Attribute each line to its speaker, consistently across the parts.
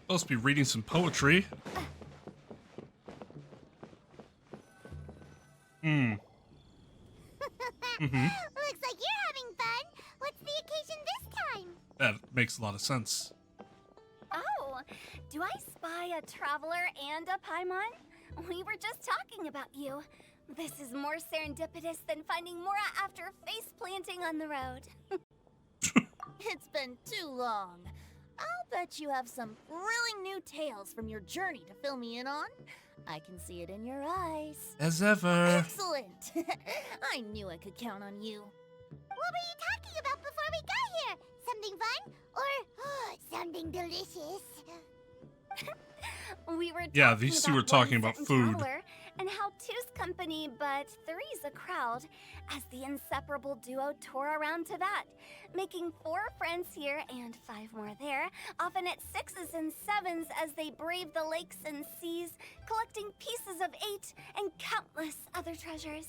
Speaker 1: Supposed to be reading some poetry.
Speaker 2: Looks like you're having fun. What's the occasion this time?
Speaker 1: That makes a lot of sense.
Speaker 3: Oh, do I spy a traveler and a Paimon? We were just talking about you. This is more serendipitous than finding Mora after face planting on the road.
Speaker 4: It's been too long. I'll bet you have some thrilling new tales from your journey to fill me in on. I can see it in your eyes.
Speaker 1: As ever.
Speaker 4: Excellent! I knew I could count on you.
Speaker 2: What were you talking about before we got here? Something fun? Or something delicious?
Speaker 3: We were
Speaker 1: Yeah,
Speaker 3: talking
Speaker 1: these two
Speaker 3: about
Speaker 1: were talking
Speaker 3: one
Speaker 1: about
Speaker 3: certain
Speaker 1: food.
Speaker 3: traveler, and how two's company, but three's a crowd, as the inseparable duo tore around to that, making 4 friends here and 5 more there, often at 6s and 7s as they brave the lakes and seas, collecting pieces of 8 and countless other treasures.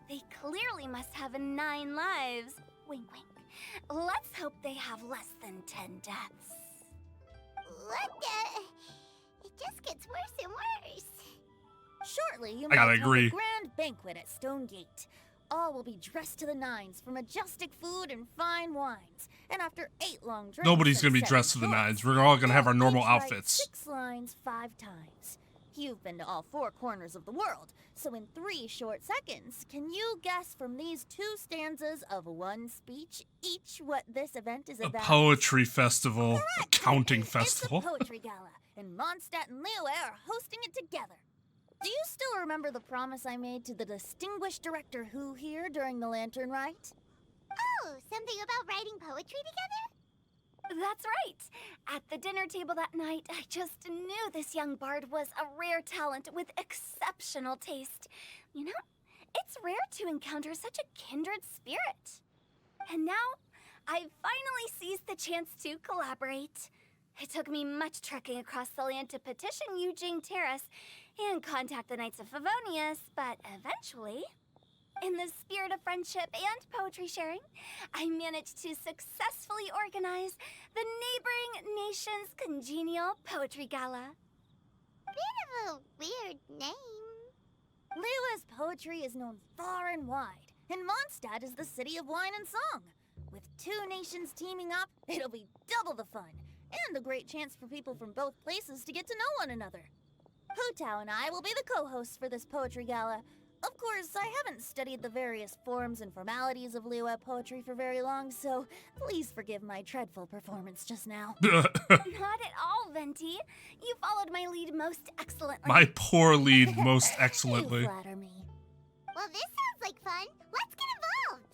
Speaker 3: They clearly must have 9 lives. Wink, wink. Let's hope they have less than 10 deaths.
Speaker 2: What the? It just gets worse and worse.
Speaker 4: Shortly, you
Speaker 1: I gotta
Speaker 4: might have
Speaker 1: agree.
Speaker 4: a grand banquet at Stonegate. All will be dressed to the nines for majestic food and fine wines. And after 8 long drinks,
Speaker 1: Nobody's
Speaker 4: and
Speaker 1: gonna be
Speaker 4: 7
Speaker 1: dressed to the
Speaker 4: tours,
Speaker 1: nines. We're all gonna have our
Speaker 4: they'll
Speaker 1: normal
Speaker 4: each write
Speaker 1: outfits.
Speaker 4: 6 lines 5 times. You've been to all 4 corners of the world, so in 3 short seconds, can you guess from these 2 stanzas of 1 speech each what this event is
Speaker 1: A
Speaker 4: about?
Speaker 1: poetry festival. A counting
Speaker 4: It's
Speaker 1: festival.
Speaker 4: a poetry gala, and Mondstadt and Liyue are hosting it together. Do you still remember the promise I made to the distinguished director Who here during the Lantern Rite?
Speaker 2: Oh, something about writing poetry together?
Speaker 3: That's right. At the dinner table that night, I just knew this young bard was a rare talent with exceptional taste. You know, it's rare to encounter such a kindred spirit. And now, I've finally seized the chance to collaborate. It took me much trekking across the land to petition Eugene Terrace and contact the Knights of Favonius, but eventually, in the spirit of friendship and poetry sharing, I managed to successfully organize the neighboring nation's congenial poetry gala.
Speaker 2: Bit of a weird name.
Speaker 4: Liyue's poetry is known far and wide, and Mondstadt is the city of wine and song. With 2 nations teaming up, it'll be double the fun, and a great chance for people from both places to get to know one another. Hu and I will be the co-hosts for this poetry gala. Of course, I haven't studied the various forms and formalities of Liyue poetry for very long, so please forgive my dreadful performance just now.
Speaker 3: Not at all, Venti. You followed my lead most excellently.
Speaker 1: My poor lead most
Speaker 4: You
Speaker 1: excellently.
Speaker 4: flatter me.
Speaker 2: Well, this sounds like fun. Let's get involved.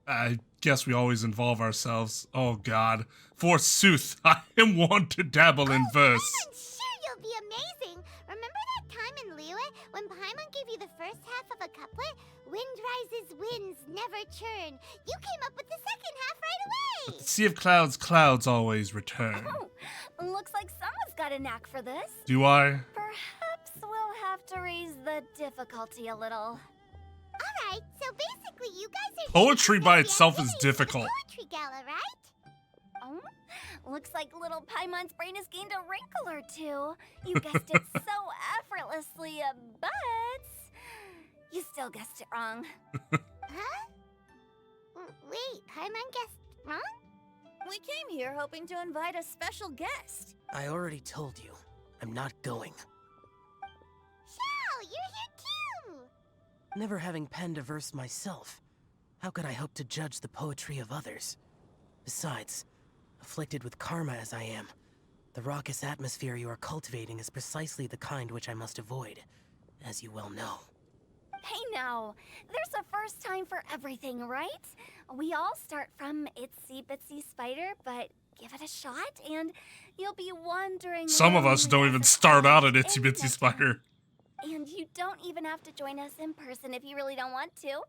Speaker 1: I guess we always involve ourselves. Oh god. Forsooth, I am one to dabble in verse.
Speaker 2: I'm sure you'll be amazing. Remember that time in Liyue when Paimon gave you the first half of a couplet? Wind rises, winds never churn. You came up with the second half right away.
Speaker 1: Sea of clouds, clouds always return.
Speaker 3: Oh, looks like someone's got a knack for this.
Speaker 1: Do I?
Speaker 3: Perhaps we'll have to raise the difficulty a little.
Speaker 2: All right, so basically you guys are
Speaker 1: Poetry by
Speaker 2: doing
Speaker 1: itself is
Speaker 2: activities for the
Speaker 1: difficult.
Speaker 2: Poetry gala, right?
Speaker 3: Oh, looks like little Paimon's brain has gained a wrinkle or 2. You guessed it so effortlessly, but you still guessed it wrong.
Speaker 2: Huh? Wait, Paimon guessed wrong?
Speaker 4: We came here hoping to invite a special guest.
Speaker 5: I already told you. I'm not going.
Speaker 2: Xiao, you're here too.
Speaker 5: Never having penned a verse myself, how could I hope to judge the poetry of others? Besides, afflicted with karma as I am, the raucous atmosphere you are cultivating is precisely the kind which I must avoid, as you well know.
Speaker 3: Hey now, there's a first time for everything, right? We all start from itsy bitsy spider, but give it a shot and you'll be wondering.
Speaker 1: Some of
Speaker 3: where
Speaker 1: us
Speaker 3: we
Speaker 1: don't
Speaker 3: are
Speaker 1: even
Speaker 3: at
Speaker 1: start out at
Speaker 3: in
Speaker 1: Itsy
Speaker 3: no
Speaker 1: Bitsy
Speaker 3: time.
Speaker 1: Spider.
Speaker 3: And you don't even have to join us in person if you really don't want to.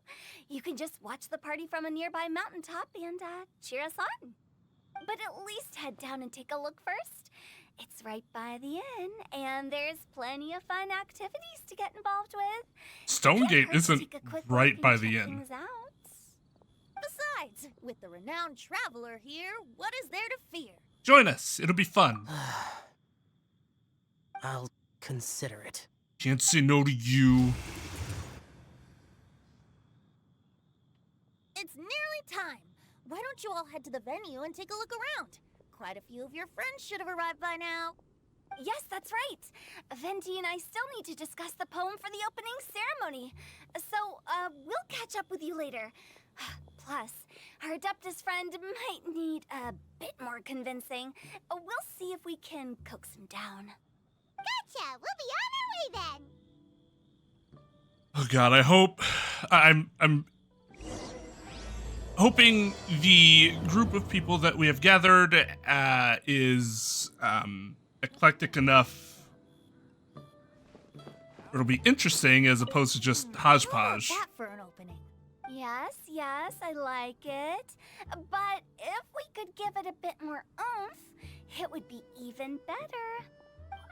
Speaker 3: You can just watch the party from a nearby mountaintop and cheer us on. But at least head down and take a look first. It's right by the inn, and there's plenty of fun activities to get involved with.
Speaker 1: Stonegate
Speaker 3: Can't hurt to
Speaker 1: isn't
Speaker 3: take a quick
Speaker 1: right
Speaker 3: look and
Speaker 1: by the
Speaker 3: check
Speaker 1: inn.
Speaker 3: things out.
Speaker 4: Besides, with the renowned traveler here, what is there to fear?
Speaker 1: Join us. It'll be fun.
Speaker 5: I'll consider it.
Speaker 1: Can't say no to you.
Speaker 4: It's nearly time. Why don't you all head to the venue and take a look around? Quite a few of your friends should have arrived by now.
Speaker 3: Yes, that's right. Venti and I still need to discuss the poem for the opening ceremony. So, we'll catch up with you later. Plus, our Adeptus friend might need a bit more convincing. We'll see if we can coax him down.
Speaker 2: Gotcha! We'll be on our way then!
Speaker 1: Oh god, I hope I'm hoping the group of people that we have gathered is eclectic enough. It'll be interesting as opposed to just hodgepodge.
Speaker 4: How about that for an opening?
Speaker 3: Yes, I like it. But if we could give it a bit more oomph, it would be even better.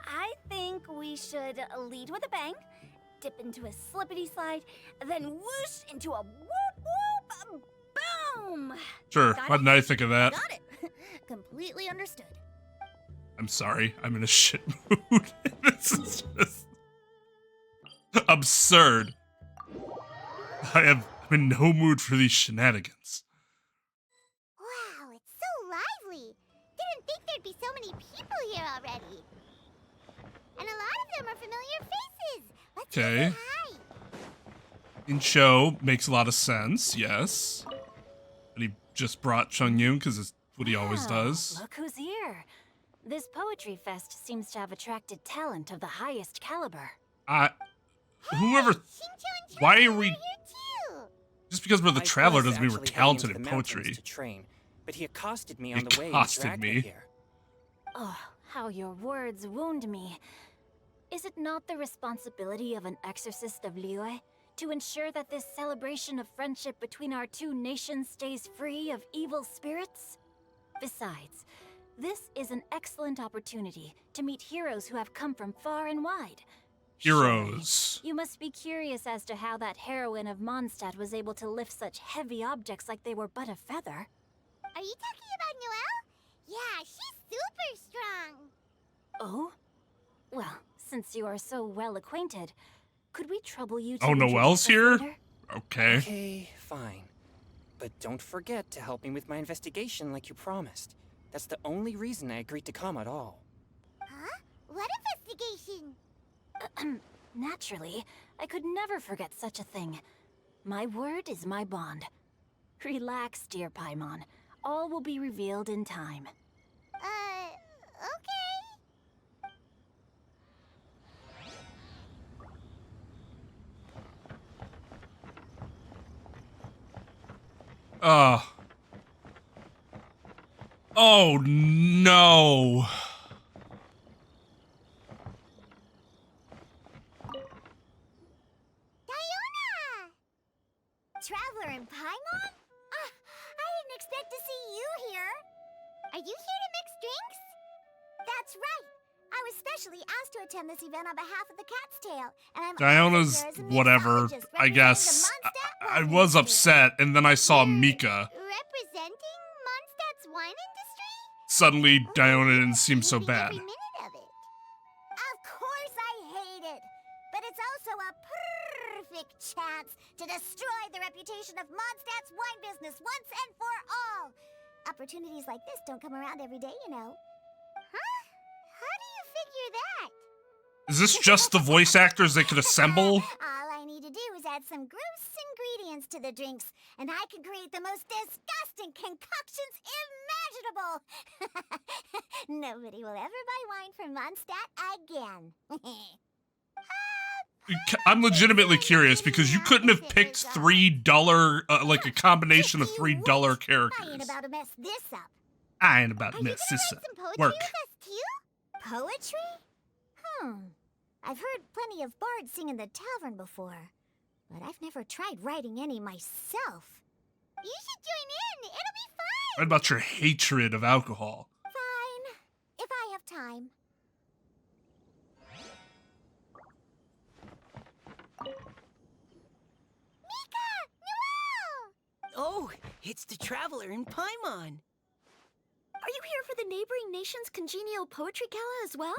Speaker 3: I think we should lead with a bang, dip into a slippity slide, then whoosh into a whoop whoop, boom!
Speaker 1: Sure,
Speaker 4: Got
Speaker 1: why
Speaker 4: it?
Speaker 1: didn't I think of that?
Speaker 4: Got it. Completely understood.
Speaker 1: I'm sorry, I'm in a shit mood. This is just absurd. I'm in no mood for these shenanigans.
Speaker 2: Wow, it's so lively! Didn't think there'd be so many people here already. And a lot of them are familiar faces. Let's go
Speaker 1: Okay.
Speaker 2: say hi.
Speaker 1: In show makes a lot of sense, yes. And he just brought Chung Yun because it's what he always
Speaker 6: Wow,
Speaker 1: does.
Speaker 6: Look who's here. This poetry fest seems to have attracted talent of the highest caliber.
Speaker 1: Whoever,
Speaker 2: Shincho and
Speaker 1: why
Speaker 2: Trep
Speaker 1: are we,
Speaker 2: here too.
Speaker 1: just because we're the
Speaker 7: I
Speaker 1: traveler
Speaker 7: was
Speaker 1: doesn't mean we're
Speaker 7: actually heading
Speaker 1: talented
Speaker 7: into
Speaker 1: in
Speaker 7: the mountains
Speaker 1: poetry.
Speaker 7: To train, but he accosted me
Speaker 1: He
Speaker 7: on the way and
Speaker 1: accosted
Speaker 7: dragged
Speaker 1: me?
Speaker 7: me here.
Speaker 6: Oh, how your words wound me. Is it not the responsibility of an exorcist of Liyue to ensure that this celebration of friendship between our two nations stays free of evil spirits? Besides, this is an excellent opportunity to meet heroes who have come from far and wide.
Speaker 1: Heroes.
Speaker 6: You must be curious as to how that heroine of Mondstadt was able to lift such heavy objects like they were but a feather.
Speaker 2: Are you talking about Noelle? Yeah, she's super strong.
Speaker 6: Oh? Well, since you are so well acquainted, could we trouble you to
Speaker 1: Oh, Noelle's
Speaker 6: introduce us
Speaker 1: here?
Speaker 6: later?
Speaker 1: Okay.
Speaker 7: Okay, fine. But don't forget to help me with my investigation like you promised. That's the only reason I agreed to come at all.
Speaker 2: Huh? What investigation?
Speaker 6: Naturally, I could never forget such a thing. My word is my bond. Relax, dear Paimon. All will be revealed in time.
Speaker 2: Okay.
Speaker 1: Oh no.
Speaker 2: Diona! Traveler in Paimon? I didn't expect to see you here. Are you here to mix drinks? That's right. I was specially asked to attend this event on behalf of the Cat's Tail, and I'm
Speaker 1: Diona's
Speaker 2: also here as a
Speaker 1: whatever,
Speaker 2: mixologist
Speaker 1: I
Speaker 2: representing
Speaker 1: guess.
Speaker 2: the Mondstadt
Speaker 1: I
Speaker 2: wine
Speaker 1: was
Speaker 2: industry.
Speaker 1: upset, and then I saw
Speaker 2: You're
Speaker 1: Mika.
Speaker 2: Representing Mondstadt's wine industry?
Speaker 1: Suddenly, Diona didn't seem so
Speaker 2: Hating
Speaker 1: bad.
Speaker 2: every minute of it. Of course I hate it, but it's also a perfect chance to destroy the reputation of Mondstadt's wine business once and for all. Opportunities like this don't come around every day, you know. Huh? How do you figure that?
Speaker 1: Is this just the voice actors they could assemble?
Speaker 2: All I need to do is add some gross ingredients to the drinks, and I can create the most disgusting concoctions imaginable. Nobody will ever buy wine from Mondstadt again.
Speaker 1: I'm legitimately curious because you couldn't have picked $3, like a combination of $3
Speaker 2: I ain't
Speaker 1: characters.
Speaker 2: about to mess this up.
Speaker 1: I ain't about
Speaker 2: Are
Speaker 1: to
Speaker 2: you
Speaker 1: mess
Speaker 2: gonna
Speaker 1: this
Speaker 2: write
Speaker 1: up.
Speaker 2: some poetry
Speaker 1: Work.
Speaker 2: with us too? Poetry? I've heard plenty of bards sing in the tavern before, but I've never tried writing any myself. You should join in. It'll be fun.
Speaker 1: What about your hatred of alcohol?
Speaker 2: Fine, if I have time. Mika! Noelle!
Speaker 5: Oh, it's the traveler in Paimon.
Speaker 3: Are you here for the neighboring nation's congenial poetry gala as well?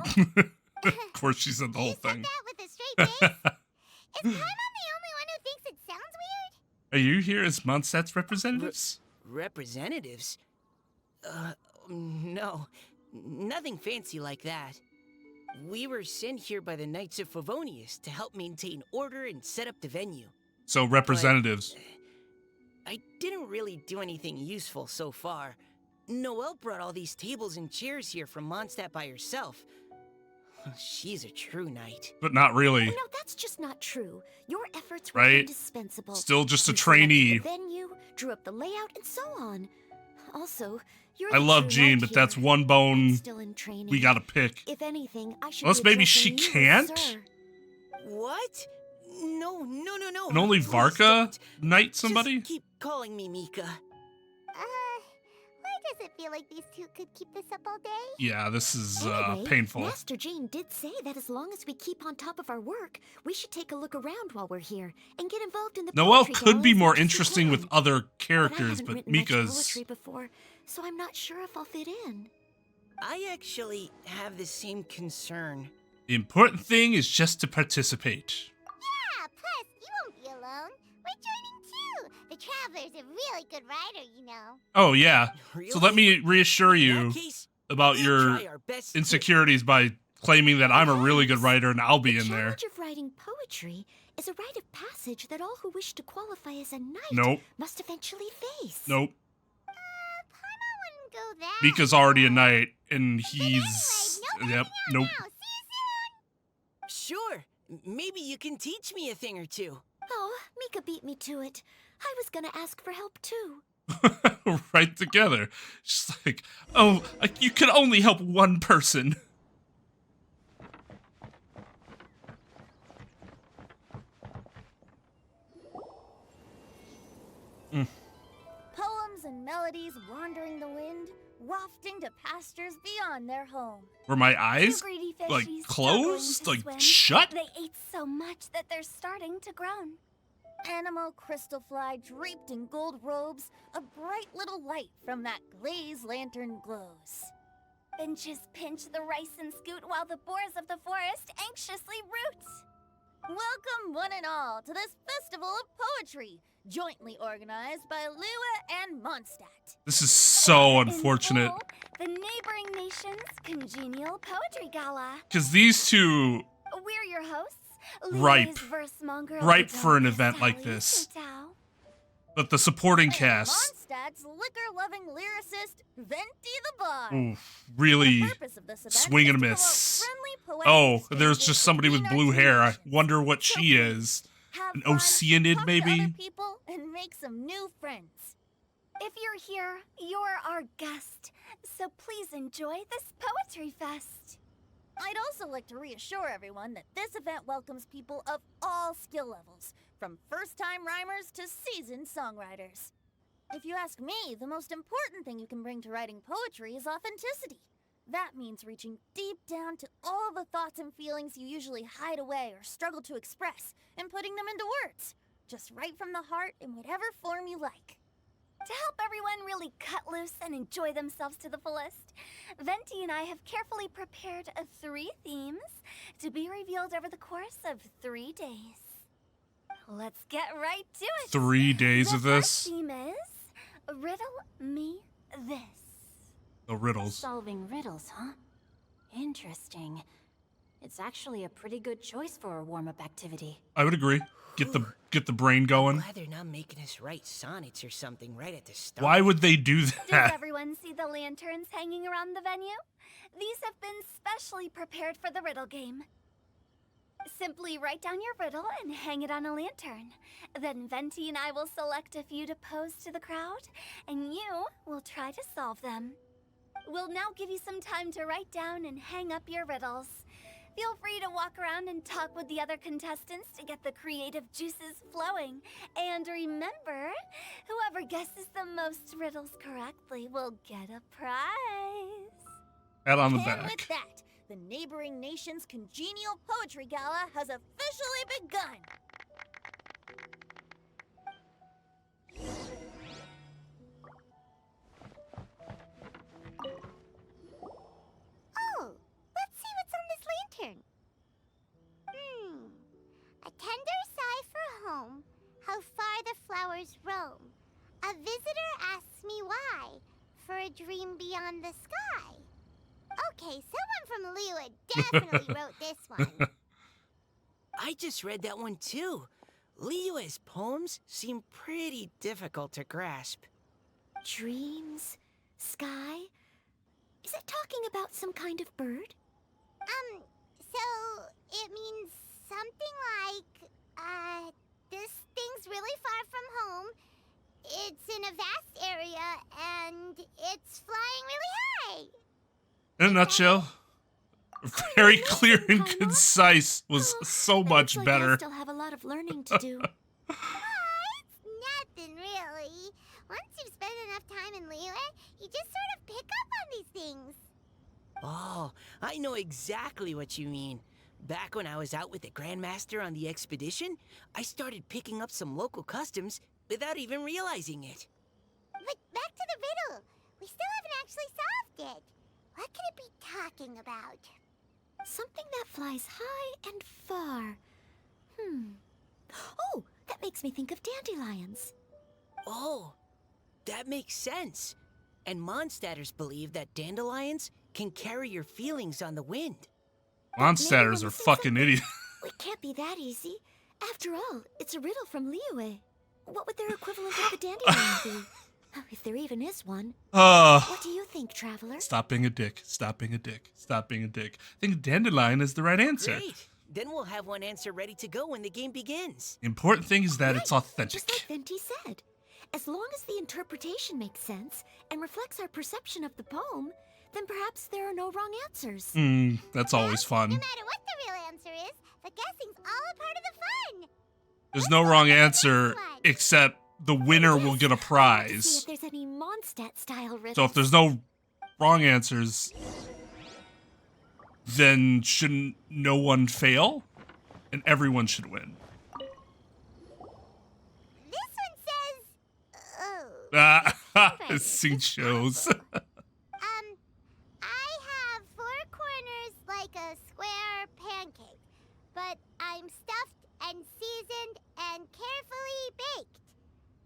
Speaker 1: Of course, she said the whole
Speaker 2: You said
Speaker 1: thing.
Speaker 2: that with a straight face? Is Paimon the only one who thinks it sounds weird?
Speaker 1: Are you here as Mondstadt's representatives?
Speaker 5: Representatives? No. Nothing fancy like that. We were sent here by the Knights of Favonius to help maintain order and set up the venue.
Speaker 1: So representatives.
Speaker 5: I didn't really do anything useful so far. Noelle brought all these tables and chairs here from Mondstadt by herself. She's a true knight.
Speaker 1: But not really.
Speaker 3: No, that's just not true. Your efforts were
Speaker 1: Right.
Speaker 3: indispensable.
Speaker 1: Still just a
Speaker 3: You selected
Speaker 1: trainee.
Speaker 3: the venue, drew up the layout, and so on. Also, you're
Speaker 1: I
Speaker 3: the
Speaker 1: love
Speaker 3: true
Speaker 1: Jean,
Speaker 3: knight
Speaker 1: but that's
Speaker 3: here.
Speaker 1: one bone
Speaker 3: Still in training.
Speaker 1: we gotta pick.
Speaker 3: If anything, I should
Speaker 1: Unless
Speaker 3: be
Speaker 1: maybe she
Speaker 3: addressing you
Speaker 1: can't?
Speaker 3: as sir.
Speaker 5: What? No.
Speaker 1: And only
Speaker 5: Please
Speaker 1: Varka
Speaker 5: don't.
Speaker 1: knight somebody?
Speaker 5: Just keep calling me Mika.
Speaker 2: Why does it feel like these two could keep this up all day?
Speaker 1: Yeah, this is
Speaker 3: Anyway,
Speaker 1: painful.
Speaker 3: Master Jean did say that as long as we keep on top of our work, we should take a look around while we're here and get involved in the
Speaker 1: Noelle
Speaker 3: poetry
Speaker 1: could
Speaker 3: gala
Speaker 1: be
Speaker 3: as
Speaker 1: more
Speaker 3: much as we
Speaker 1: interesting with
Speaker 3: can.
Speaker 1: other
Speaker 3: But I
Speaker 1: characters,
Speaker 3: haven't
Speaker 1: but
Speaker 3: written much
Speaker 1: Mika's...
Speaker 3: poetry before, so I'm not sure if I'll fit in.
Speaker 5: I actually have the same concern.
Speaker 1: The important thing is just to participate.
Speaker 2: Yeah, plus, you won't be alone. We're joining too. The Traveler's a really good writer, you know.
Speaker 1: Oh, yeah.
Speaker 5: Really?
Speaker 1: So let me reassure
Speaker 5: In
Speaker 1: you
Speaker 5: that case,
Speaker 1: about
Speaker 5: we'll
Speaker 1: your
Speaker 5: try our best to-
Speaker 1: insecurities by claiming that I'm a really good writer and I'll be
Speaker 3: The
Speaker 1: in there.
Speaker 3: challenge of writing poetry is a rite of passage that all who wish to qualify as a knight
Speaker 1: Nope.
Speaker 3: must eventually face.
Speaker 1: Nope.
Speaker 2: Paimon wouldn't go that
Speaker 1: Mika's already a
Speaker 2: far.
Speaker 1: knight, and
Speaker 2: But
Speaker 1: he's...
Speaker 2: anyway, no
Speaker 1: Yep.
Speaker 2: backing out
Speaker 1: Nope.
Speaker 2: now. See you soon.
Speaker 5: Sure. Maybe you can teach me a thing or two.
Speaker 3: Oh, Mika beat me to it. I was gonna ask for help too.
Speaker 1: Right together. Just like, oh, you can only help one person.
Speaker 4: Poems and melodies wandering the wind, wafting to pastures beyond their home.
Speaker 1: Were my
Speaker 3: Two
Speaker 1: eyes
Speaker 3: greedy
Speaker 1: like
Speaker 3: fishies
Speaker 1: closed?
Speaker 3: struggling to
Speaker 1: Like
Speaker 3: swim.
Speaker 1: shut?
Speaker 3: They ate so much that they're starting to groan.
Speaker 4: Animal crystal fly draped in gold robes, a bright little light from that glazed lantern glows.
Speaker 3: Benches pinch the rice and scoot while the boars of the forest anxiously root.
Speaker 4: Welcome one and all to this festival of poetry, jointly organized by Lua and Mondstadt.
Speaker 1: This is so
Speaker 3: In
Speaker 1: unfortunate.
Speaker 3: full, the neighboring nation's congenial poetry gala.
Speaker 1: Because these two,
Speaker 3: We're your hosts.
Speaker 1: Ripe.
Speaker 3: Lily's verse-monger
Speaker 1: Ripe
Speaker 3: of the
Speaker 1: for an
Speaker 3: darkness,
Speaker 1: event like
Speaker 3: Sally
Speaker 1: this.
Speaker 3: Sutao.
Speaker 1: but the supporting
Speaker 4: And
Speaker 1: cast,
Speaker 4: Mondstadt's liquor-loving lyricist, Venti the Bard.
Speaker 1: oof, really
Speaker 4: The purpose of this event
Speaker 1: swing and
Speaker 4: is
Speaker 1: a
Speaker 4: to
Speaker 1: miss.
Speaker 4: promote friendly
Speaker 1: Oh,
Speaker 4: poetic
Speaker 1: there's
Speaker 4: exchanges
Speaker 1: just somebody with
Speaker 4: between
Speaker 1: blue
Speaker 4: our two
Speaker 1: hair. I
Speaker 4: nations.
Speaker 1: wonder what
Speaker 4: So
Speaker 1: she
Speaker 4: please,
Speaker 1: is.
Speaker 4: have
Speaker 1: An
Speaker 4: fun,
Speaker 1: Oceanid,
Speaker 4: talk
Speaker 1: maybe?
Speaker 4: to other people, and make some new friends.
Speaker 3: If you're here, you're our guest. So please enjoy this poetry fest.
Speaker 4: I'd also like to reassure everyone that this event welcomes people of all skill levels, from first-time rhymers to seasoned songwriters. If you ask me, the most important thing you can bring to writing poetry is authenticity. That means reaching deep down to all the thoughts and feelings you usually hide away or struggle to express, and putting them into words. Just right from the heart in whatever form you like.
Speaker 3: To help everyone really cut loose and enjoy themselves to the fullest, Venti and I have carefully prepared 3 themes to be revealed over the course of 3 days. Let's get right to it.
Speaker 1: 3 days
Speaker 3: The
Speaker 1: of
Speaker 3: first
Speaker 1: this.
Speaker 3: theme is Riddle Me This.
Speaker 1: The riddles.
Speaker 6: Solving riddles, huh? Interesting. It's actually a pretty good choice for a warm-up activity.
Speaker 1: I would agree. Get the brain going.
Speaker 5: Glad they're not making us write sonnets or something right at the start.
Speaker 1: Why would they do
Speaker 3: Does
Speaker 1: that?
Speaker 3: everyone see the lanterns hanging around the venue? These have been specially prepared for the riddle game. Simply write down your riddle and hang it on a lantern. Then Venti and I will select a few to pose to the crowd, and you will try to solve them. We'll now give you some time to write down and hang up your riddles. Feel free to walk around and talk with the other contestants to get the creative juices flowing. And remember, whoever guesses the most riddles correctly will get a prize.
Speaker 1: Pat on the
Speaker 4: And
Speaker 1: back.
Speaker 4: with that, the neighboring nation's congenial poetry gala has officially begun.
Speaker 2: A tender sigh for home, how far the flowers roam. A visitor asks me why, for a dream beyond the sky. Okay, someone from Liyue definitely wrote this one.
Speaker 5: I just read that one too. Liyue's poems seem pretty difficult to grasp.
Speaker 6: Dreams? Sky? Is it talking about some kind of bird?
Speaker 2: So it means something like, this thing's really far from home. It's in a vast area, and it's flying really high.
Speaker 1: In a nutshell, very clear and concise was so much
Speaker 6: Looks like
Speaker 1: better.
Speaker 6: I still have a lot of learning to do.
Speaker 2: It's nothing really. Once you've spent enough time in Liyue, you just sort of pick up on these things.
Speaker 5: Oh, I know exactly what you mean. Back when I was out with the Grandmaster on the expedition, I started picking up some local customs without even realizing it.
Speaker 2: But back to the riddle. We still haven't actually solved it. What could it be talking about?
Speaker 6: Something that flies high and far. Oh, that makes me think of dandelions.
Speaker 5: Oh, that makes sense. And Mondstadters believe that dandelions can carry your feelings on the wind.
Speaker 1: Mondstadters are fucking idiots.
Speaker 6: It can't be that easy. After all, it's a riddle from Liyue. What would their equivalent of the dandelion be? If there even is one. What do you think, Traveler?
Speaker 1: Stop being a dick. Stop being a dick. Stop being a dick. I think dandelion is the right answer.
Speaker 5: Great. Then we'll have one answer ready to go when the game begins.
Speaker 1: The important thing is that it's authentic.
Speaker 6: Just like Venti said. As long as the interpretation makes sense and reflects our perception of the poem, then perhaps there are no wrong answers.
Speaker 1: That's always fun.
Speaker 2: No matter what the real answer is, the guessing's all a part of the fun.
Speaker 1: There's no wrong answer except the winner will get a
Speaker 6: See
Speaker 1: prize.
Speaker 6: if there's any Mondstadt-style riddles.
Speaker 1: So if there's no wrong answers, then shouldn't no one fail? And everyone should win.
Speaker 2: This one says, oh.
Speaker 1: Sing shows.
Speaker 2: I have 4 corners like a square pancake, but I'm stuffed and seasoned and carefully baked.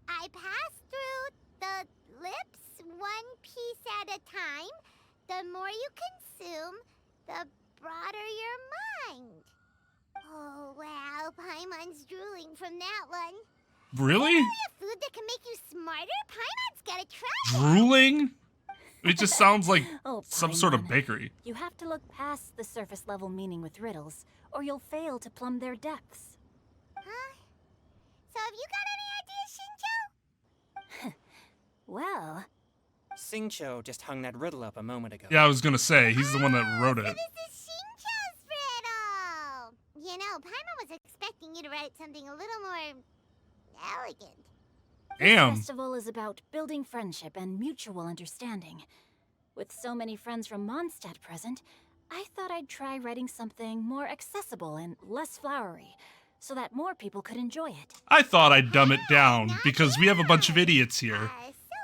Speaker 2: I pass through the lips 1 piece at a time. The more you consume, the broader your mind. Oh, wow, Paimon's drooling from that one.
Speaker 1: Really?
Speaker 2: A food that can make you smarter? Paimon's gotta try it.
Speaker 1: Drooling? It just sounds like
Speaker 6: Oh,
Speaker 1: some sort of
Speaker 6: Paimon.
Speaker 1: bakery.
Speaker 6: You have to look past the surface level meaning with riddles, or you'll fail to plumb their depths.
Speaker 2: Huh? So have you got any ideas, Shinjo?
Speaker 6: Well,
Speaker 7: Singcho just hung that riddle up a moment ago.
Speaker 1: Yeah, I was gonna say, he's the one that wrote
Speaker 2: So
Speaker 1: it.
Speaker 2: this is Shinjo's riddle. You know, Paimon was expecting you to write something a little more elegant.
Speaker 6: this
Speaker 1: Damn.
Speaker 6: festival is about building friendship and mutual understanding. With so many friends from Mondstadt present, I thought I'd try writing something more accessible and less flowery, so that more people could enjoy it.
Speaker 1: I thought I'd dumb it down because we have a bunch of idiots here.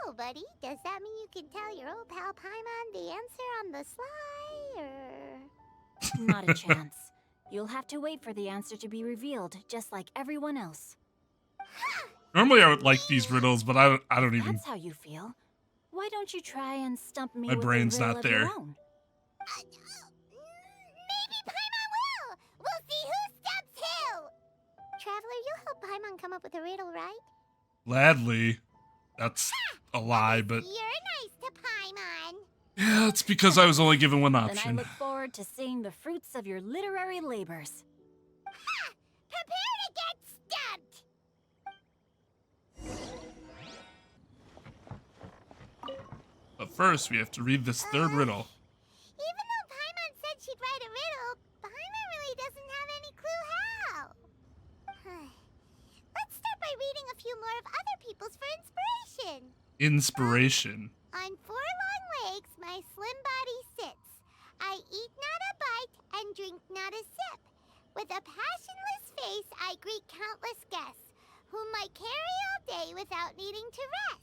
Speaker 2: So, buddy, does that mean you can tell your old pal Paimon the answer on the sly, or...?
Speaker 6: Not a chance. You'll have to wait for the answer to be revealed, just like everyone else.
Speaker 1: Normally I would like these riddles, but I don't even.
Speaker 6: That's how you feel. Why don't you try and stump me
Speaker 1: My
Speaker 6: with
Speaker 1: brain's
Speaker 6: a riddle
Speaker 1: not
Speaker 6: of your
Speaker 1: there.
Speaker 6: own?
Speaker 2: Maybe Paimon will! We'll see who stumps who! Traveler, you'll help Paimon come up with a riddle, right?
Speaker 1: Gladly. That's a lie, but
Speaker 2: You're nice to Paimon.
Speaker 1: yeah, it's because I was only given one
Speaker 6: Then I
Speaker 1: option.
Speaker 6: look forward to seeing the fruits of your literary labors.
Speaker 2: Ha! Prepare to get stumped!
Speaker 1: But first, we have to read this third riddle.
Speaker 2: Even though Paimon said she'd write a riddle, Paimon really doesn't have any clue how. Let's start by reading a few more of other people's for inspiration.
Speaker 1: Inspiration.
Speaker 2: On 4 long legs, my slim body sits. I eat not a bite and drink not a sip. With a passionless face, I greet countless guests, whom I carry all day without needing to rest.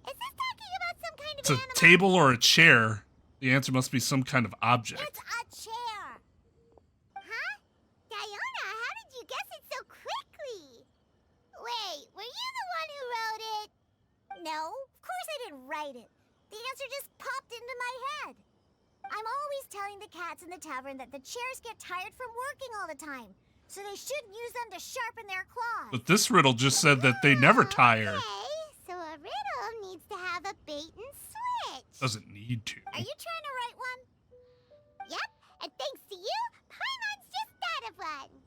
Speaker 2: Is this talking about some kind of
Speaker 1: It's a
Speaker 2: animal?
Speaker 1: table or a chair. The answer must be some kind of object.
Speaker 2: It's a chair. Huh? Diona, know. Of course I didn't write it. The answer just popped into my head. I'm always telling the cats in the tavern that the chairs get tired from working all the time, so they shouldn't use them to sharpen their claws.
Speaker 1: But this riddle just said that they never tire.
Speaker 2: Okay, so a riddle needs to have a bait and switch.
Speaker 1: Doesn't need to.
Speaker 2: Are you trying to write one? Yep, and thanks to you, Paimon's just thought of one.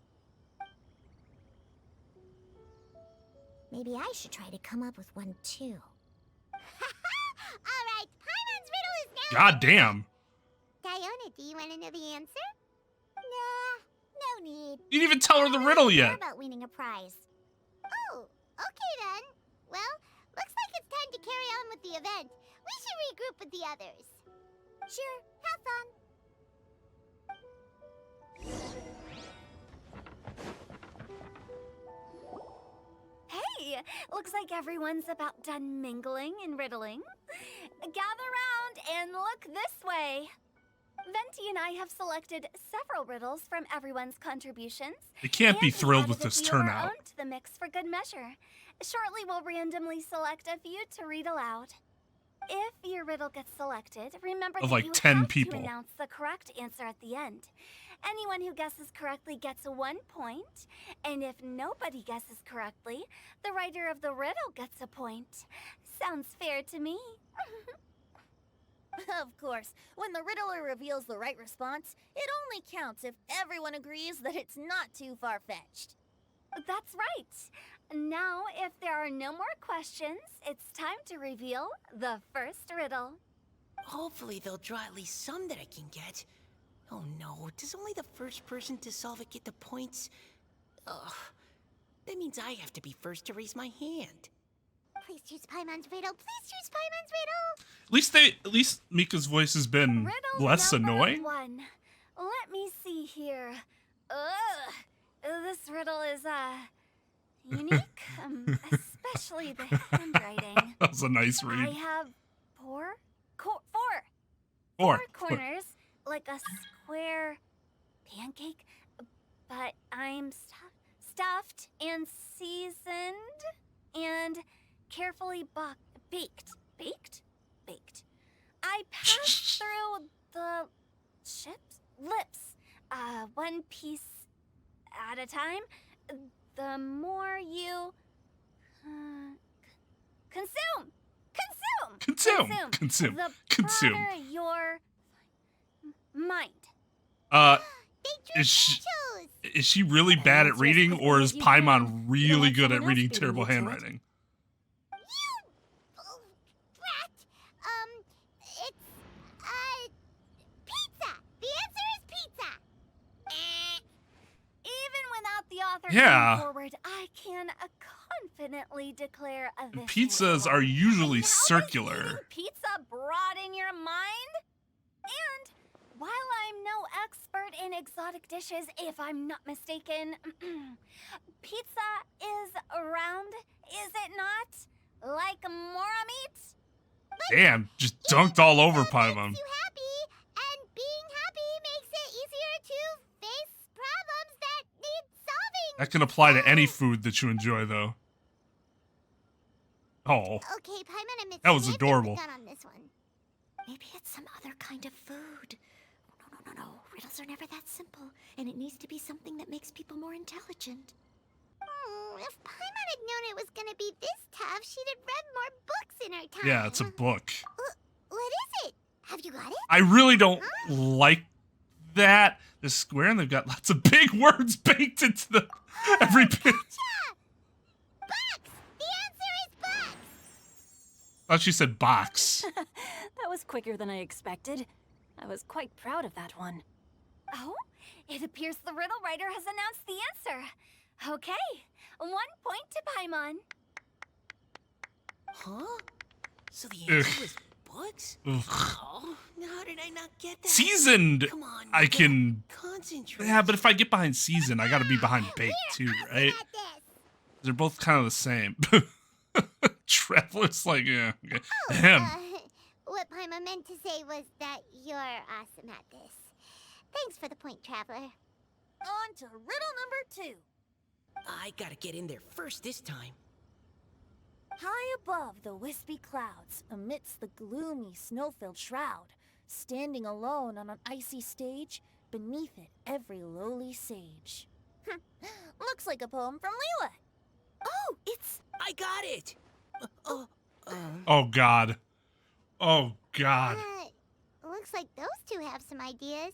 Speaker 2: Maybe I should try to come up with one too. All right, Paimon's riddle is now.
Speaker 1: God damn.
Speaker 2: Diona, do you want to know the answer? Nah, no need.
Speaker 1: You didn't even tell her the riddle
Speaker 2: Care
Speaker 1: yet.
Speaker 2: about winning a prize. Oh, okay then. Well, looks like it's time to carry on with the event. We should regroup with the others. Sure, have fun.
Speaker 3: Hey, looks like everyone's about done mingling and riddling. Gather round and look this way. Venti and I have selected several riddles from everyone's contributions.
Speaker 1: They can't be
Speaker 3: and
Speaker 1: thrilled
Speaker 3: added
Speaker 1: with
Speaker 3: a
Speaker 1: this
Speaker 3: few of our
Speaker 1: turnout.
Speaker 3: own to the mix for good measure. Shortly, we'll randomly select a few to read aloud. If your riddle gets selected, remember
Speaker 1: Of
Speaker 3: that
Speaker 1: like
Speaker 3: you
Speaker 1: 10
Speaker 3: have
Speaker 1: people.
Speaker 3: to announce the correct answer at the end. Anyone who guesses correctly gets 1 point, and if nobody guesses correctly, the writer of the riddle gets a point. Sounds fair to me.
Speaker 4: Of course, when the riddler reveals the right response, it only counts if everyone agrees that it's not too far-fetched.
Speaker 3: That's right. Now, if there are no more questions, it's time to reveal the first riddle.
Speaker 5: Hopefully they'll draw at least some that I can get. Oh no, does only the first person to solve it get the points? Ugh, that means I have to be first to raise my hand.
Speaker 2: Please choose Paimon's riddle. Please choose Paimon's riddle.
Speaker 1: At least Mika's voice has been
Speaker 3: Riddle
Speaker 1: less
Speaker 3: number
Speaker 1: annoying.
Speaker 3: 1. Let me see here. Ugh, this riddle is, unique, especially the handwriting.
Speaker 1: That was a nice
Speaker 3: I
Speaker 1: read.
Speaker 3: have four
Speaker 1: Or
Speaker 3: corners, like a square pancake, but I'm stuffed and seasoned and carefully baked. I pass through the lips, one piece at a time. The more you consume. The
Speaker 1: Consume.
Speaker 3: broader your mind.
Speaker 1: Is she really bad at reading, or is Paimon really good at reading terrible handwriting?
Speaker 2: Brat. It's, pizza. The answer is pizza.
Speaker 3: Even without the author
Speaker 1: Yeah.
Speaker 3: coming forward, I can confidently declare this
Speaker 1: Pizzas
Speaker 3: riddle.
Speaker 1: are usually
Speaker 3: And how does
Speaker 1: circular.
Speaker 3: eating pizza broaden your mind? And while I'm no expert in exotic dishes, if I'm not mistaken, pizza is round, is it not? Like mora meat?
Speaker 1: Damn, just dunked all over
Speaker 2: Makes
Speaker 1: Paimon.
Speaker 2: you happy, and being happy makes it easier to face problems that need solving.
Speaker 1: That can apply to any food that you enjoy, though. Oh,
Speaker 2: Okay, Paimon admits
Speaker 1: That was
Speaker 2: she may have
Speaker 1: adorable.
Speaker 2: jumped the gun on this one. Maybe it's some other kind of food. No. Riddles are never that simple, and it needs to be something that makes people more intelligent. If Paimon had known it was gonna be this tough, she'd have read more books in her time.
Speaker 1: yeah, it's a book.
Speaker 2: What is it? Have you got it?
Speaker 1: I really don't like that. The square, and they've got lots of big words baked into the every page.
Speaker 2: Box! The answer is box!
Speaker 1: I thought she said box.
Speaker 6: That was quicker than I expected. I was quite proud of that one.
Speaker 3: Oh, it appears the riddle writer has announced the answer. Okay, 1 point to Paimon.
Speaker 5: Huh? So the answer was books?
Speaker 1: Ugh.
Speaker 5: Oh, how did I not get that?
Speaker 1: Seasoned,
Speaker 5: Come on,
Speaker 1: I
Speaker 5: Mika.
Speaker 1: can.
Speaker 5: Concentrate.
Speaker 1: Yeah, but if I get behind seasoned, I gotta be behind baked too, right?
Speaker 2: Got this.
Speaker 1: They're both kind of the same. Traveler's like, yeah, okay. Ahem.
Speaker 2: What Paimon meant to say was that you're awesome at this. Thanks for the point, Traveler.
Speaker 4: On to riddle number 2.
Speaker 5: I gotta get in there first this time.
Speaker 4: High above the wispy clouds, amidst the gloomy, snow-filled shroud, standing alone on an icy stage, beneath it every lowly sage. Looks like a poem from Liyue.
Speaker 5: Oh, it's... I got it!
Speaker 1: Oh God. Oh God.
Speaker 2: Looks like those two have some ideas.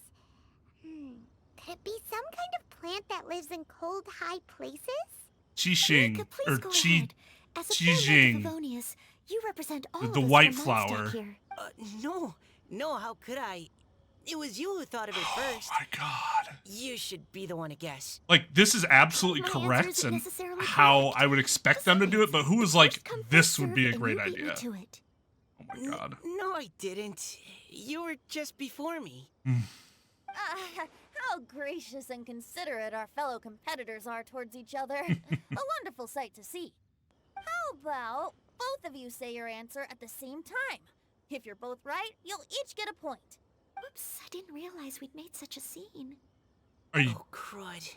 Speaker 2: Could it be some kind of plant that lives in cold, high places?
Speaker 1: Qixing
Speaker 6: Mika, please
Speaker 1: or
Speaker 6: go
Speaker 1: Qi
Speaker 6: ahead. As a
Speaker 1: Qixing.
Speaker 6: of Favonius, you represent all
Speaker 1: The
Speaker 6: of us
Speaker 1: white
Speaker 6: from
Speaker 1: flower.
Speaker 6: Mondstadt here.
Speaker 5: No, how could I? It was you who thought of it
Speaker 1: Oh
Speaker 5: first.
Speaker 1: my God.
Speaker 5: You should be the one to guess.
Speaker 1: Like, this is absolutely
Speaker 6: My answer
Speaker 1: correct
Speaker 6: isn't
Speaker 1: and
Speaker 6: necessarily
Speaker 1: how
Speaker 6: correct.
Speaker 1: I would expect them to do it, but who was like,
Speaker 6: First come, first
Speaker 1: this would be a
Speaker 6: serve,
Speaker 1: great
Speaker 6: and you beat me
Speaker 1: idea?
Speaker 6: to it.
Speaker 1: Oh my God.
Speaker 5: No, I didn't. You were just before me.
Speaker 4: How gracious and considerate our fellow competitors are towards each other. A wonderful sight to see. How about both of you say your answer at the same time? If you're both right, you'll each get a point.
Speaker 6: Oops, I didn't realize we'd made such a scene.
Speaker 1: Are you
Speaker 5: Oh, crud.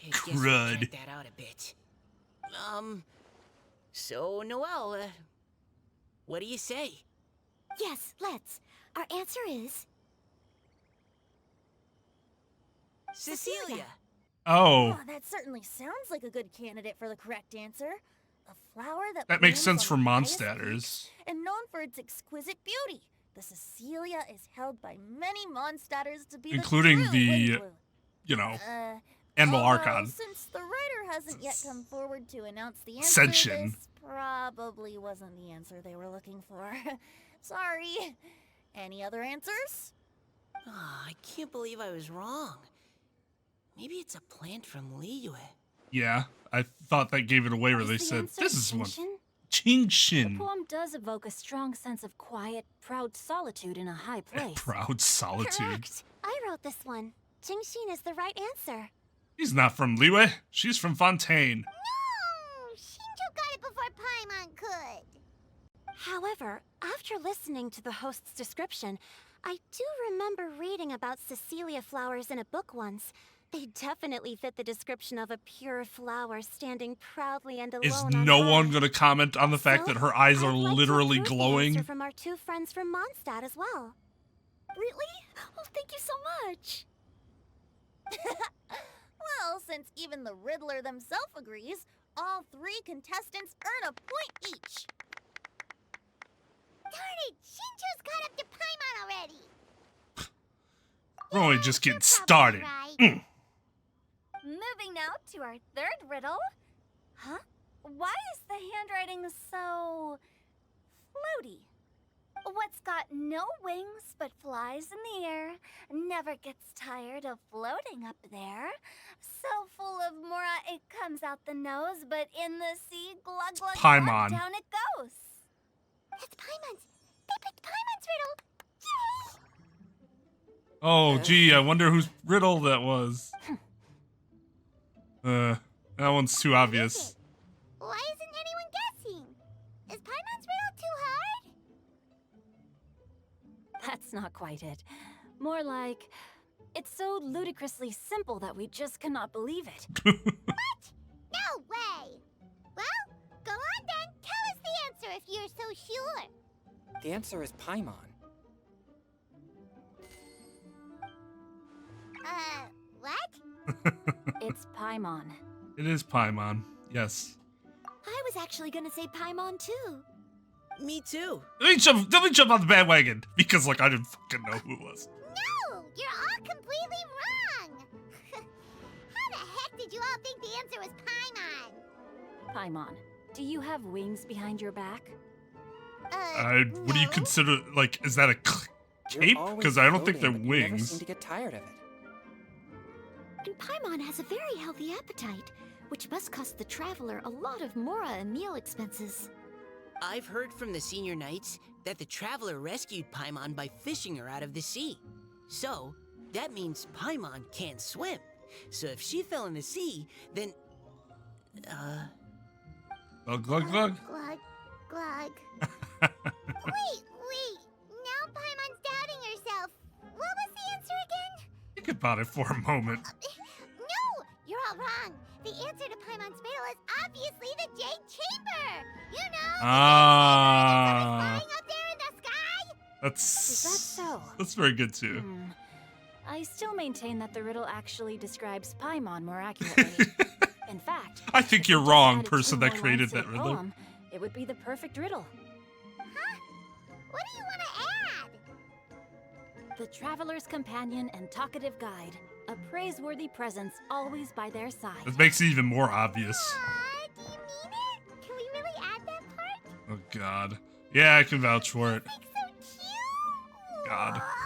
Speaker 5: I guess we'll
Speaker 1: Crud.
Speaker 5: drag that out a bit. So, Noelle, what do you say?
Speaker 6: Yes, let's. Our answer is
Speaker 5: Cecilia.
Speaker 1: Oh,
Speaker 4: Oh, that certainly sounds like a good candidate for the correct answer. A flower
Speaker 1: that makes
Speaker 4: blooms
Speaker 1: sense for
Speaker 4: on the highest
Speaker 1: Mondstadters.
Speaker 4: peaks and known for its exquisite beauty. The Cecilia is held by many Mondstadters to be
Speaker 1: Including
Speaker 4: the true
Speaker 1: the,
Speaker 4: wind bloom.
Speaker 1: you know,
Speaker 4: Uh,
Speaker 1: Animal
Speaker 4: although,
Speaker 1: Archon.
Speaker 4: Since the writer hasn't yet come forward to announce the answer,
Speaker 1: Ascension.
Speaker 4: this probably wasn't the answer they were looking for. Sorry. Any other answers?
Speaker 5: Oh, I can't believe I was wrong. Maybe it's a plant from Liyue.
Speaker 1: Yeah, I thought that gave it away where
Speaker 6: Is
Speaker 1: they
Speaker 6: the
Speaker 1: said,
Speaker 6: answer
Speaker 1: this is one.
Speaker 6: Genshin? The
Speaker 1: Qixing.
Speaker 6: poem does evoke a strong sense of quiet, proud solitude in a high place.
Speaker 1: Proud solitude.
Speaker 6: Correct. I wrote this one. Genshin is the right answer.
Speaker 1: She's not from Liyue. She's from Fontaine.
Speaker 2: No! Shinjo got it before Paimon could.
Speaker 6: However, after listening to the host's description, I do remember reading about Cecilia flowers in a book once. They definitely fit the description of a pure flower standing proudly and alone
Speaker 1: Is
Speaker 6: on
Speaker 1: no
Speaker 6: high.
Speaker 1: one going to comment on the fact
Speaker 6: So,
Speaker 1: that her eyes are
Speaker 6: I'd like to
Speaker 1: literally
Speaker 6: approve the
Speaker 1: glowing?
Speaker 6: answer from our two friends from Mondstadt as well. Really? Oh, thank you so much.
Speaker 4: Well, since even the Riddler themselves agrees, all three contestants earn a point each.
Speaker 2: Darn it! Shinjo's caught up to Paimon already.
Speaker 1: We're only just getting
Speaker 2: You're
Speaker 1: started.
Speaker 2: probably right.
Speaker 3: Moving now to our third riddle. Huh? Why is the handwriting so floaty? What's got no wings but flies in the air, never gets tired of floating up there, so full of mora it comes out the nose, but in the sea, glug glug glug,
Speaker 1: Paimon.
Speaker 3: down it goes.
Speaker 2: That's Paimon's. They picked Paimon's riddle. Yay!
Speaker 1: Oh, gee, I wonder whose riddle that was. That one's too obvious.
Speaker 2: Why isn't anyone guessing? Is Paimon's riddle too hard?
Speaker 6: That's not quite it. More like, it's so ludicrously simple that we just cannot believe it.
Speaker 2: No way! Well, go on then. Tell us the answer if you're so sure.
Speaker 7: The answer is Paimon.
Speaker 2: What?
Speaker 6: It's Paimon.
Speaker 1: It is Paimon. Yes.
Speaker 6: I was actually gonna say Paimon too.
Speaker 5: Me too.
Speaker 1: Let me jump on the bandwagon because, like, I didn't fucking know who it was.
Speaker 2: No! You're all completely wrong! How the heck did you all think the answer was Paimon?
Speaker 6: Paimon, do you have wings behind your back?
Speaker 1: What do you
Speaker 2: no.
Speaker 1: consider, like, is that a
Speaker 7: You're
Speaker 1: cape?
Speaker 7: always
Speaker 1: Because I don't think they're
Speaker 7: floating, but you never
Speaker 1: wings.
Speaker 7: seem to get tired of it.
Speaker 6: And Paimon has a very healthy appetite, which must cost the traveler a lot of mora and meal expenses.
Speaker 5: I've heard from the senior knights that the traveler rescued Paimon by fishing her out of the sea. So, that means Paimon can't swim. So if she fell in the sea, then...
Speaker 1: Glug, glug, glug.
Speaker 2: Glug, glug. Wait. Now Paimon's doubting herself. What was the answer again?
Speaker 1: Think about it for a moment.
Speaker 2: No! You're all wrong. The answer to Paimon's riddle is obviously the Jade Chamber! You know,
Speaker 1: Ah.
Speaker 2: flying up there in the sky?
Speaker 6: Is that so?
Speaker 1: That's very good too.
Speaker 6: I still maintain that the riddle actually describes Paimon more accurately. In fact,
Speaker 1: I think
Speaker 6: if
Speaker 1: you're
Speaker 6: we just
Speaker 1: wrong,
Speaker 6: added
Speaker 1: person
Speaker 6: 2
Speaker 1: that
Speaker 6: more
Speaker 1: created
Speaker 6: lines to
Speaker 1: that
Speaker 6: the
Speaker 1: riddle.
Speaker 6: poem, it would be the perfect riddle.
Speaker 2: What do you want to add?
Speaker 6: The traveler's companion and talkative guide, a praiseworthy presence always by their side.
Speaker 1: It makes it even more obvious.
Speaker 2: Aw, do you mean it? Can we really add that part?
Speaker 1: Oh god. Yeah, I can vouch for it.
Speaker 2: Like so cute!
Speaker 1: God.
Speaker 2: Aw.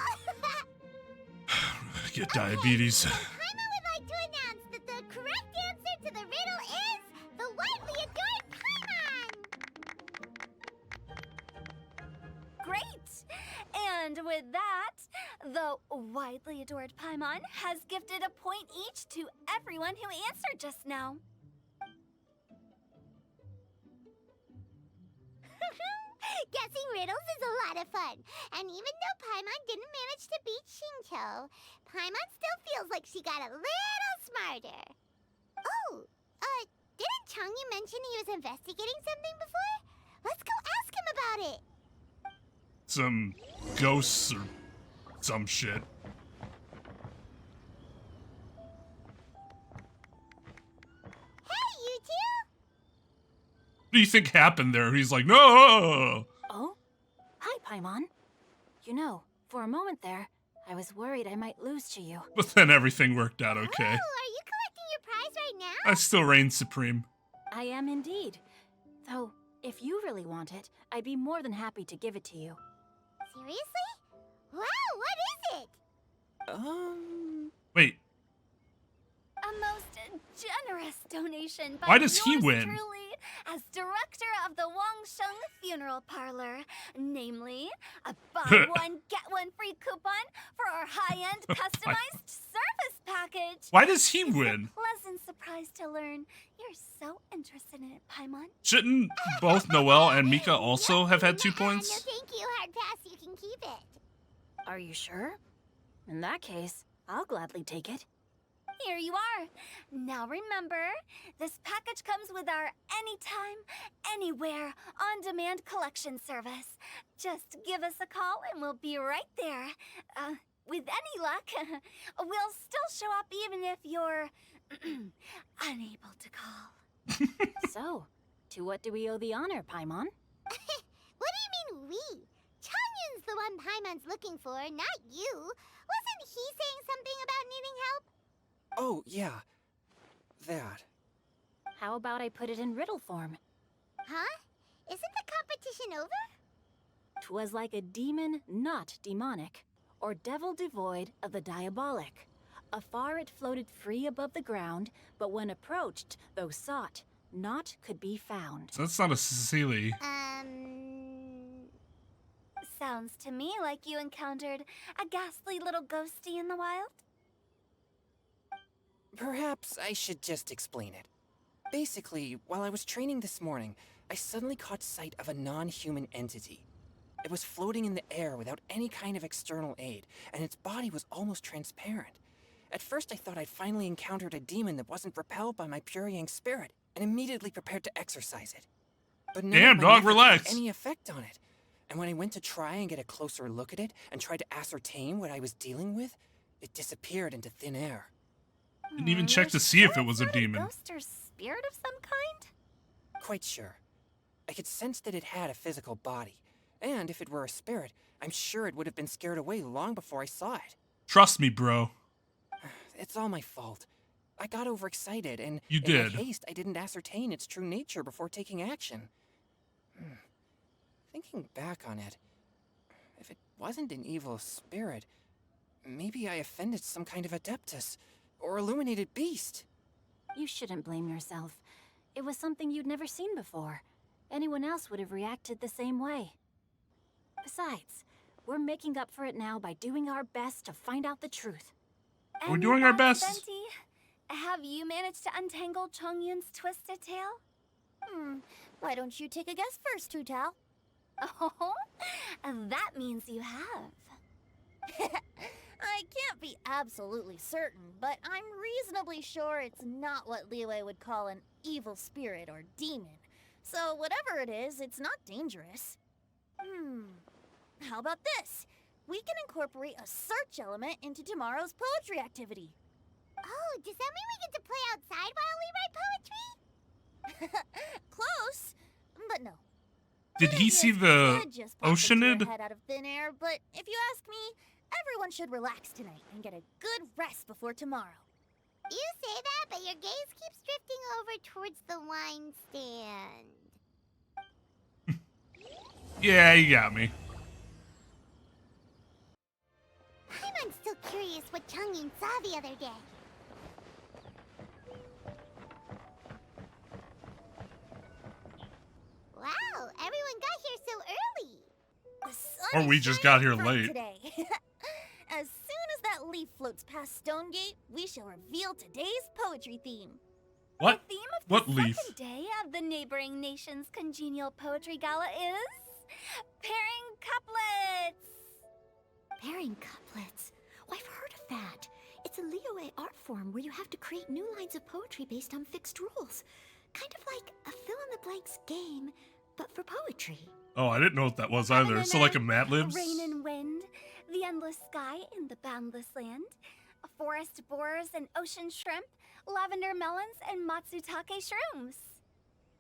Speaker 1: Get diabetes.
Speaker 2: Paimon would like to announce that the correct answer to the riddle is the widely adored Paimon!
Speaker 3: Great! And with that, the widely adored Paimon has gifted a point each to everyone who answered just now.
Speaker 2: Guessing riddles is a lot of fun. And even though Paimon didn't manage to beat Shinto, Paimon still feels like she got a little smarter. Oh, didn't Changyu mention he was investigating something before? Let's go ask him about it.
Speaker 1: Some ghosts or some shit.
Speaker 2: Hey, you two!
Speaker 1: What do you think happened there? He's like, no!
Speaker 6: Oh? Hi, Paimon. You know, for a moment there, I was worried I might lose to you.
Speaker 1: But then everything worked out
Speaker 2: Oh,
Speaker 1: okay.
Speaker 2: are you collecting your prize right now?
Speaker 1: I still reign supreme.
Speaker 6: I am indeed. Though, if you really want it, I'd be more than happy to give it to you.
Speaker 2: Seriously? Wow, what is it?
Speaker 1: Wait,
Speaker 3: A most generous donation by
Speaker 1: Why does he
Speaker 3: yours
Speaker 1: win?
Speaker 3: truly as director of the Wangsheng Funeral Parlor, namely a buy one get one free coupon for our high-end customized service package.
Speaker 1: why does he
Speaker 3: It's
Speaker 1: win?
Speaker 3: a pleasant surprise to learn you're so interested in it, Paimon.
Speaker 1: Shouldn't both Noelle and Mika also have had 2
Speaker 2: No,
Speaker 1: points?
Speaker 2: thank you, Hard Pass. You can keep it.
Speaker 6: Are you sure? In that case, I'll gladly take it.
Speaker 3: Here you are. Now remember, this package comes with our anytime, anywhere, on-demand collection service. Just give us a call and we'll be right there. With any luck, we'll still show up even if you're unable to call.
Speaker 6: So, to what do we owe the honor, Paimon?
Speaker 2: What do you mean we? Changyun's the one Paimon's looking for, not you. Wasn't he saying something about needing help?
Speaker 7: Oh, yeah. That.
Speaker 6: How about I put it in riddle form?
Speaker 2: Huh? Isn't the competition over?
Speaker 6: 'Twas like a demon not demonic, or devil devoid of the diabolic. Afar it floated free above the ground, but when approached, though sought, naught could be found.
Speaker 1: So that's not a Sicily.
Speaker 3: Sounds to me like you encountered a ghastly little ghosty in the wild.
Speaker 7: Perhaps I should just explain it. Basically, while I was training this morning, I suddenly caught sight of a non-human entity. It was floating in the air without any kind of external aid, and its body was almost transparent. At first I thought I'd finally encountered a demon that wasn't repelled by my pure yang spirit, and immediately prepared to exorcise it. But none
Speaker 1: Damn,
Speaker 7: of my
Speaker 1: dog,
Speaker 7: methods had
Speaker 1: relax.
Speaker 7: any effect on it. And when I went to try and get a closer look at it and tried to ascertain what I was dealing with, it disappeared into thin air.
Speaker 1: Didn't even check to
Speaker 3: You're
Speaker 1: see if
Speaker 3: sure
Speaker 1: it was
Speaker 3: it's
Speaker 1: a
Speaker 3: not
Speaker 1: demon.
Speaker 3: Ghost or spirit of some kind?
Speaker 7: Quite sure. I could sense that it had a physical body, and if it were a spirit, I'm sure it would have been scared away long before I saw it.
Speaker 1: Trust me, bro.
Speaker 7: It's all my fault. I got overexcited, and
Speaker 1: You
Speaker 7: in
Speaker 1: did.
Speaker 7: my haste, I didn't ascertain its true nature before taking action. Thinking back on it, if it wasn't an evil spirit, maybe I offended some kind of adeptus or illuminated beast.
Speaker 6: You shouldn't blame yourself. It was something you'd never seen before. Anyone else would have reacted the same way. Besides, we're making up for it now by doing our best to find out the truth.
Speaker 1: We're
Speaker 3: And
Speaker 1: doing our
Speaker 3: Dr.
Speaker 1: best.
Speaker 3: Venti, have you managed to untangle Chongyun's twisted tail?
Speaker 4: Why don't you take a guess first, Tutao?
Speaker 3: Oh, that means you have.
Speaker 4: I can't be absolutely certain, but I'm reasonably sure it's not what Liyue would call an evil spirit or demon. So whatever it is, it's not dangerous. How about this? We can incorporate a search element into tomorrow's poetry activity.
Speaker 2: Oh, does that mean we get to play outside while we write poetry?
Speaker 4: Close, but no.
Speaker 1: Did he see the Oceanid?
Speaker 4: Head out of thin air, but if you ask me, everyone should relax tonight and get a good rest before tomorrow.
Speaker 2: You say that, but your gaze keeps drifting over towards the wine stand.
Speaker 1: Yeah, you got me.
Speaker 2: I'm still curious what Changyin saw the other day. Wow, everyone got here so early.
Speaker 4: The sun
Speaker 1: Or we
Speaker 4: is
Speaker 1: just got
Speaker 4: shining
Speaker 1: here
Speaker 4: bright
Speaker 1: late.
Speaker 4: Today. As soon as that leaf floats past Stonegate, we shall reveal today's poetry theme.
Speaker 1: What?
Speaker 3: The theme of
Speaker 1: What
Speaker 3: the
Speaker 1: leaf?
Speaker 3: second day of the neighboring nation's congenial poetry gala is pairing couplets.
Speaker 6: Pairing couplets. Oh, I've heard of that. It's a Liyue art form where you have to create new lines of poetry based on fixed rules. Kind of like a fill-in-the-blanks game, but for poetry.
Speaker 1: Oh, I didn't know what that was either. So like a Mad Libs?
Speaker 3: Rain and wind, the endless sky in the boundless land, forest boars and ocean shrimp, lavender melons and matsutake shrooms.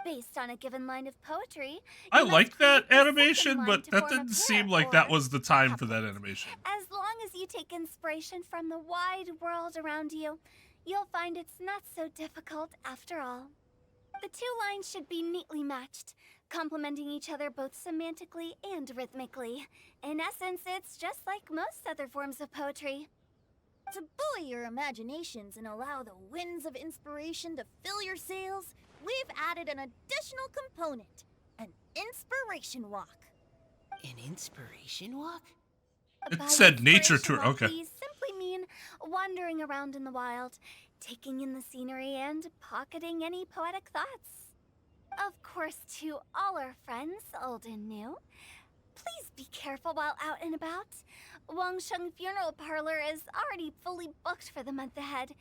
Speaker 3: Based on a given line of poetry,
Speaker 1: I
Speaker 3: you must
Speaker 1: like that
Speaker 3: create the second
Speaker 1: animation,
Speaker 3: line
Speaker 1: but
Speaker 3: to
Speaker 1: that
Speaker 3: form a
Speaker 1: didn't
Speaker 3: pair
Speaker 1: seem like
Speaker 3: or
Speaker 1: that was the time for that
Speaker 3: couplet.
Speaker 1: animation.
Speaker 3: As long as you take inspiration from the wide world around you, you'll find it's not so difficult after all. The two lines should be neatly matched, complementing each other both semantically and rhythmically. In essence, it's just like most other forms of poetry.
Speaker 4: To buoy your imaginations and allow the winds of inspiration to fill your sails, we've added an additional component, an inspiration walk.
Speaker 5: An inspiration walk?
Speaker 1: It
Speaker 3: By
Speaker 1: said nature
Speaker 3: inspiration
Speaker 1: tour,
Speaker 3: walk,
Speaker 1: okay.
Speaker 3: we simply mean wandering around in the wild, taking in the scenery and pocketing any poetic thoughts. Of course, to all our friends, old and new, please be careful while out and about. Wangsheng Funeral Parlor is already fully booked for the month ahead.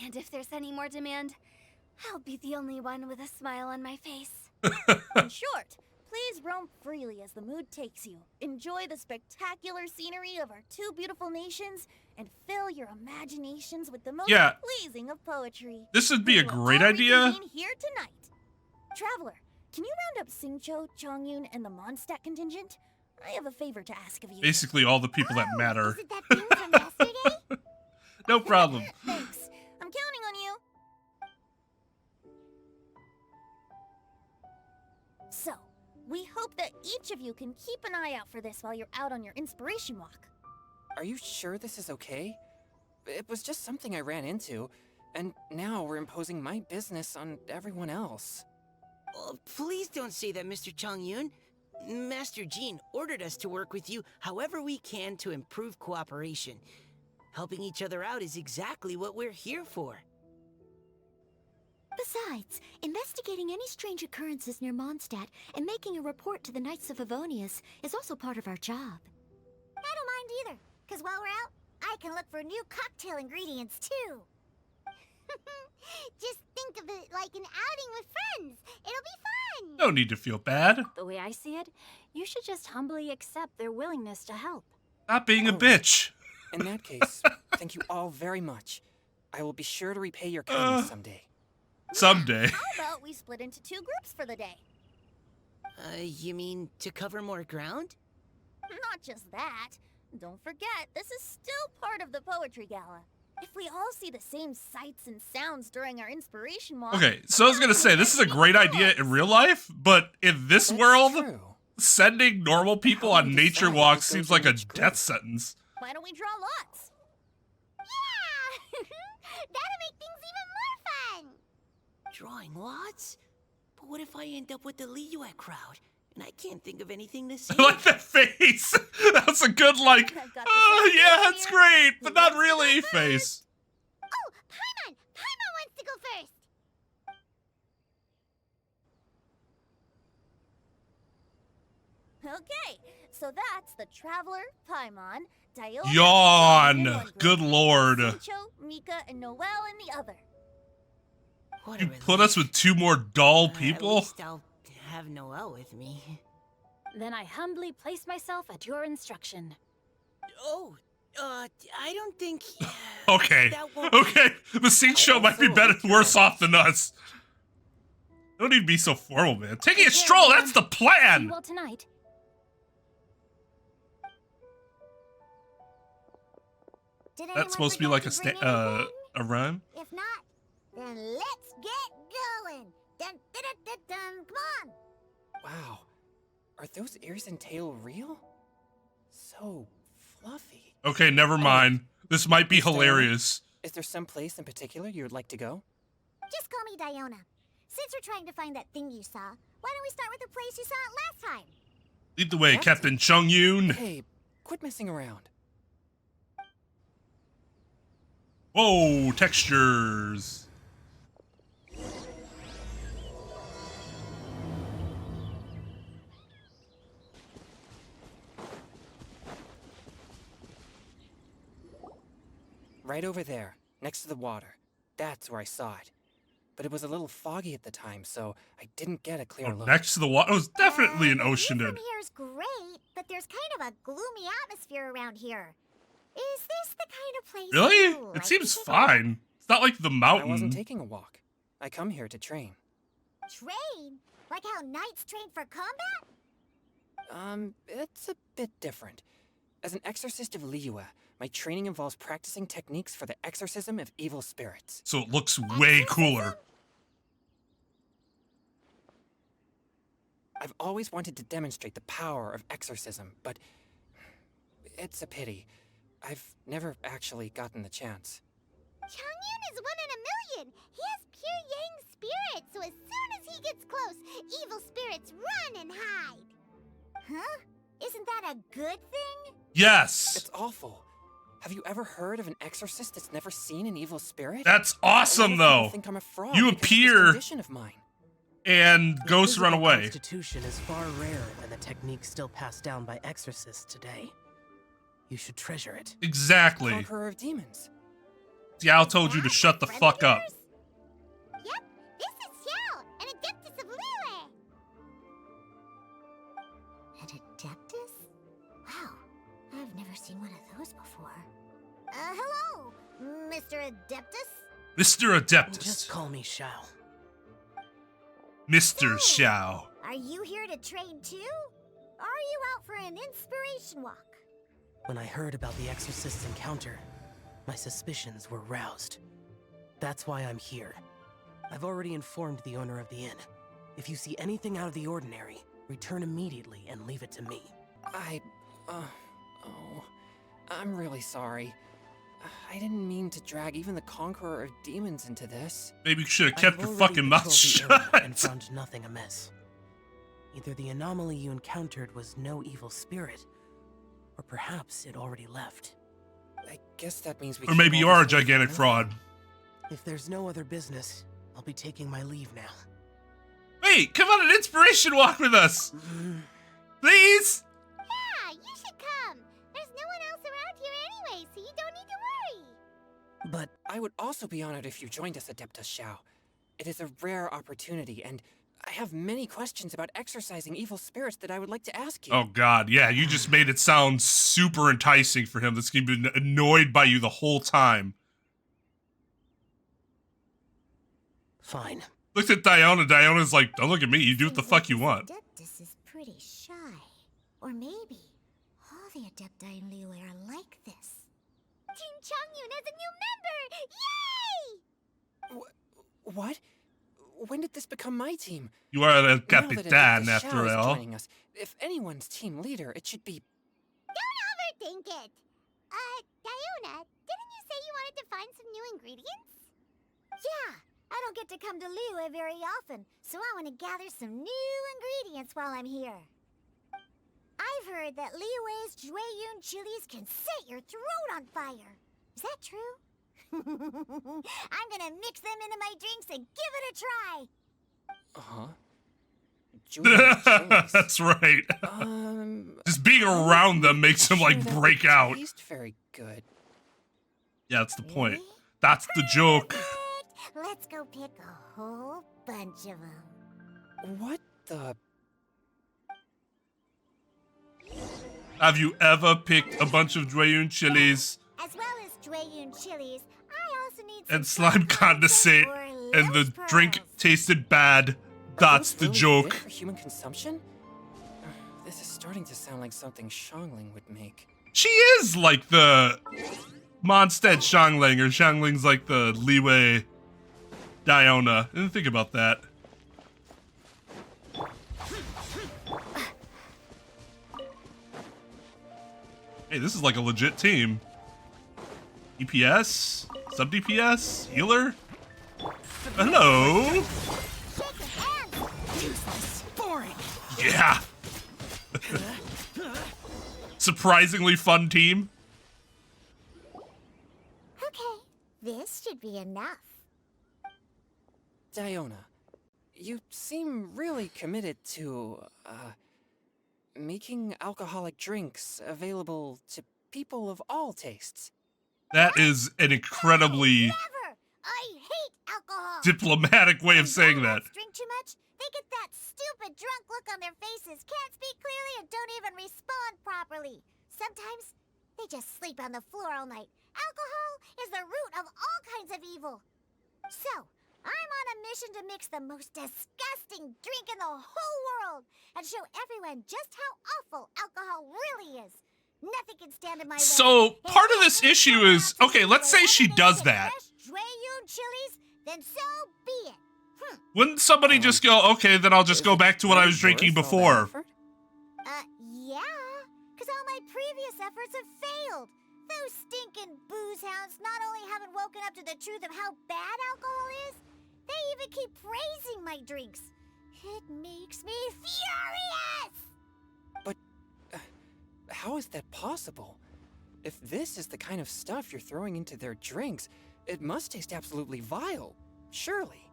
Speaker 3: And if there's any more demand, I'll be the only one with a smile on my face.
Speaker 4: In short, please roam freely as the mood takes you. Enjoy the spectacular scenery of our two beautiful nations, and fill your imaginations with the most
Speaker 1: Yeah.
Speaker 4: pleasing of poetry.
Speaker 1: This would be a
Speaker 4: We will
Speaker 1: great
Speaker 4: all
Speaker 1: idea.
Speaker 4: reconvene here tonight. Traveler, can you round up Xingqiu, Chongyun, and the Mondstadt contingent? I have a favor to ask of you.
Speaker 1: Basically all the people that
Speaker 2: Oh,
Speaker 1: matter.
Speaker 2: Is it that thing from yesterday?
Speaker 1: No problem.
Speaker 4: Thanks. I'm counting on you. So, we hope that each of you can keep an eye out for this while you're out on your inspiration walk.
Speaker 7: Are you sure this is okay? It was just something I ran into, and now we're imposing my business on everyone else.
Speaker 5: Oh, please don't say that, Mr. Chongyun. Master Jean ordered us to work with you however we can to improve cooperation. Helping each other out is exactly what we're here for.
Speaker 6: Besides, investigating any strange occurrences near Mondstadt and making a report to the Knights of Avonius is also part of our job.
Speaker 2: I don't mind either, because while we're out, I can look for new cocktail ingredients too. Just think of it like an outing with friends. It'll be fun.
Speaker 1: No need to feel bad.
Speaker 6: The way I see it, you should just humbly accept their willingness to help.
Speaker 1: Stop being a
Speaker 7: Oh.
Speaker 1: bitch.
Speaker 7: In that case, thank you all very much. I will be sure to repay your kindness someday.
Speaker 1: Someday.
Speaker 4: How about we split into two groups for the day?
Speaker 5: You mean to cover more ground?
Speaker 4: Not just that. Don't forget, this is still part of the Poetry Gala. If we all see the same sights and sounds during our inspiration walk...
Speaker 1: Okay, so I was gonna say, this is a great idea in real life, but in this
Speaker 7: That's
Speaker 1: world,
Speaker 7: true.
Speaker 1: sending normal people
Speaker 7: How do
Speaker 1: on
Speaker 7: you
Speaker 1: nature
Speaker 7: decide
Speaker 1: walks
Speaker 7: who goes
Speaker 1: seems like
Speaker 7: in
Speaker 1: a
Speaker 7: each group?
Speaker 1: death sentence.
Speaker 4: Why don't we draw lots?
Speaker 2: Yeah! That'll make things even more fun.
Speaker 5: Drawing lots? But what if I end up with the Liyue crowd? And I can't think of anything to say.
Speaker 1: I like that face. That's a good, like,
Speaker 4: I've got the
Speaker 1: oh,
Speaker 4: same
Speaker 1: yeah,
Speaker 4: idea.
Speaker 1: that's great, but
Speaker 4: Who
Speaker 1: not
Speaker 4: wants to go
Speaker 1: really
Speaker 4: first?
Speaker 1: face.
Speaker 2: Oh, Paimon! Paimon wants to go first.
Speaker 4: Okay, so that's the Traveler, Paimon, Diona,
Speaker 1: Yawn.
Speaker 4: in one group,
Speaker 1: Good lord.
Speaker 4: Sincho, Mika, and Noelle in the other.
Speaker 8: What
Speaker 1: You
Speaker 8: a
Speaker 1: put us with two more dull people?
Speaker 8: At least I'll have Noelle with me.
Speaker 6: Then I humbly place myself at your instruction.
Speaker 8: Oh, I don't think.
Speaker 1: Okay.
Speaker 8: That won't be-
Speaker 1: Okay. The Sing Show might be
Speaker 7: also
Speaker 1: better,
Speaker 7: like your
Speaker 1: worse off
Speaker 7: ideas.
Speaker 1: than us. Don't need to be so formal, man. Taking a stroll, that's the
Speaker 6: See
Speaker 1: plan!
Speaker 6: you all tonight.
Speaker 2: Did
Speaker 1: That's
Speaker 2: anyone
Speaker 1: supposed to be
Speaker 2: forget
Speaker 1: like
Speaker 2: bring anything?
Speaker 1: a rhyme?
Speaker 2: If not, then let's get going. Dun, dun, dun, dun, dun. Come on.
Speaker 7: Wow. Are those ears and tail real? So fluffy.
Speaker 1: Okay, never mind. This might be
Speaker 7: Miss Diana?
Speaker 1: hilarious.
Speaker 7: Is there some place in particular you would like to go?
Speaker 2: Just call me Diona. Since we're trying to find that thing you saw, why don't we start with the place you saw it last time?
Speaker 1: Lead the way, Captain Chung Yoon.
Speaker 7: Hey, quit messing around.
Speaker 1: Whoa, textures.
Speaker 7: Right over there, next to the water. That's where I saw it. But it was a little foggy at the time, so I didn't get a clear
Speaker 1: Oh,
Speaker 7: look.
Speaker 1: next to the water. It was definitely an
Speaker 2: The view
Speaker 1: ocean.
Speaker 2: from here's great, but there's kind of a gloomy atmosphere around here. Is this the kind of place
Speaker 1: Really?
Speaker 2: you like
Speaker 1: It
Speaker 2: to
Speaker 1: seems
Speaker 2: take a
Speaker 1: fine. It's not like the
Speaker 7: I
Speaker 1: mountain.
Speaker 7: wasn't taking a walk. I come here to train.
Speaker 2: Train? Like how knights train for combat?
Speaker 7: It's a bit different. As an exorcist of Liyue, my training involves practicing techniques for the exorcism of evil spirits.
Speaker 1: So it looks way cooler.
Speaker 7: I've always wanted to demonstrate the power of exorcism, but it's a pity. I've never actually gotten the chance.
Speaker 2: Changyun is 1 in a million. He has pure yang spirit, so as soon as he gets close, evil spirits run and hide. Huh? Isn't that a good thing?
Speaker 1: Yes.
Speaker 7: It's awful. Have you ever heard of an exorcist that's never seen an evil spirit?
Speaker 1: That's
Speaker 7: A lot of
Speaker 1: awesome,
Speaker 7: people
Speaker 1: though.
Speaker 7: think I'm a fraud
Speaker 1: You
Speaker 7: because of this
Speaker 1: appear-
Speaker 7: condition of mine.
Speaker 1: And
Speaker 5: The
Speaker 1: ghosts run
Speaker 5: physical
Speaker 1: away.
Speaker 5: Constitution is far rarer than the technique still passed down by exorcists today. You should treasure it.
Speaker 1: Exactly.
Speaker 7: Conqueror of demons.
Speaker 1: Xiao told you to shut the fuck up.
Speaker 2: Yep, this is Xiao, an adeptus of Liyue. An adeptus? Wow, I've never seen one of those before. Hello, Mr. Adeptus?
Speaker 1: Mr. Adeptus.
Speaker 5: Just call me Shao.
Speaker 1: Mr. Xiao.
Speaker 2: Are you here to train too? Or are you out for an inspiration walk?
Speaker 5: When I heard about the exorcist's encounter, my suspicions were roused. That's why I'm here. I've already informed the owner of the inn. If you see anything out of the ordinary, return immediately and leave it to me.
Speaker 7: I'm really sorry. I didn't mean to drag even the Conqueror of Demons into this.
Speaker 1: Maybe you should have
Speaker 5: I've
Speaker 1: kept your
Speaker 5: already
Speaker 1: fucking mouth
Speaker 5: patrolled the inn and
Speaker 1: shut.
Speaker 5: found nothing amiss. Either the anomaly you encountered was no evil spirit, or perhaps it already left.
Speaker 7: I guess that means we
Speaker 1: Or maybe
Speaker 7: came
Speaker 1: you
Speaker 7: all
Speaker 1: are a
Speaker 7: this way for
Speaker 1: gigantic
Speaker 7: nothing.
Speaker 1: fraud.
Speaker 5: If there's no other business, I'll be taking my leave now.
Speaker 1: Wait, come on an inspiration walk with us. Please?
Speaker 2: Yeah, you should come. There's no one else around here anyway, so you don't need to worry.
Speaker 5: But
Speaker 7: I would also be honored if you joined us, Adeptus Shao. It is a rare opportunity, and I have many questions about exorcising evil spirits that I would like to ask you.
Speaker 1: Oh god, yeah, you just made it sound super enticing for him. That's gonna be annoyed by you the whole time.
Speaker 5: fine.
Speaker 1: Looked at Diona. Diona's like, don't look at me. You do what the
Speaker 2: Seems
Speaker 1: fuck
Speaker 2: like
Speaker 1: you
Speaker 2: this
Speaker 1: want.
Speaker 2: Adeptus is pretty shy. Or maybe all the Adepti in Liyue are like this. Team Changyun has a new member! Yay!
Speaker 7: What? When did this become my team?
Speaker 1: You are the
Speaker 7: Now that
Speaker 1: Capitan
Speaker 7: Adeptus Shao
Speaker 1: after
Speaker 7: is
Speaker 1: all.
Speaker 7: joining us, if anyone's team leader, it should be...
Speaker 2: Don't overthink it. Diona, didn't you say you wanted to find some new ingredients? Yeah, I don't get to come to Liyue very often, so I want to gather some new ingredients while I'm here. I've heard that Liyue's Jueyun chilies can set your throat on fire. Is that true? I'm gonna mix them into my drinks and give it a try.
Speaker 7: Uh-huh. Julian chilies.
Speaker 1: That's right. Just being around them makes him
Speaker 7: sure
Speaker 1: like
Speaker 7: that
Speaker 1: break
Speaker 7: would
Speaker 1: out.
Speaker 7: Taste very good.
Speaker 1: Yeah, that's the point. That's the joke.
Speaker 2: Perfect. Let's go pick a whole bunch of them.
Speaker 7: What the?
Speaker 1: Have you ever picked a bunch of Dwayun chilies
Speaker 2: As well as Dwayun chilies, I also need
Speaker 1: and
Speaker 2: some
Speaker 1: slime condensate
Speaker 2: or
Speaker 1: and the
Speaker 2: Lowe's
Speaker 1: drink
Speaker 2: pearls.
Speaker 1: tasted bad? That's the
Speaker 7: Really
Speaker 1: joke.
Speaker 7: good for human consumption? This is starting to sound like something Shangling would make.
Speaker 1: She is like the Mondstadt Shangling, or Shangling's like the Liyue Diona. I didn't think about that. Hey, this is like a legit team. EPS? Sub DPS? Healer? Hello?
Speaker 2: Shaking hands.
Speaker 8: Useless. Boring.
Speaker 1: Yeah. Surprisingly fun team.
Speaker 2: Okay, this should be enough.
Speaker 7: Diona, you seem really committed to, making alcoholic drinks available to people of all tastes.
Speaker 1: That is an incredibly
Speaker 2: Never! I hate alcohol!
Speaker 1: diplomatic way of saying that.
Speaker 2: Drink too much? They get that stupid drunk look on their faces, can't speak clearly, and don't even respond properly. Sometimes they just sleep on the floor all night. Alcohol is the root of all kinds of evil. So, I'm on a mission to mix the most disgusting drink in the whole world and show everyone just how awful alcohol really is. Nothing can stand in my way.
Speaker 1: So,
Speaker 2: If
Speaker 1: part of
Speaker 2: that
Speaker 1: this
Speaker 2: makes
Speaker 1: issue
Speaker 2: you
Speaker 1: is,
Speaker 2: want to
Speaker 1: okay, let's say she
Speaker 2: eliminate
Speaker 1: does
Speaker 2: the
Speaker 1: that.
Speaker 2: fresh Dwayun chilies, then so be it.
Speaker 1: Wouldn't somebody just go, okay, then I'll just go back to what I was drinking
Speaker 7: Worth all that
Speaker 1: before?
Speaker 7: effort?
Speaker 2: Yeah, because all my previous efforts have failed. Those stinking booze hounds not only haven't woken up to the truth of how bad alcohol is, they even keep praising my drinks. It makes me furious!
Speaker 7: How is that possible? If this is the kind of stuff you're throwing into their drinks, it must taste absolutely vile. Surely.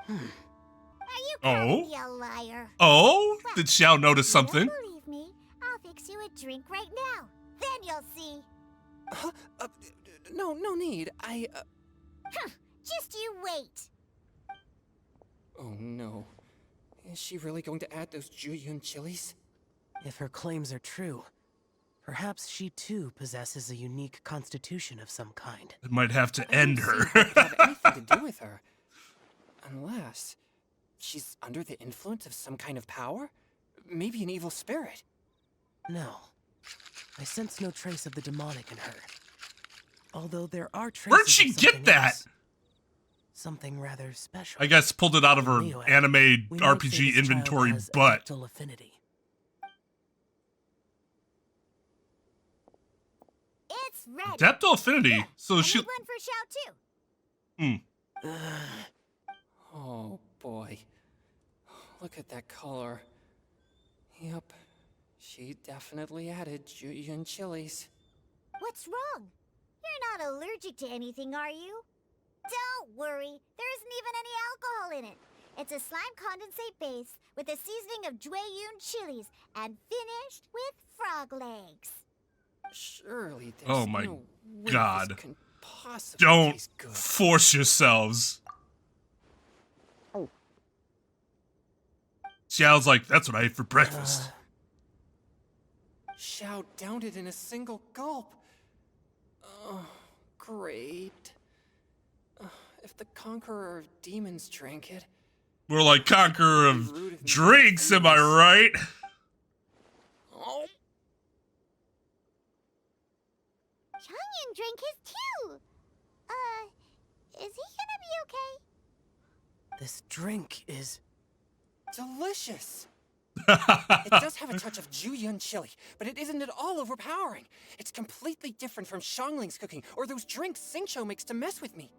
Speaker 2: Are you calling
Speaker 1: Oh?
Speaker 2: me a liar?
Speaker 1: Oh? Did Xiao notice something?
Speaker 2: You don't believe me? I'll fix you a drink right now. Then you'll see.
Speaker 7: Huh? No need.
Speaker 2: Just you wait.
Speaker 7: Oh no. Is she really going to add those Juyun chilies?
Speaker 5: If her claims are true, perhaps she too possesses a unique constitution of some kind.
Speaker 1: It might have to end her.
Speaker 7: It doesn't have anything to do with her. Unless she's under the influence of some kind of power? Maybe an evil spirit.
Speaker 5: No, I sense no trace of the demonic in her. Although there are traces
Speaker 1: Where'd she
Speaker 5: of
Speaker 1: get
Speaker 5: something
Speaker 1: that?
Speaker 5: else. Something rather special.
Speaker 1: I guess pulled it out of her
Speaker 5: Liyue,
Speaker 1: anime
Speaker 5: we might say
Speaker 1: RPG
Speaker 5: this child
Speaker 1: inventory
Speaker 5: has
Speaker 1: butt.
Speaker 5: adeptal affinity.
Speaker 2: It's ready.
Speaker 1: Adeptal affinity. So
Speaker 2: I
Speaker 1: she.
Speaker 2: need one for Xiao too.
Speaker 7: Oh boy. Look at that color. Yep. She definitely added Juyun chilies.
Speaker 2: What's wrong? You're not allergic to anything, are you? Don't worry. There isn't even any alcohol in it. It's a slime condensate base with a seasoning of Dwayun chilies and finished with frog legs.
Speaker 7: Surely there's
Speaker 1: Oh my
Speaker 7: no way
Speaker 1: God.
Speaker 7: this can possibly
Speaker 1: Don't
Speaker 7: taste good.
Speaker 1: force yourselves. Xiao's like, that's what I ate for breakfast.
Speaker 7: Xiao downed it in a single gulp. Oh, great. If the Conqueror of Demons drank it...
Speaker 1: We're like conqueror of drinks, am I right?
Speaker 7: Oh,
Speaker 2: Changyan drank his too. Is he gonna be okay?
Speaker 5: This drink is...
Speaker 7: delicious! It does have a touch of Juyun chili, but it isn't at all overpowering. It's completely different from Shangling's cooking or those drinks Xingqiu makes to mess with me.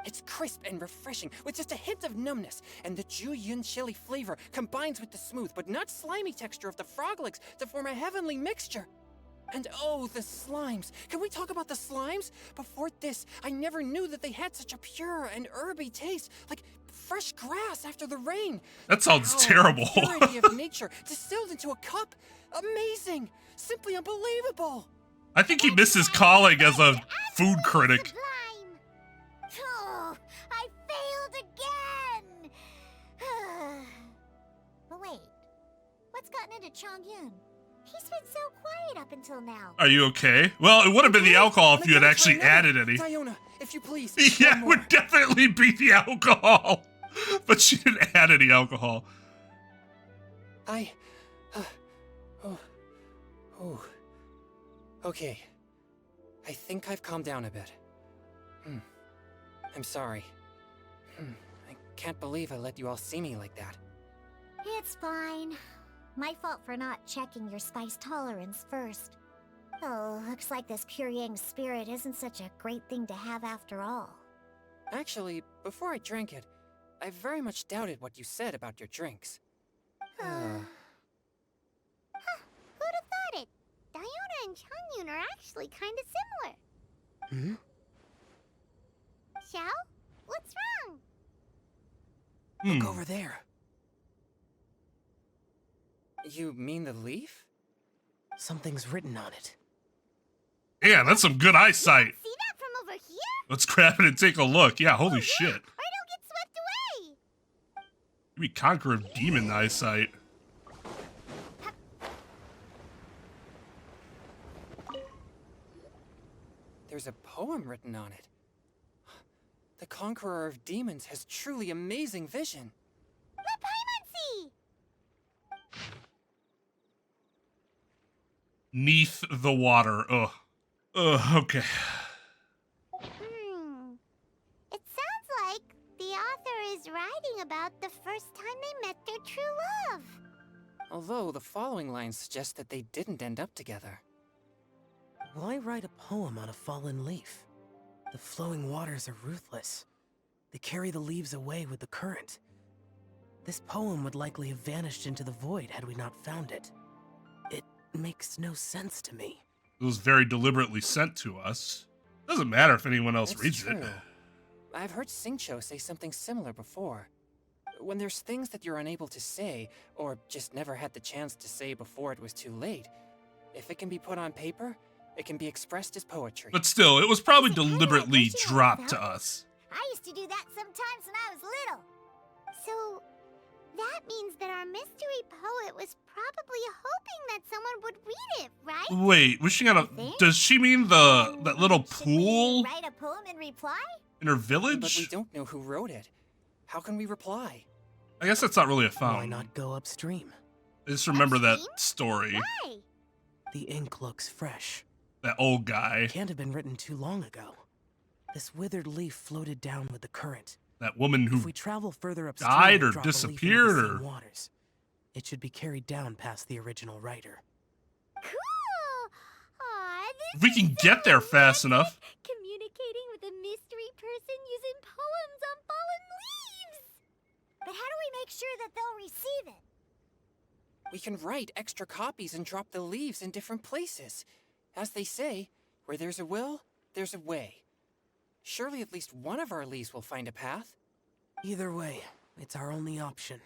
Speaker 7: It's crisp and refreshing, with just a hint of numbness, and the Juyun chili flavor combines with the smooth but not slimy texture of the frog legs to form a heavenly mixture. And oh, the slimes. Can we talk about the slimes? Before this, I never knew that they had such a pure and herby taste, like fresh grass after the rain.
Speaker 1: That sounds
Speaker 7: Wow,
Speaker 1: terrible.
Speaker 7: the purity of nature distilled into a cup. Amazing. Simply unbelievable.
Speaker 1: I think he missed his calling as a food critic.
Speaker 2: Sublime. Oh, I failed again. But wait, what's gotten into Chongyun? He's been so quiet up until now.
Speaker 1: Are you okay? Well, it would have been the alcohol if you had actually added any.
Speaker 7: Diona, if you please.
Speaker 1: Yeah,
Speaker 7: one
Speaker 1: it
Speaker 7: more.
Speaker 1: would definitely be the alcohol. But she didn't add any alcohol.
Speaker 7: Okay. I think I've calmed down a bit. I'm sorry. I can't believe I let you all see me like that.
Speaker 2: It's fine. My fault for not checking your spice tolerance first. Oh, looks like this pure yang spirit isn't such a great thing to have after all.
Speaker 7: Actually, before I drank it, I very much doubted what you said about your drinks.
Speaker 2: Who'd have thought it? Diona and Chongyun are actually kind of similar. Xiao? What's wrong?
Speaker 5: Look over there.
Speaker 7: You mean the leaf?
Speaker 5: Something's written on it.
Speaker 1: Yeah, that's some good eyesight.
Speaker 2: See that from over here?
Speaker 1: Let's grab it and take a look. Yeah, holy shit.
Speaker 2: Or it'll get swept away.
Speaker 1: Give me Conqueror of Demon eyesight.
Speaker 7: There's a poem written on it. The Conqueror of Demons has truly amazing vision.
Speaker 2: Let Paimon see.
Speaker 1: Neath the water. Ugh. Ugh, okay.
Speaker 2: It sounds like the author is writing about the first time they met their true love.
Speaker 7: Although the following lines suggest that they didn't end up together.
Speaker 5: Why write a poem on a fallen leaf? The flowing waters are ruthless. They carry the leaves away with the current. This poem would likely have vanished into the void had we not found it. It makes no sense to me.
Speaker 1: It was very deliberately sent to us. Doesn't matter if anyone else
Speaker 7: That's
Speaker 1: reads
Speaker 7: true.
Speaker 1: it.
Speaker 7: I've heard Singcho say something similar before. When there's things that you're unable to say, or just never had the chance to say before it was too late, if it can be put on paper, it can be expressed as poetry.
Speaker 1: But still, it was probably
Speaker 2: Is it kinda
Speaker 1: deliberately
Speaker 2: like wishing
Speaker 1: dropped to
Speaker 2: well?
Speaker 1: us.
Speaker 2: I used to do that sometimes when I was little. So that means that our mystery poet was probably hoping that someone would read it, right?
Speaker 1: Wait, wishing on a...
Speaker 2: Think?
Speaker 1: Does she mean that little
Speaker 2: Should we
Speaker 1: pool
Speaker 2: write a poem in reply?
Speaker 1: in her
Speaker 7: But we
Speaker 1: village?
Speaker 7: don't know who wrote it. How can we reply?
Speaker 1: I guess that's not really a
Speaker 5: Why
Speaker 1: fountain.
Speaker 5: not go upstream?
Speaker 1: I just remember that
Speaker 2: Upstream?
Speaker 1: story.
Speaker 2: Why?
Speaker 5: The ink looks fresh.
Speaker 1: That old guy.
Speaker 5: Can't have been written too long ago. This withered leaf floated down with the current.
Speaker 1: That woman
Speaker 5: If
Speaker 1: who...
Speaker 5: we travel further upstream
Speaker 1: died
Speaker 5: and
Speaker 1: or
Speaker 5: drop a leaf into the
Speaker 1: disappeared
Speaker 5: same
Speaker 1: or-
Speaker 5: waters, it should be carried down past the original writer.
Speaker 2: Cool! Aw,
Speaker 1: If we can get there fast enough.
Speaker 2: Communicating with a mystery person using poems on fallen leaves! But how do we make sure that they'll receive it?
Speaker 7: We can write extra copies and drop the leaves in different places. As they say, where there's a will, there's a way. Surely at least one of our leaves will find a path.
Speaker 5: Either way, it's our only option.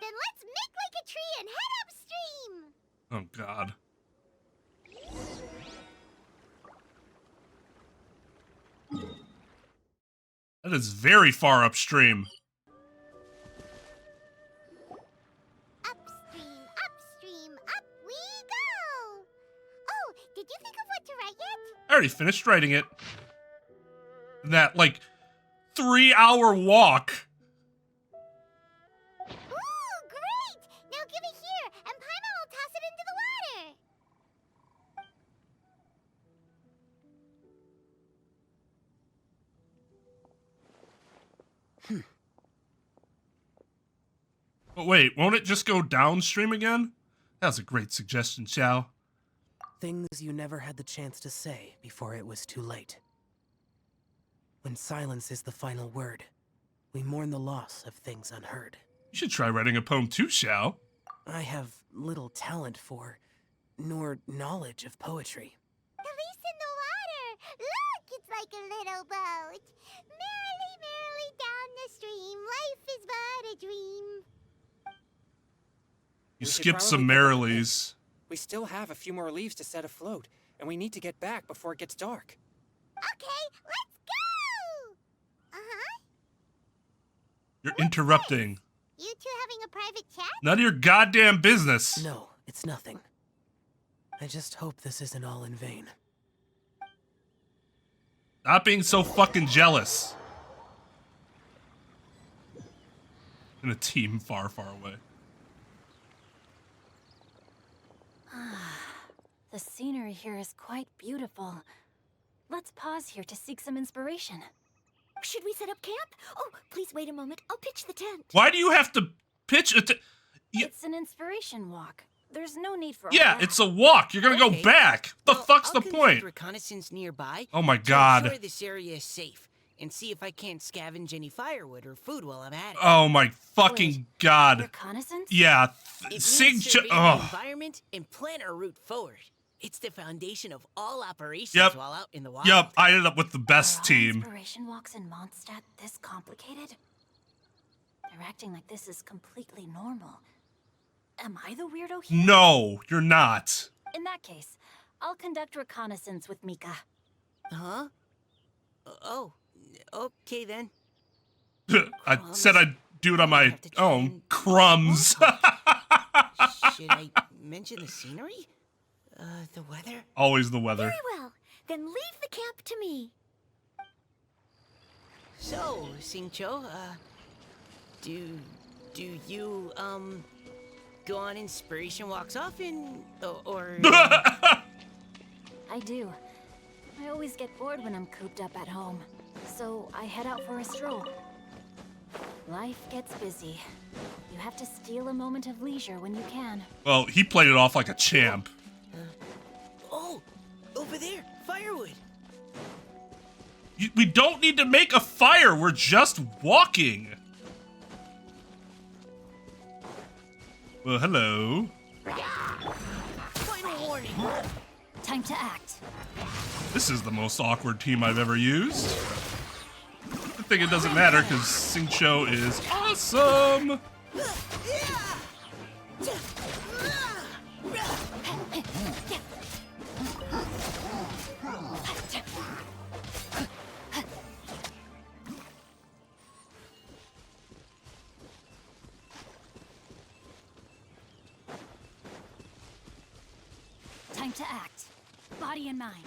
Speaker 2: Then let's make like a tree and head upstream!
Speaker 1: Oh, God. That is very far upstream.
Speaker 2: Upstream, upstream, up we go! Oh, did you think of what to write yet?
Speaker 1: I already finished writing it. That, like, 3-hour walk.
Speaker 2: Ooh, great! Now give it here, and Paimon will toss it into the water!
Speaker 1: But wait, won't it just go downstream again? That was a great suggestion, Xiao.
Speaker 5: Things you never had the chance to say before it was too late. When silence is the final word, we mourn the loss of things unheard.
Speaker 1: You should try writing a poem too, Xiao.
Speaker 5: I have little talent for nor knowledge of poetry.
Speaker 2: The leaf's in the water. Look, it's like a little boat. Merrily, merrily down the stream. Life is but a dream.
Speaker 1: You
Speaker 7: We should
Speaker 1: skipped some
Speaker 7: probably pick up the
Speaker 1: Merrilies.
Speaker 7: We still have a few more leaves to set afloat, and we need to get back before it gets dark.
Speaker 2: Okay, let's go! Uh-huh.
Speaker 1: You're interrupting.
Speaker 2: You two having a private chat?
Speaker 1: None of your goddamn business.
Speaker 5: No, it's nothing. I just hope this isn't all in vain.
Speaker 1: Stop being so fucking jealous. In a team far, far away.
Speaker 6: The scenery here is quite beautiful. Let's pause here to seek some inspiration.
Speaker 4: Should we set up camp? Oh, please wait a moment. I'll pitch the tent.
Speaker 1: Why do you have to pitch it? Yeah.
Speaker 6: It's an inspiration walk. There's no need for all
Speaker 1: Yeah,
Speaker 6: that.
Speaker 1: it's a walk. You're gonna
Speaker 8: Okay.
Speaker 1: go back. The
Speaker 8: Well,
Speaker 1: fuck's
Speaker 8: I'll
Speaker 1: the
Speaker 8: conduct
Speaker 1: point?
Speaker 8: reconnaissance nearby.
Speaker 1: Oh my
Speaker 8: to
Speaker 1: god.
Speaker 8: ensure this area is safe, and see if I can't scavenge any firewood or food while I'm at it.
Speaker 1: Oh my fucking god.
Speaker 6: Reconnaissance?
Speaker 1: Yeah.
Speaker 8: It
Speaker 1: Sig.
Speaker 8: means surveying the
Speaker 1: Oh.
Speaker 8: environment and plan our route forward. It's the foundation of all operations
Speaker 1: Yep.
Speaker 8: while out in the wild.
Speaker 1: Yep. I ended up with the
Speaker 6: Are
Speaker 1: best
Speaker 6: all
Speaker 1: team.
Speaker 6: inspiration walks in Mondstadt this complicated? They're acting like this is completely normal. Am I the weirdo here?
Speaker 1: No, you're not.
Speaker 6: In that case, I'll conduct reconnaissance with Mika.
Speaker 8: Huh? Oh, okay then.
Speaker 1: I said I'd do it on
Speaker 8: I
Speaker 1: my
Speaker 8: have to try
Speaker 1: own.
Speaker 8: and-
Speaker 1: Crumbs.
Speaker 8: Should I mention the scenery? The weather?
Speaker 1: Always the weather.
Speaker 4: Very well. Then leave the camp to me.
Speaker 8: So, Singcho, do you, go on inspiration walks often, or...
Speaker 6: I do. I always get bored when I'm cooped up at home, so I head out for a stroll. Life gets busy. You have to steal a moment of leisure when you can.
Speaker 1: Well, he played it off like a champ.
Speaker 8: Oh, over there, firewood.
Speaker 1: We don't need to make a fire. We're just walking. Well, hello.
Speaker 8: Final warning.
Speaker 6: Time to act.
Speaker 1: This is the most awkward team I've ever used. I think it doesn't matter because Singcho is awesome.
Speaker 6: Time to act. Body and mind.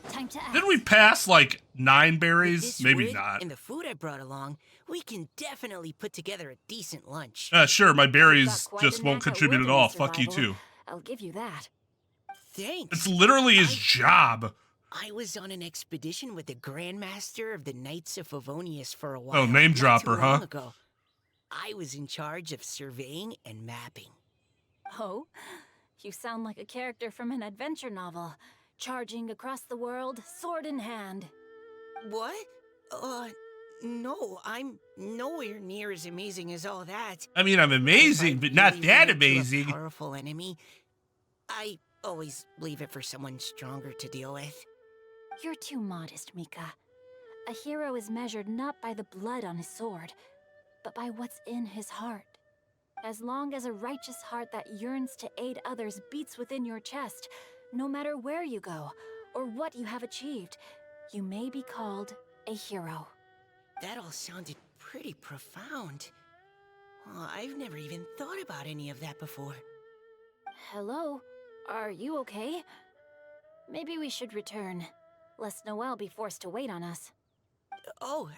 Speaker 6: Time to act.
Speaker 1: Didn't we pass like 9
Speaker 8: With
Speaker 1: berries?
Speaker 8: this
Speaker 1: Maybe
Speaker 8: wood
Speaker 1: not.
Speaker 8: And the food I brought along, we can definitely put together a decent lunch.
Speaker 1: Sure, my
Speaker 6: You've
Speaker 1: berries
Speaker 6: got quite
Speaker 1: just
Speaker 6: a
Speaker 1: won't
Speaker 6: knack at
Speaker 1: contribute at all.
Speaker 6: wilderness
Speaker 1: Fuck you
Speaker 6: survival.
Speaker 1: too.
Speaker 6: I'll give you that.
Speaker 8: Thanks.
Speaker 1: It's literally his job.
Speaker 8: I was on an expedition with the Grandmaster of the Knights of Favonius for a while.
Speaker 1: Oh, name
Speaker 8: not too
Speaker 1: dropper, huh?
Speaker 8: long ago. I was in charge of surveying and mapping.
Speaker 6: Oh, you sound like a character from an adventure novel. Charging across the world, sword in hand.
Speaker 8: What? No, I'm nowhere near as amazing as all that.
Speaker 1: I mean, I'm amazing,
Speaker 8: If I
Speaker 1: but not
Speaker 8: really
Speaker 1: that
Speaker 8: run into a
Speaker 1: amazing.
Speaker 8: powerful enemy, I always leave it for someone stronger to deal with.
Speaker 6: You're too modest, Mika. A hero is measured not by the blood on his sword, but by what's in his heart. As long as a righteous heart that yearns to aid others beats within your chest, no matter where you go or what you have achieved, you may be called a hero.
Speaker 8: That all sounded pretty profound. Oh, I've never even thought about any of that before.
Speaker 6: Hello? Are you okay? Maybe we should return, lest Noelle be forced to wait on us.
Speaker 8: Oh,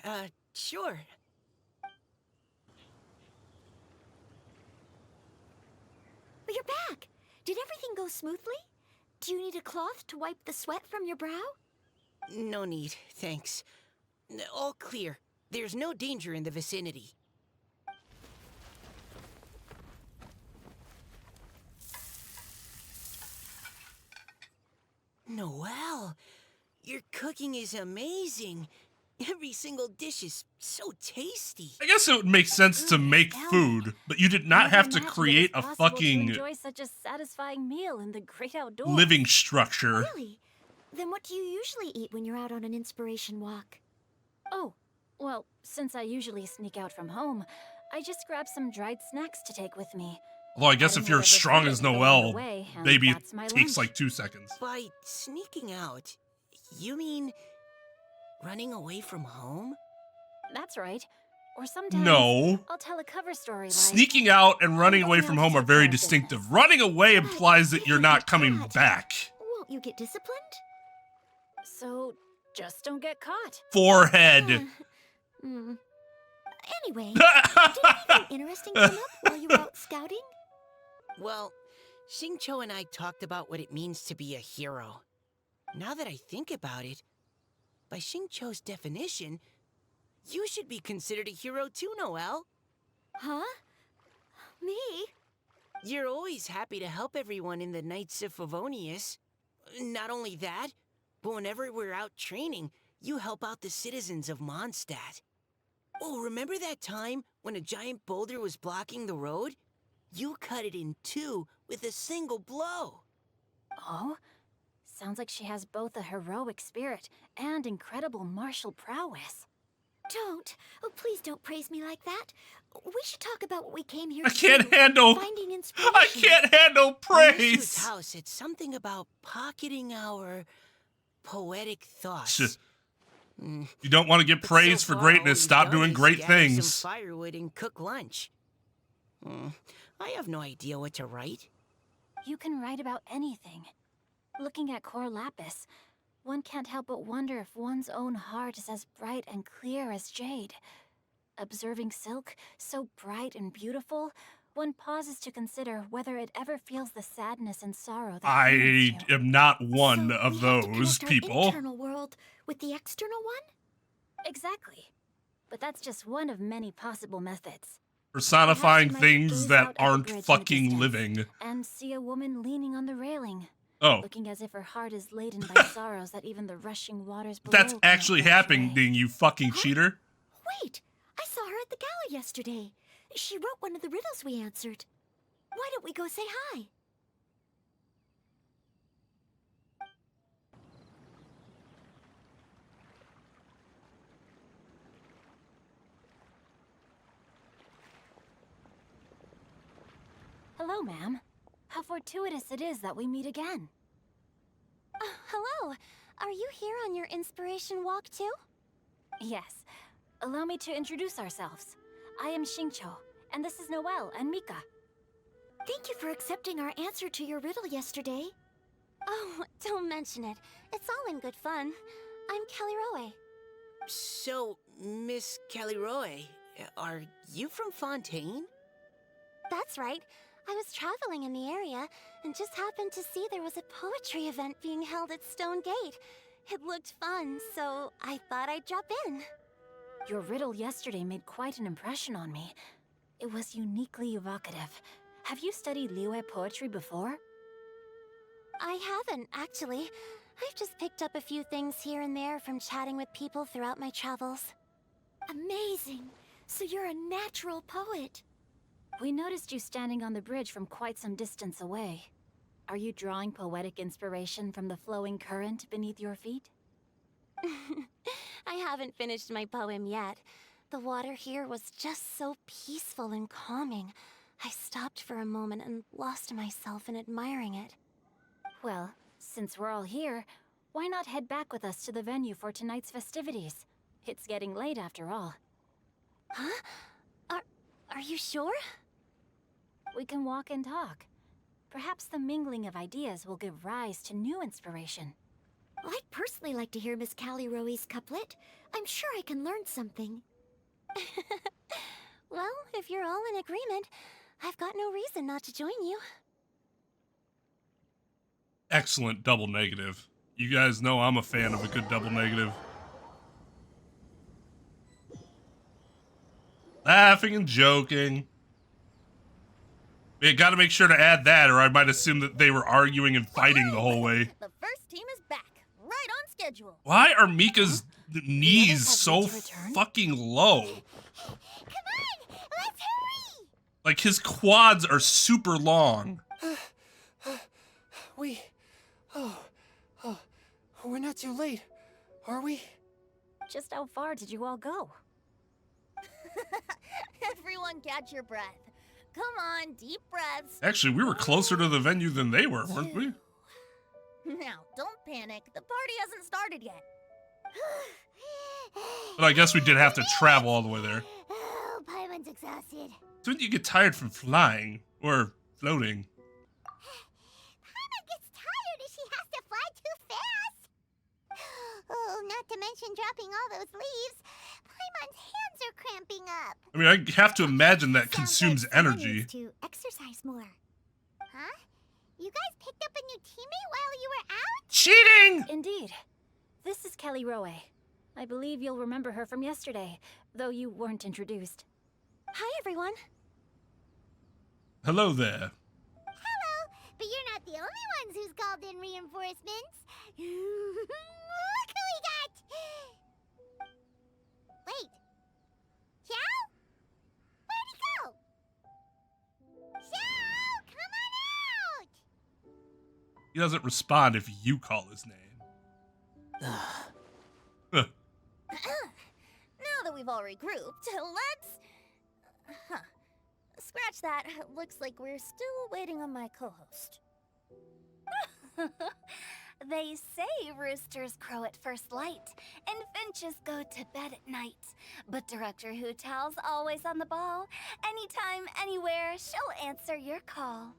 Speaker 8: sure.
Speaker 4: But you're back. Did everything go smoothly? Do you need a cloth to wipe the sweat from your brow?
Speaker 8: No need, thanks. All clear. There's no danger in the vicinity. Noelle, your cooking is amazing. Every single dish is so tasty.
Speaker 1: I guess it would make sense to make food, but you did not have to create a fucking
Speaker 6: enjoy such a satisfying meal in the great outdoors.
Speaker 1: living structure.
Speaker 2: Really? Then what do you usually eat when you're out on an inspiration walk?
Speaker 6: Oh, well, since I usually sneak out from home, I just grab some dried snacks to take with me.
Speaker 1: Although I guess if you're as strong as Noelle, maybe it
Speaker 6: that's my
Speaker 1: takes
Speaker 6: lunch.
Speaker 1: like 2 seconds.
Speaker 8: By sneaking out, you mean running away from home?
Speaker 6: That's right. Or sometimes
Speaker 1: No.
Speaker 6: I'll tell a cover story like,
Speaker 1: Sneaking out and running away from home are very distinctive. Running away implies that you're not coming back.
Speaker 2: Won't you get disciplined?
Speaker 6: so just don't get caught.
Speaker 1: Forehead.
Speaker 2: Anyway, did anything interesting come up while you were out scouting?
Speaker 8: Well, Xingqiu and I talked about what it means to be a hero. Now that I think about it, by Xingqiu's definition, you should be considered a hero too, Noelle.
Speaker 2: Huh? Me?
Speaker 8: You're always happy to help everyone in the Knights of Favonius. Not only that, but whenever we're out training, you help out the citizens of Mondstadt. Oh, remember that time when a giant boulder was blocking the road? You cut it in two with a single blow.
Speaker 6: Oh? Sounds like she has both a heroic spirit and incredible martial prowess.
Speaker 2: Don't. Oh, please don't praise me like that. We should talk about what we came here
Speaker 1: I
Speaker 2: to
Speaker 1: can't
Speaker 2: do.
Speaker 1: handle.
Speaker 2: Finding inspiration.
Speaker 1: I can't handle
Speaker 8: Masu's
Speaker 1: praise.
Speaker 8: house said something about pocketing our poetic thoughts.
Speaker 1: Shit. You don't want to get
Speaker 8: But
Speaker 1: praise
Speaker 8: so
Speaker 1: for
Speaker 8: far,
Speaker 1: greatness.
Speaker 8: all
Speaker 1: Stop
Speaker 8: we've done
Speaker 1: doing
Speaker 8: is
Speaker 1: great
Speaker 8: gather
Speaker 1: things.
Speaker 8: Some firewood and cook lunch. I have no idea what to write.
Speaker 6: You can write about anything. Looking at Core Lapis, one can't help but wonder if one's own heart is as bright and clear as jade. Observing silk, so bright and beautiful, one pauses to consider whether it ever feels the sadness and sorrow that humans
Speaker 1: I
Speaker 6: do.
Speaker 1: am not one
Speaker 2: So
Speaker 1: of
Speaker 2: we have to
Speaker 1: those
Speaker 2: connect our
Speaker 1: people.
Speaker 2: internal world with the external one?
Speaker 6: Exactly. But that's just one of many possible methods.
Speaker 1: Personifying
Speaker 6: Perhaps you might
Speaker 1: things
Speaker 6: gaze
Speaker 1: that
Speaker 6: out at the
Speaker 1: aren't
Speaker 6: bridge in the
Speaker 1: fucking
Speaker 6: distance
Speaker 1: living.
Speaker 6: And see a woman leaning on the railing,
Speaker 1: Oh,
Speaker 6: looking as if her heart is laden by sorrows that even the rushing waters below
Speaker 1: that's
Speaker 6: cannot
Speaker 1: actually
Speaker 6: wash
Speaker 1: happening,
Speaker 6: away.
Speaker 1: you fucking cheater.
Speaker 2: Wait, I saw her at the gala yesterday. She wrote one of the riddles we answered. Why don't we go say hi?
Speaker 6: Hello, ma'am. How fortuitous it is that we meet again.
Speaker 2: Hello. Are you here on your inspiration walk too?
Speaker 6: Yes. Allow me to introduce ourselves. I am Xingqiu, and this is Noelle and Mika.
Speaker 2: Thank you for accepting our answer to your riddle yesterday. Oh, don't mention it. It's all in good fun. I'm Kelly Rowe.
Speaker 8: So, Miss Caliroe, are you from Fontaine?
Speaker 2: That's right. I was traveling in the area and just happened to see there was a poetry event being held at Stone Gate. It looked fun, so I thought I'd drop in.
Speaker 6: Your riddle yesterday made quite an impression on me. It was uniquely evocative. Have you studied Liyue poetry before?
Speaker 2: I haven't, actually. I've just picked up a few things here and there from chatting with people throughout my travels. Amazing! So you're a natural poet.
Speaker 6: We noticed you standing on the bridge from quite some distance away. Are you drawing poetic inspiration from the flowing current beneath your feet?
Speaker 2: I haven't finished my poem yet. The water here was just so peaceful and calming. I stopped for a moment and lost myself in admiring it.
Speaker 6: Well, since we're all here, why not head back with us to the venue for tonight's festivities? It's getting late after all.
Speaker 2: Huh? Are you sure?
Speaker 6: We can walk and talk. Perhaps the mingling of ideas will give rise to new inspiration.
Speaker 2: I'd personally like to hear Miss Callie Rowe's couplet. I'm sure I can learn something. Well, if you're all in agreement, I've got no reason not to join you.
Speaker 1: Excellent double negative. You guys know I'm a fan of a good double negative. Laughing and joking. We gotta make sure to add that, or I might assume that they were arguing and fighting the whole way.
Speaker 4: The first team is back, right on schedule.
Speaker 1: Why are Mika's knees so fucking low.
Speaker 2: Come on, let's hurry!
Speaker 1: Like, his quads are super long.
Speaker 7: We're not too late, are we?
Speaker 6: Just how far did you all go?
Speaker 4: Everyone catch your breath. Come on, deep breaths.
Speaker 1: Actually, we were closer to the venue than they were, weren't we?
Speaker 4: Now, don't panic. The party hasn't started yet.
Speaker 1: But I guess we did have to travel all the way there.
Speaker 2: Oh, Paimon's exhausted.
Speaker 1: So when you get tired from flying, or floating.
Speaker 2: Paimon gets tired if she has to fly too fast. Oh, not to mention dropping all those leaves. Paimon's hands are cramping up.
Speaker 1: I mean, I have to imagine that
Speaker 2: Sounds
Speaker 1: consumes
Speaker 2: like someone
Speaker 1: energy.
Speaker 2: needs to exercise more. Huh? You guys picked up a new teammate while you were out?
Speaker 1: Cheating!
Speaker 6: Indeed. This is Kelly Rowe. I believe you'll remember her from yesterday, though you weren't introduced.
Speaker 4: Hi, everyone.
Speaker 1: Hello there.
Speaker 2: Hello, but you're not the only ones who's called in reinforcements. Look who we got! Wait. Xiao? Where'd he go? Xiao, come on out!
Speaker 1: He doesn't respond if you call his name.
Speaker 4: Now that we've all regrouped, let's... Scratch that. Looks like we're still waiting on my co-host.
Speaker 3: They say roosters crow at first light, and finches go to bed at night. But Director Hootal's always on the ball. Anytime, anywhere, she'll answer your call.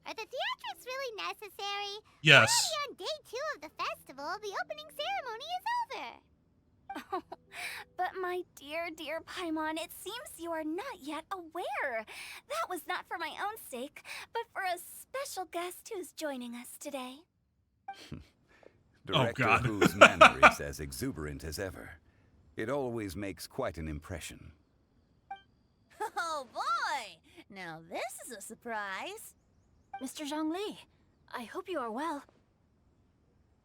Speaker 2: Are the theatrics really necessary?
Speaker 1: Yes.
Speaker 2: We're already on day 2 of the festival. The opening ceremony is over.
Speaker 3: But my dear, dear Paimon, it seems you are not yet aware. That was not for my own sake, but for a special guest who's joining us today.
Speaker 9: Director
Speaker 1: God.
Speaker 9: whose manner is as exuberant as ever. It always makes quite an impression.
Speaker 4: Oh, boy! Now this is a surprise.
Speaker 6: Mr. Zhongli, I hope you are well.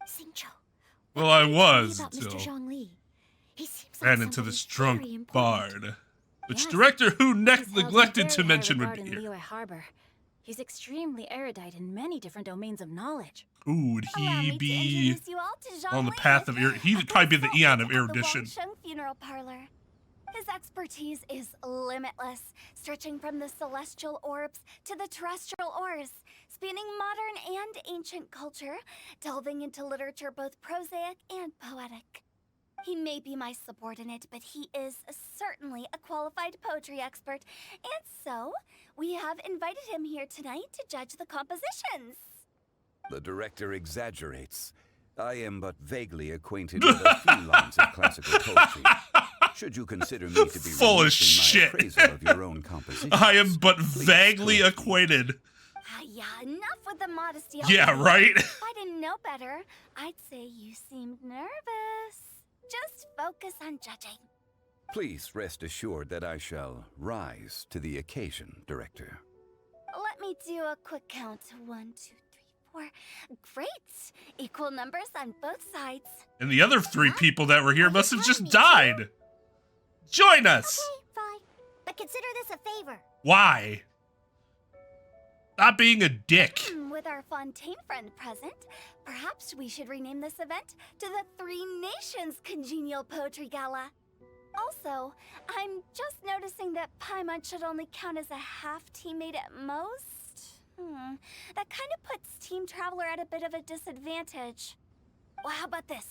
Speaker 2: Xingqiu.
Speaker 1: Well, I was
Speaker 2: about
Speaker 1: until
Speaker 2: Mr. Zhongli. He seems like
Speaker 1: ran into
Speaker 2: somebody
Speaker 1: this
Speaker 2: very
Speaker 1: drunk
Speaker 2: important.
Speaker 1: bard. Which
Speaker 6: Yes.
Speaker 1: Director Who
Speaker 6: He's held in
Speaker 1: neglected to
Speaker 6: very high
Speaker 1: mention would
Speaker 6: regard
Speaker 1: be
Speaker 6: in
Speaker 1: here.
Speaker 6: Liyue Harbor. He's extremely erudite in many different domains of knowledge.
Speaker 1: Ooh, would
Speaker 3: Allow
Speaker 1: he
Speaker 3: me to
Speaker 1: be
Speaker 3: introduce you all to
Speaker 1: on the
Speaker 3: Zhongli,
Speaker 1: path of he'd probably be the eon of
Speaker 3: consultant at
Speaker 1: erudition.
Speaker 3: the Wangsheng Funeral Parlor. His expertise is limitless, stretching from the celestial orbs to the terrestrial ores, spanning modern and ancient culture, delving into literature both prosaic and poetic. He may be my subordinate, but he is certainly a qualified poetry expert, and so we have invited him here tonight to judge the compositions.
Speaker 9: The director exaggerates. I am but vaguely acquainted with a few lines of classical poetry. Should you consider me to be
Speaker 1: Full of
Speaker 9: remiss in my
Speaker 1: shit.
Speaker 9: appraisal of your own composition,
Speaker 1: I am but
Speaker 9: please
Speaker 1: vaguely
Speaker 9: correct me.
Speaker 1: acquainted.
Speaker 3: Yeah, enough with the modesty.
Speaker 1: Yeah,
Speaker 3: already.
Speaker 1: right?
Speaker 3: If I didn't know better, I'd say you seemed nervous. Just focus on judging.
Speaker 9: Please rest assured that I shall rise to the occasion, Director.
Speaker 3: Let me do a quick count. 1, 2, 3, 4. Great. Equal numbers on both sides.
Speaker 1: And the other 3 people that were here must have just died. Join us!
Speaker 2: Okay, fine. But consider this a favor.
Speaker 1: Why? Stop being a dick.
Speaker 3: With our Fontaine friend present, perhaps we should rename this event to the Three Nations Congenial Poetry Gala. Also, I'm just noticing that Paimon should only count as a half teammate at most. That kind of puts Team Traveler at a bit of a disadvantage. Well, how about this?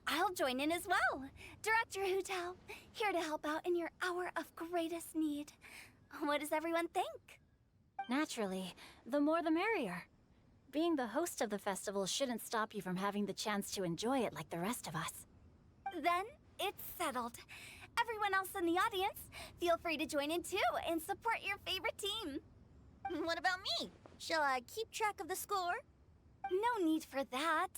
Speaker 3: I'll join in as well. Director Hootal, here to help out in your hour of greatest need. What does everyone think?
Speaker 6: Naturally, the more the merrier. Being the host of the festival shouldn't stop you from having the chance to enjoy it like the rest of us.
Speaker 3: Then it's settled. Everyone else in the audience, feel free to join in too and support your favorite team.
Speaker 4: What about me? Shall I keep track of the score?
Speaker 3: No need for that.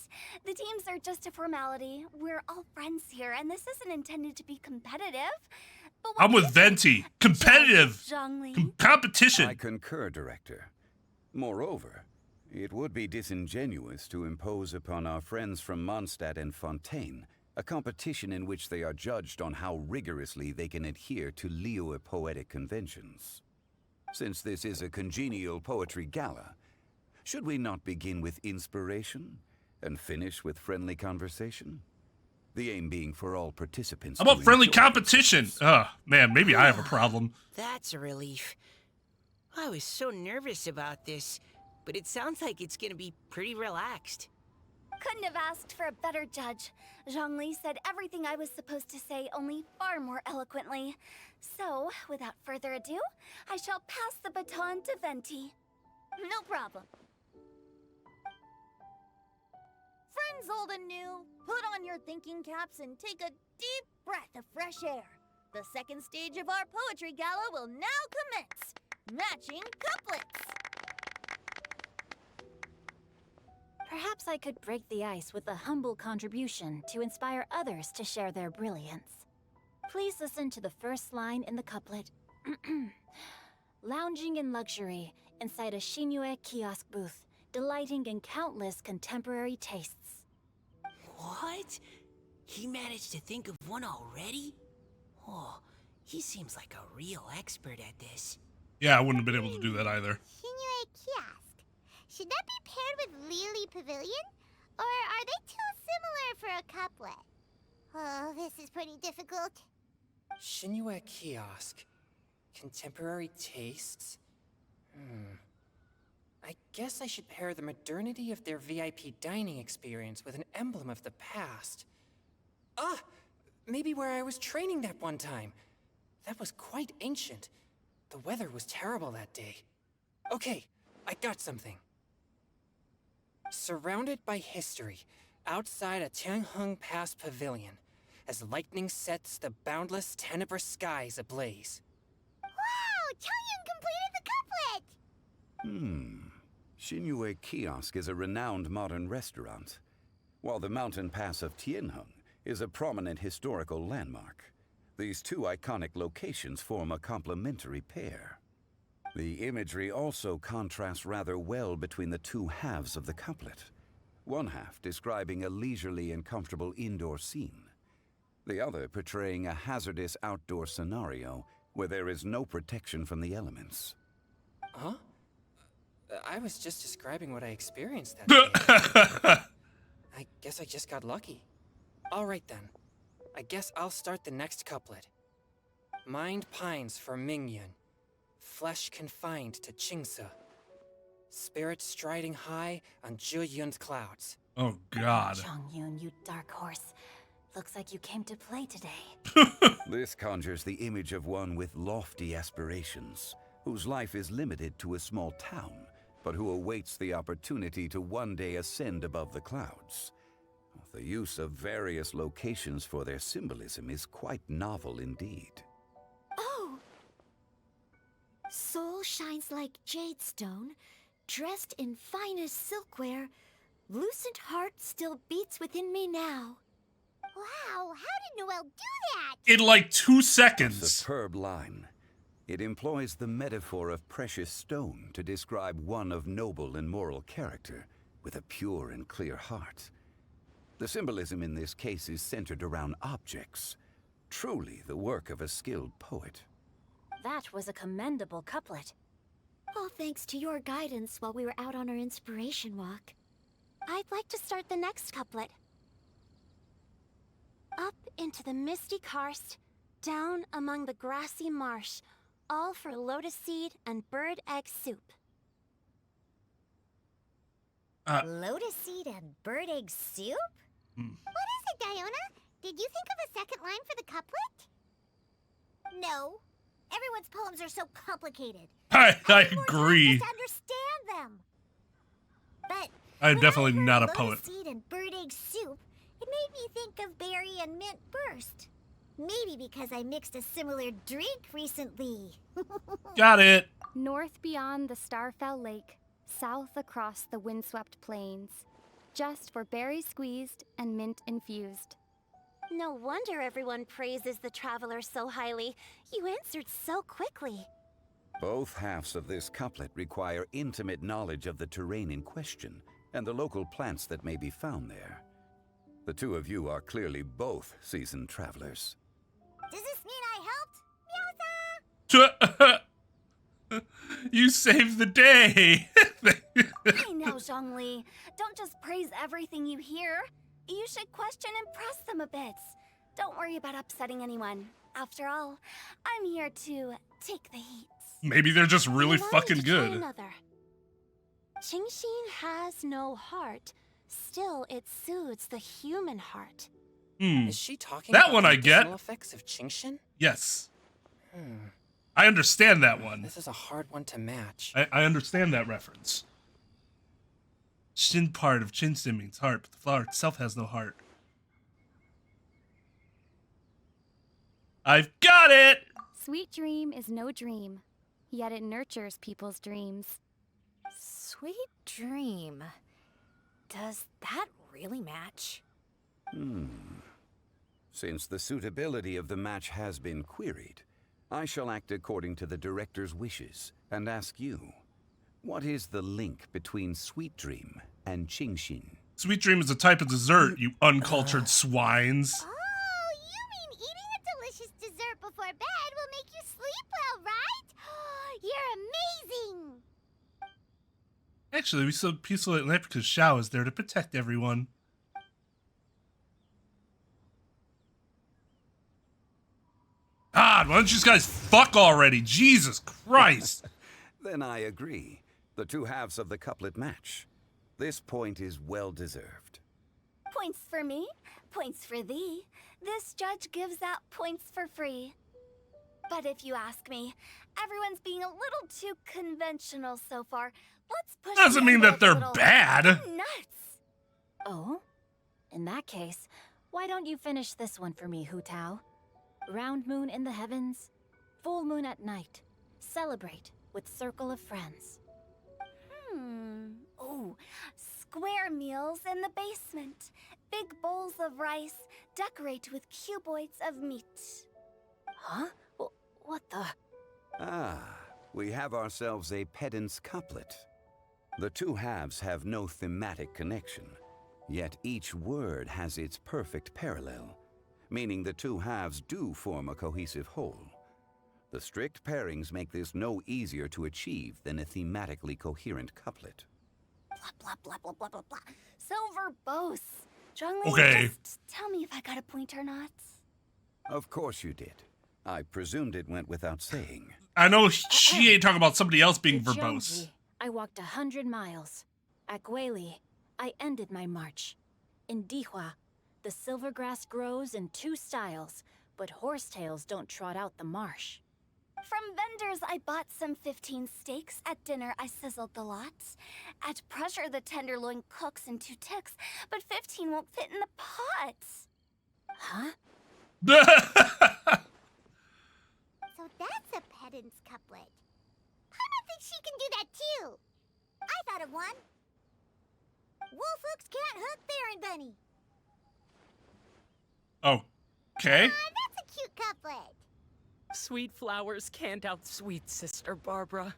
Speaker 3: The teams are just a formality. We're all friends here, and this isn't intended to be competitive. But what
Speaker 1: I'm with
Speaker 3: is it?
Speaker 1: Venti. Competitive.
Speaker 3: Zhongli.
Speaker 1: Competition.
Speaker 9: I concur, Director. Moreover, it would be disingenuous to impose upon our friends from Mondstadt and Fontaine a competition in which they are judged on how rigorously they can adhere to Liyue poetic conventions. Since this is a congenial poetry gala, should we not begin with inspiration and finish with friendly conversation? The aim being for all participants.
Speaker 1: How about
Speaker 9: to
Speaker 1: friendly
Speaker 9: enjoy
Speaker 1: competition?
Speaker 9: themselves.
Speaker 1: Man, maybe I have a problem.
Speaker 8: That's a relief. I was so nervous about this, but it sounds like it's gonna be pretty relaxed.
Speaker 3: Couldn't have asked for a better judge. Zhongli said everything I was supposed to say, only far more eloquently. So, without further ado, I shall pass the baton to Venti.
Speaker 4: No problem. Friends old and new, put on your thinking caps and take a deep breath of fresh air. The second stage of our poetry gala will now commence. Matching couplets.
Speaker 6: Perhaps I could break the ice with a humble contribution to inspire others to share their brilliance. Please listen to the first line in the couplet. Lounging in luxury inside a Shinue kiosk booth, delighting in countless contemporary tastes.
Speaker 8: What? He managed to think of one already? Oh, he seems like a real expert at this.
Speaker 1: Yeah, I wouldn't have been able to do that either.
Speaker 2: Shinue Kiosk. Should that be paired with Lily Pavilion? Or are they too similar for a couplet? Oh, this is pretty difficult.
Speaker 7: Shinue Kiosk. Contemporary tastes? I guess I should pair the modernity of their VIP dining experience with an emblem of the past. Ah! Maybe where I was training that one time. That was quite ancient. The weather was terrible that day. Okay, I got something. Surrounded by history, outside a Tianheng Pass pavilion, as lightning sets the boundless tenebrous skies ablaze.
Speaker 2: Wow! Chaoyun completed the couplet!
Speaker 9: Shinue Kiosk is a renowned modern restaurant, while the mountain pass of Tianheng is a prominent historical landmark. These two iconic locations form a complementary pair. The imagery also contrasts rather well between the two halves of the couplet. One half describing a leisurely and comfortable indoor scene, the other portraying a hazardous outdoor scenario where there is no protection from the elements.
Speaker 7: Huh? I was just describing what I experienced that day. I guess I just got lucky. Alright then. I guess I'll start the next couplet. Mind pines for Mingyun. Flesh confined to Qingse. Spirit striding high on Zheyun's clouds.
Speaker 1: Oh, God.
Speaker 6: Chongyun, you dark horse. Looks like you came to play today.
Speaker 9: This conjures the image of one with lofty aspirations, whose life is limited to a small town, but who awaits the opportunity to one day ascend above the clouds. The use of various locations for their symbolism is quite novel indeed.
Speaker 10: Oh! Soul shines like jadestone, dressed in finest silkware. Lucent heart still beats within me now.
Speaker 2: Wow, how did Noelle do that?
Speaker 1: In like 2
Speaker 9: A
Speaker 1: seconds.
Speaker 9: superb line. It employs the metaphor of precious stone to describe one of noble and moral character, with a pure and clear heart. The symbolism in this case is centered around objects, truly the work of a skilled poet.
Speaker 6: That was a commendable couplet.
Speaker 10: All thanks to your guidance while we were out on our inspiration walk. I'd like to start the next couplet. Up into the misty karst, down among the grassy marsh, all for lotus seed and bird egg soup.
Speaker 2: Lotus seed and bird egg soup? What is it, Diona? Did you think of a second line for the couplet? No. Everyone's poems are so complicated.
Speaker 1: I
Speaker 2: need more time
Speaker 1: agree.
Speaker 2: just to understand them. But
Speaker 1: I'm
Speaker 2: when
Speaker 1: definitely
Speaker 2: I heard
Speaker 1: not a
Speaker 2: lotus
Speaker 1: poet.
Speaker 2: seed and bird egg soup, it made me think of berry and mint burst. Maybe because I mixed a similar drink recently.
Speaker 1: Got it.
Speaker 11: North beyond the Starfell Lake, south across the windswept plains. Just for berry squeezed and mint infused.
Speaker 10: No wonder everyone praises the traveler so highly. You answered so quickly.
Speaker 9: Both halves of this couplet require intimate knowledge of the terrain in question and the local plants that may be found there. The two of you are clearly both seasoned travelers.
Speaker 2: Does this mean I helped? Meowsa!
Speaker 1: You saved the day.
Speaker 3: I know, Zhongli. Don't just praise everything you hear. You should question and press them a bit. Don't worry about upsetting anyone. After all, I'm here to take the heat.
Speaker 1: Maybe they're just really
Speaker 10: Allow me
Speaker 1: fucking
Speaker 10: to try
Speaker 1: good.
Speaker 10: another. Qingxin has no heart. Still, it soothes the human heart.
Speaker 7: Is she talking
Speaker 1: That
Speaker 7: about
Speaker 1: one
Speaker 7: the
Speaker 1: I get.
Speaker 7: medicinal effects of Qingxin?
Speaker 1: Yes. I understand that one.
Speaker 7: This is a hard one to match.
Speaker 1: I understand that reference. Shin part of Qingxin means heart, but the flower itself has no heart. I've got it!
Speaker 11: Sweet dream is no dream, yet it nurtures people's dreams.
Speaker 10: Sweet dream. Does that really match?
Speaker 9: Since the suitability of the match has been queried, I shall act according to the director's wishes and ask you, what is the link between Sweet Dream and Qingxin?
Speaker 1: Sweet dream is a type of dessert, you uncultured swines.
Speaker 2: Oh, you mean eating a delicious dessert before bed will make you sleep well, right? You're amazing!
Speaker 1: Actually, we so peaceful at night because Xiao is there to protect everyone. God, why don't you guys fuck already? Jesus Christ!
Speaker 9: Then I agree. The two halves of the couplet match. This point is well deserved.
Speaker 3: Points for me, points for thee. This judge gives out points for free. But if you ask me, everyone's being a little too conventional so far. Let's push
Speaker 1: Doesn't
Speaker 3: the
Speaker 1: mean that
Speaker 3: envelope a
Speaker 1: they're
Speaker 3: little.
Speaker 1: bad.
Speaker 3: Nuts!
Speaker 6: Oh? In that case, why don't you finish this one for me, Hu Tao? Round moon in the heavens, full moon at night. Celebrate with circle of friends.
Speaker 3: Oh, square meals in the basement. Big bowls of rice. Decorate with cuboids of meat.
Speaker 6: Huh? What the?
Speaker 9: Ah, we have ourselves a pedant's couplet. The two halves have no thematic connection, yet each word has its perfect parallel, meaning the two halves do form a cohesive whole. The strict pairings make this no easier to achieve than a thematically coherent couplet.
Speaker 3: Blah, blah, blah, blah, blah, blah, blah. So verbose. Zhongli,
Speaker 1: Okay.
Speaker 3: just tell me if I got a point or not.
Speaker 9: Of course you did. I presumed it went without saying.
Speaker 1: I know she ain't talking about somebody else being
Speaker 6: At
Speaker 1: verbose.
Speaker 6: Zhongli, I walked 100 miles. At Guili, I ended my march. In Dihua, the silver grass grows in 2 styles, but horsetails don't trot out the marsh.
Speaker 3: From vendors, I bought some 15 steaks. At dinner, I sizzled the lots. At pressure, the tenderloin cooks in 2 ticks, but 15 won't fit in the pot.
Speaker 6: Huh?
Speaker 2: So that's a pedant's couplet. Paimon thinks she can do that too. I thought of one. Wolf hooks can't hook Baron Bunny.
Speaker 1: Okay.
Speaker 2: That's a cute couplet.
Speaker 12: Sweet flowers can't outsweet Sister Barbara.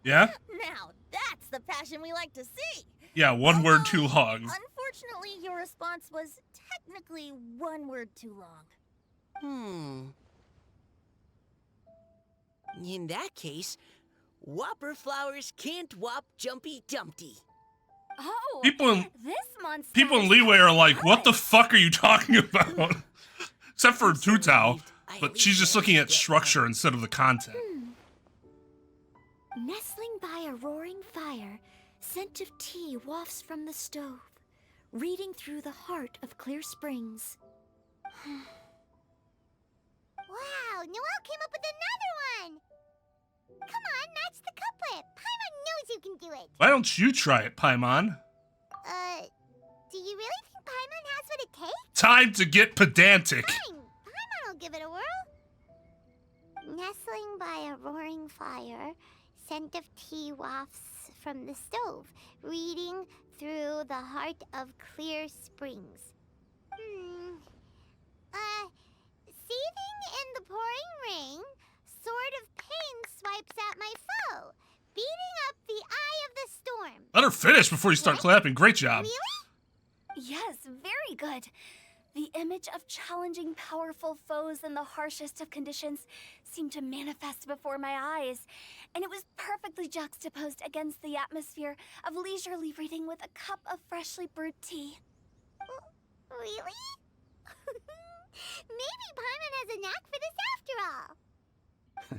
Speaker 1: Yeah?
Speaker 4: Now, that's the passion we like to see.
Speaker 1: Yeah, one word too long.
Speaker 4: Unfortunately, your response was technically one word too long.
Speaker 8: In that case, Whopper flowers can't whop Jumpy Dumpty.
Speaker 3: Oh,
Speaker 1: People in
Speaker 3: this monster.
Speaker 1: people in Leeway are like, what the fuck are you talking about? Except for Tu Tao, but she's just looking at structure instead of the content.
Speaker 10: Nestling by a roaring fire, scent of tea wafts from the stove, reading through the heart of clear springs.
Speaker 2: Wow, Noelle came up with another one. Come on, match the couplet. Paimon knows you can do it.
Speaker 1: Why don't you try it, Paimon?
Speaker 2: Do you really think Paimon has what it takes?
Speaker 1: Time to get pedantic.
Speaker 2: Fine, Paimon will give it a whirl. Nestling by a roaring fire, scent of tea wafts from the stove, reading through the heart of clear springs. Seething in the pouring rain, sword of pain swipes at my foe, beating up the eye of the storm.
Speaker 1: Let her finish before you start clapping. Great job.
Speaker 2: Really?
Speaker 3: Yes, very good. The image of challenging powerful foes in the harshest of conditions seemed to manifest before my eyes, and it was perfectly juxtaposed against the atmosphere of leisurely reading with a cup of freshly brewed tea.
Speaker 2: Really? Maybe Paimon has a knack for this after all.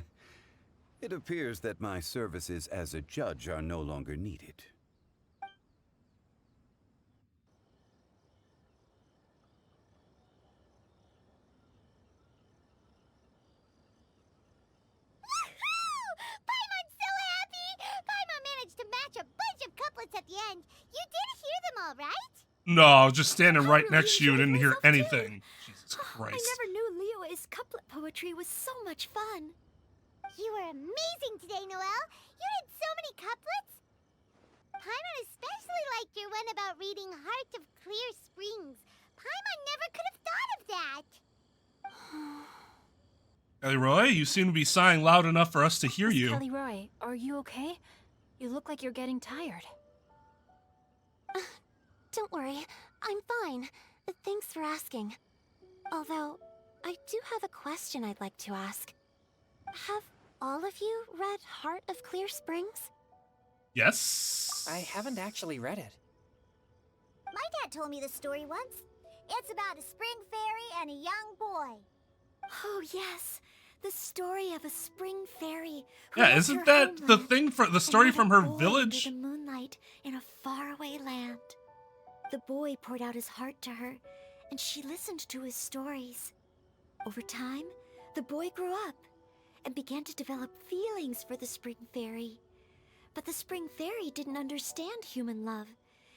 Speaker 9: It appears that my services as a judge are no longer needed.
Speaker 2: Paimon's so happy! Paimon managed to match a bunch of couplets at the end. You did hear them all, right?
Speaker 1: No, I was just standing right next to you. Didn't hear anything. Jesus Christ.
Speaker 10: I never knew Liyue's couplet poetry was so much fun.
Speaker 2: You were amazing today, Noelle. You did so many couplets. Paimon especially liked your one about reading Heart of Clear Springs. Paimon never could have thought of that.
Speaker 1: Kelly Roy, you seem to be sighing loud enough for us to hear you.
Speaker 6: Kelly Roy, are you okay? You look like you're getting tired.
Speaker 10: Don't worry, I'm fine. Thanks for asking. Although, I do have a question I'd like to ask. Have all of you read Heart of Clear Springs?
Speaker 1: Yes.
Speaker 7: I haven't actually read it.
Speaker 2: My dad told me the story once. It's about a spring fairy and a young boy.
Speaker 10: Oh yes, the story of a spring fairy. Who
Speaker 1: Yeah,
Speaker 10: left
Speaker 1: isn't
Speaker 10: her
Speaker 1: that the
Speaker 10: homeland
Speaker 1: thing for the
Speaker 10: and
Speaker 1: story
Speaker 10: met
Speaker 1: from
Speaker 10: a
Speaker 1: her
Speaker 10: boy
Speaker 1: village?
Speaker 10: under the moonlight in a faraway land. The boy poured out his heart to her, and she listened to his stories. Over time, the boy grew up and began to develop feelings for the spring fairy. But the spring fairy didn't understand human love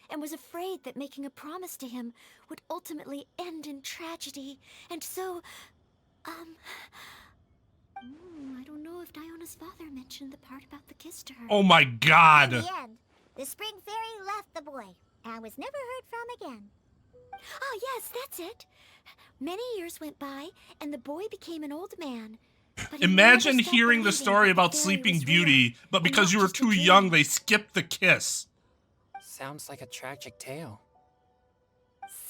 Speaker 10: and was afraid that making a promise to him would ultimately end in tragedy. And so, I don't know if Diona's father mentioned the part about the kiss to her.
Speaker 1: Oh my God.
Speaker 2: In the end, the spring fairy left the boy and was never heard from again.
Speaker 10: Oh, yes, that's it. Many years went by, and the boy became an old man. But he
Speaker 1: Imagine
Speaker 10: never stopped
Speaker 1: hearing the
Speaker 10: believing
Speaker 1: story
Speaker 10: that the
Speaker 1: about
Speaker 10: fairy
Speaker 1: Sleeping
Speaker 10: was
Speaker 1: Beauty,
Speaker 10: real,
Speaker 1: but
Speaker 10: and
Speaker 1: because
Speaker 10: not
Speaker 1: you were
Speaker 10: just a
Speaker 1: too
Speaker 10: dream.
Speaker 1: young, they skipped the kiss.
Speaker 7: Sounds like a tragic tale.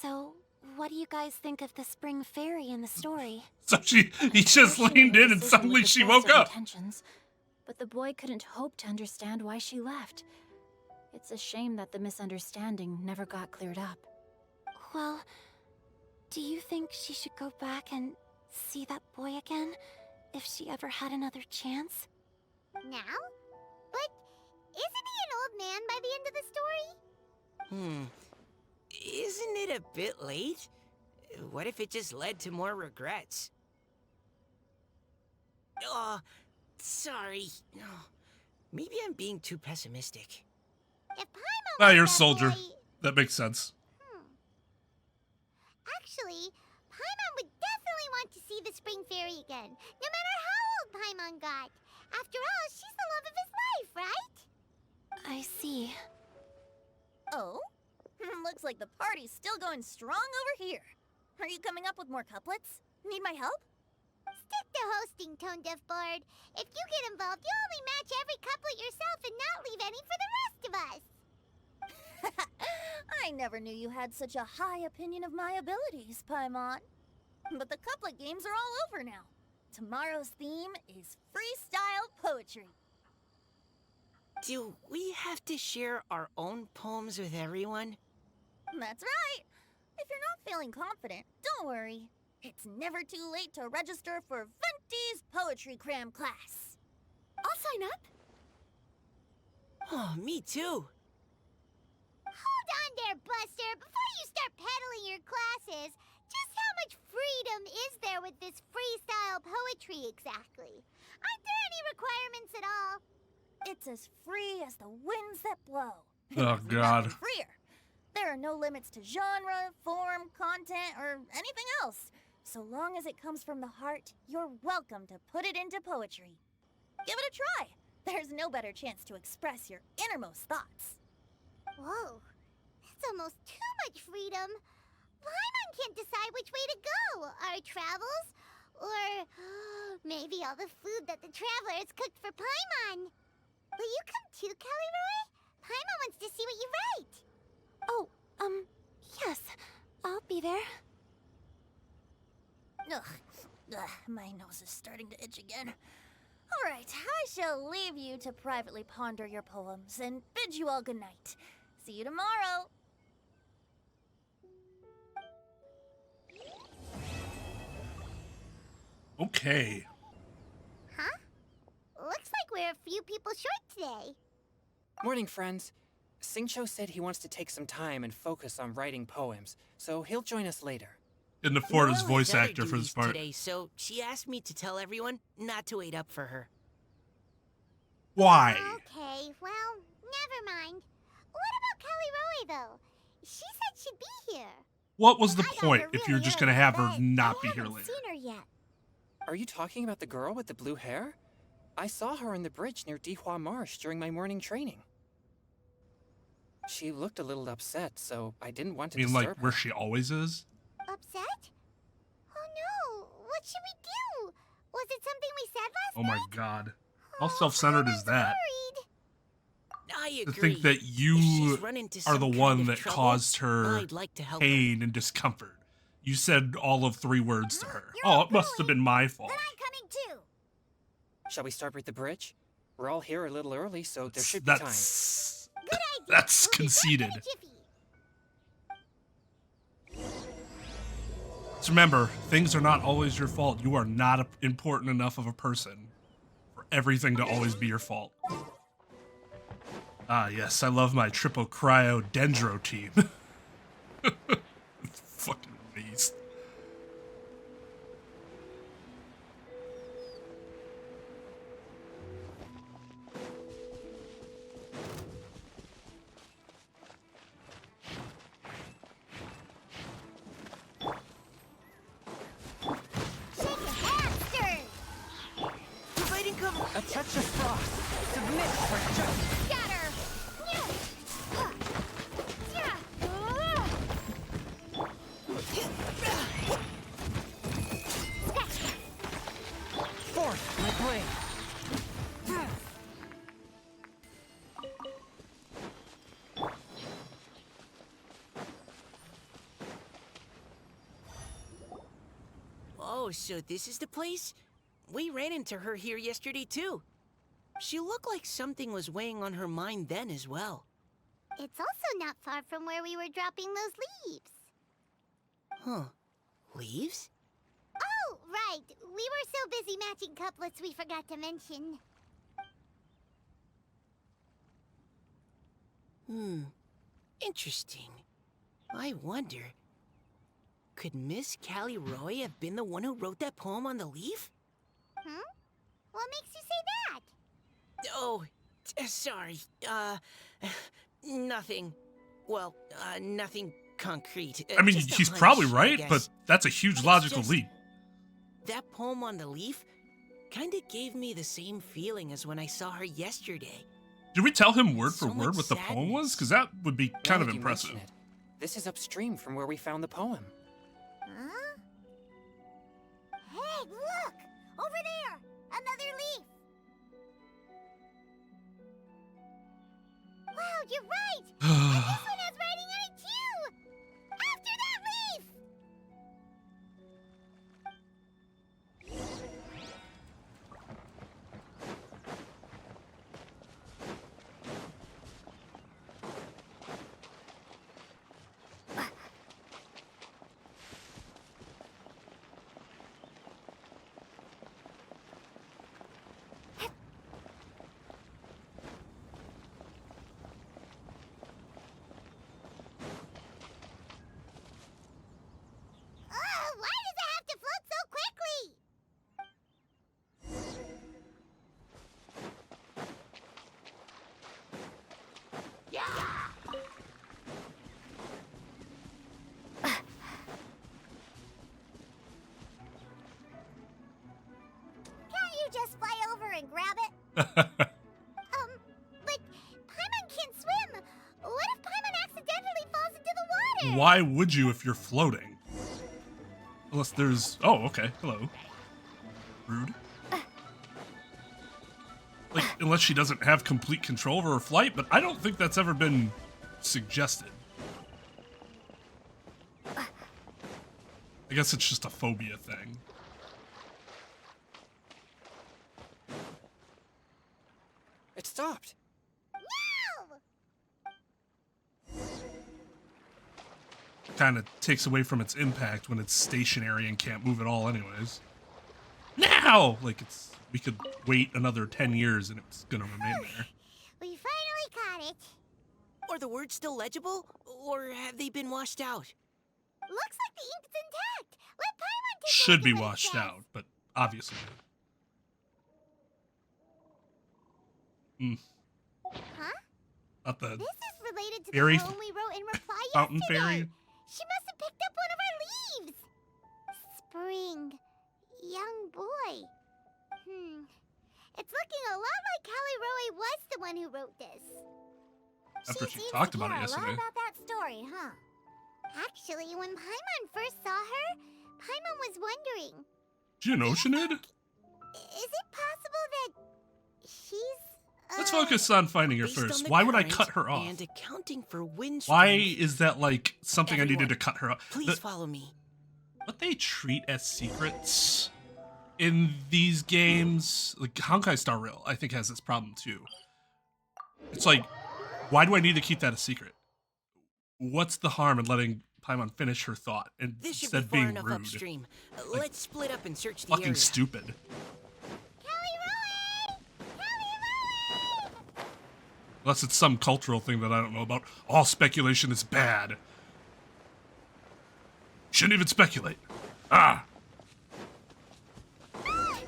Speaker 10: So, what do you guys think of the spring fairy in the story?
Speaker 1: So he just leaned in and suddenly she woke up.
Speaker 6: Intentions, but the boy couldn't hope to understand why she left. It's a shame that the misunderstanding never got cleared up.
Speaker 10: Well, do you think she should go back and see that boy again if she ever had another chance?
Speaker 2: Now? But isn't he an old man by the end of the story?
Speaker 8: Isn't it a bit late? What if it just led to more regrets? Oh, sorry. Maybe I'm being too pessimistic.
Speaker 2: If Paimon
Speaker 1: Ah,
Speaker 2: was
Speaker 1: you're a
Speaker 2: that
Speaker 1: soldier.
Speaker 2: boy-
Speaker 1: That makes sense.
Speaker 2: Actually, Paimon would definitely want to see the spring fairy again, no matter how old Paimon got. After all, she's the love of his life, right?
Speaker 10: I see.
Speaker 4: Oh? Looks like the party's still going strong over here. Are you coming up with more couplets? Need my help?
Speaker 2: Stick to hosting, Tone Deaf Bard. If you get involved, you'll only match every couplet yourself and not leave any for the rest of us.
Speaker 4: I never knew you had such a high opinion of my abilities, Paimon. But the couplet games are all over now. Tomorrow's theme is freestyle poetry.
Speaker 8: Do we have to share our own poems with everyone?
Speaker 4: That's right. If you're not feeling confident, don't worry. It's never too late to register for Venti's Poetry Cram class.
Speaker 10: I'll sign up.
Speaker 8: Oh, me too.
Speaker 2: Hold on there, Buster. Before you start peddling your classes, just how much freedom is there with this freestyle poetry exactly? Aren't there any requirements at all?
Speaker 4: It's as free as the winds that blow.
Speaker 1: Oh, God.
Speaker 4: Nothing freer. There are no limits to genre, form, content, or anything else. So long as it comes from the heart, you're welcome to put it into poetry. Give it a try. There's no better chance to express your innermost thoughts.
Speaker 2: Whoa, that's almost too much freedom. Paimon can't decide which way to go. Our travels, or maybe all the food that the travelers cooked for Paimon. Will you come too, Kelly Roy? Paimon wants to see what you write.
Speaker 10: Oh, yes. I'll be there.
Speaker 4: Ugh, my nose is starting to itch again. All right, I shall leave you to privately ponder your poems and bid you all good night. See you tomorrow.
Speaker 1: Okay.
Speaker 2: Huh? Looks like we're a few people short today.
Speaker 7: Morning, friends. Singcho said he wants to take some time and focus on writing poems, so he'll join us later.
Speaker 1: Couldn't afford his
Speaker 8: Noelle
Speaker 1: voice
Speaker 8: has other
Speaker 1: actor for this
Speaker 8: duties
Speaker 1: part.
Speaker 8: today, so she asked me to tell everyone not to wait up for her.
Speaker 1: Why?
Speaker 2: Okay, well, never mind. What about Callie Roy, though? She said she'd be here.
Speaker 1: What was the
Speaker 2: I got
Speaker 1: point
Speaker 2: her
Speaker 1: if you're
Speaker 2: really
Speaker 1: just
Speaker 2: early,
Speaker 1: gonna have her
Speaker 2: but
Speaker 1: not be
Speaker 2: I
Speaker 1: here
Speaker 2: haven't
Speaker 1: later?
Speaker 2: seen her yet.
Speaker 7: Are you talking about the girl with the blue hair? I saw her on the bridge near Dihua Marsh during my morning training. She looked a little upset, so I didn't want to
Speaker 1: I mean,
Speaker 7: disturb
Speaker 1: like,
Speaker 7: her.
Speaker 1: where she always is?
Speaker 2: Upset? Oh no, what should we do? Was it something we said last
Speaker 1: Oh
Speaker 2: night?
Speaker 1: my god. How self-centered is that?
Speaker 8: I
Speaker 1: To
Speaker 8: agree.
Speaker 1: think that
Speaker 8: If
Speaker 1: you
Speaker 8: she's run into
Speaker 1: are the
Speaker 8: some
Speaker 1: one
Speaker 8: kind of
Speaker 1: that
Speaker 8: trouble,
Speaker 1: caused her
Speaker 8: I'd like to help her.
Speaker 1: pain and discomfort. You said all of 3 words to her.
Speaker 2: You're
Speaker 1: Oh,
Speaker 2: a
Speaker 1: it must have
Speaker 2: bully.
Speaker 1: been my fault.
Speaker 2: Then I'm coming too.
Speaker 7: Shall we start with the bridge? We're all here a little early, so there should be time.
Speaker 1: That's
Speaker 2: Good idea.
Speaker 1: that's
Speaker 2: We'll be back
Speaker 1: conceited.
Speaker 2: in a jiffy.
Speaker 1: Just remember, things are not always your fault. You are not important enough of a person for everything to always be your fault. Ah, yes, I love my triple cryo dendro team. Fucking beast.
Speaker 2: Shake a hamster.
Speaker 8: Providing cover.
Speaker 7: A touch of frost. Submit for justice.
Speaker 2: Scatter.
Speaker 7: Force my blade.
Speaker 8: Oh, so this is the place? We ran into her here yesterday, too. She looked like something was weighing on her mind then as well.
Speaker 2: It's also not far from where we were dropping those leaves.
Speaker 8: Huh. Leaves?
Speaker 2: Oh, right. We were so busy matching couplets we forgot to mention.
Speaker 8: Interesting. I wonder, could Miss Callie Roy have been the one who wrote that poem on the leaf?
Speaker 2: Hmm? What makes you say that?
Speaker 8: Oh, sorry. Nothing. Well, nothing concrete.
Speaker 1: I mean,
Speaker 8: Just a
Speaker 1: he's
Speaker 8: hunch,
Speaker 1: probably
Speaker 8: I
Speaker 1: right,
Speaker 8: guess.
Speaker 1: but that's a huge
Speaker 8: It's
Speaker 1: logical
Speaker 8: just-
Speaker 1: leap.
Speaker 8: That poem on the leaf kinda gave me the same feeling as when I saw her yesterday.
Speaker 1: Did we tell him word for
Speaker 8: So
Speaker 1: word
Speaker 8: much
Speaker 1: what the poem was?
Speaker 8: sadness.
Speaker 1: Because that would be kind
Speaker 7: Now
Speaker 1: of
Speaker 7: that you
Speaker 1: impressive.
Speaker 7: mention it, this is upstream from where we found the poem.
Speaker 2: Huh? Hey, look! Over there! Another leaf! Wow, you're right! And this one has writing on it too! After that leaf! Why does it have to float so quickly? Can't you just fly over and grab it? But Paimon can't swim. What if Paimon accidentally falls into the water?
Speaker 1: Why would you if you're floating? Unless there's... Oh, okay. Hello. Rude. Like, unless she doesn't have complete control over her flight, but I don't think that's ever been suggested. I guess it's just a phobia thing.
Speaker 7: It stopped.
Speaker 2: No!
Speaker 1: Kind of takes away from its impact when it's stationary and can't move at all anyways. Now! Like, we could wait another 10 years and it's gonna remain there.
Speaker 2: We finally caught it.
Speaker 8: Are the words still legible, or have they been washed out?
Speaker 2: Looks like the ink's intact. Let Paimon take a
Speaker 1: Should
Speaker 2: look
Speaker 1: be
Speaker 2: at what it
Speaker 1: washed
Speaker 2: says.
Speaker 1: out, but obviously.
Speaker 2: Huh?
Speaker 1: Not the
Speaker 2: This is related to
Speaker 1: fairy
Speaker 2: the poem we wrote in reply
Speaker 1: fountain
Speaker 2: yesterday.
Speaker 1: fairy.
Speaker 2: She must have picked up one of our leaves. Spring. Young boy. It's looking a lot like Callie Roe was the one who wrote this.
Speaker 1: After she
Speaker 2: seems
Speaker 1: talked
Speaker 2: to
Speaker 1: about it
Speaker 2: care a lot
Speaker 1: yesterday.
Speaker 2: about that story, huh? Actually, when Paimon first saw her, Paimon was wondering,
Speaker 1: Do you know, Sinead?
Speaker 2: is it possible that she's...
Speaker 1: Let's focus on finding her
Speaker 8: Based on
Speaker 1: first.
Speaker 8: the
Speaker 1: Why would I
Speaker 8: current
Speaker 1: cut her off?
Speaker 8: And accounting for wind
Speaker 1: Why
Speaker 8: streams,
Speaker 1: is that like something I needed
Speaker 8: Everyone,
Speaker 1: to cut her off?
Speaker 8: please follow me.
Speaker 1: What they treat as secrets in these games, like Honkai Star Rail, I think has this problem too. It's like, why do I need to keep that a secret? What's the harm in letting Paimon finish her thought and
Speaker 8: This should be
Speaker 1: instead
Speaker 8: far
Speaker 1: being
Speaker 8: enough
Speaker 1: rude?
Speaker 8: upstream.
Speaker 1: Like,
Speaker 8: Let's split up and search the
Speaker 1: Fucking
Speaker 8: area.
Speaker 1: stupid.
Speaker 2: Callie Roe! Callie Roe!
Speaker 1: Unless it's some cultural thing that I don't know about. All speculation is bad. Shouldn't even speculate. Ah!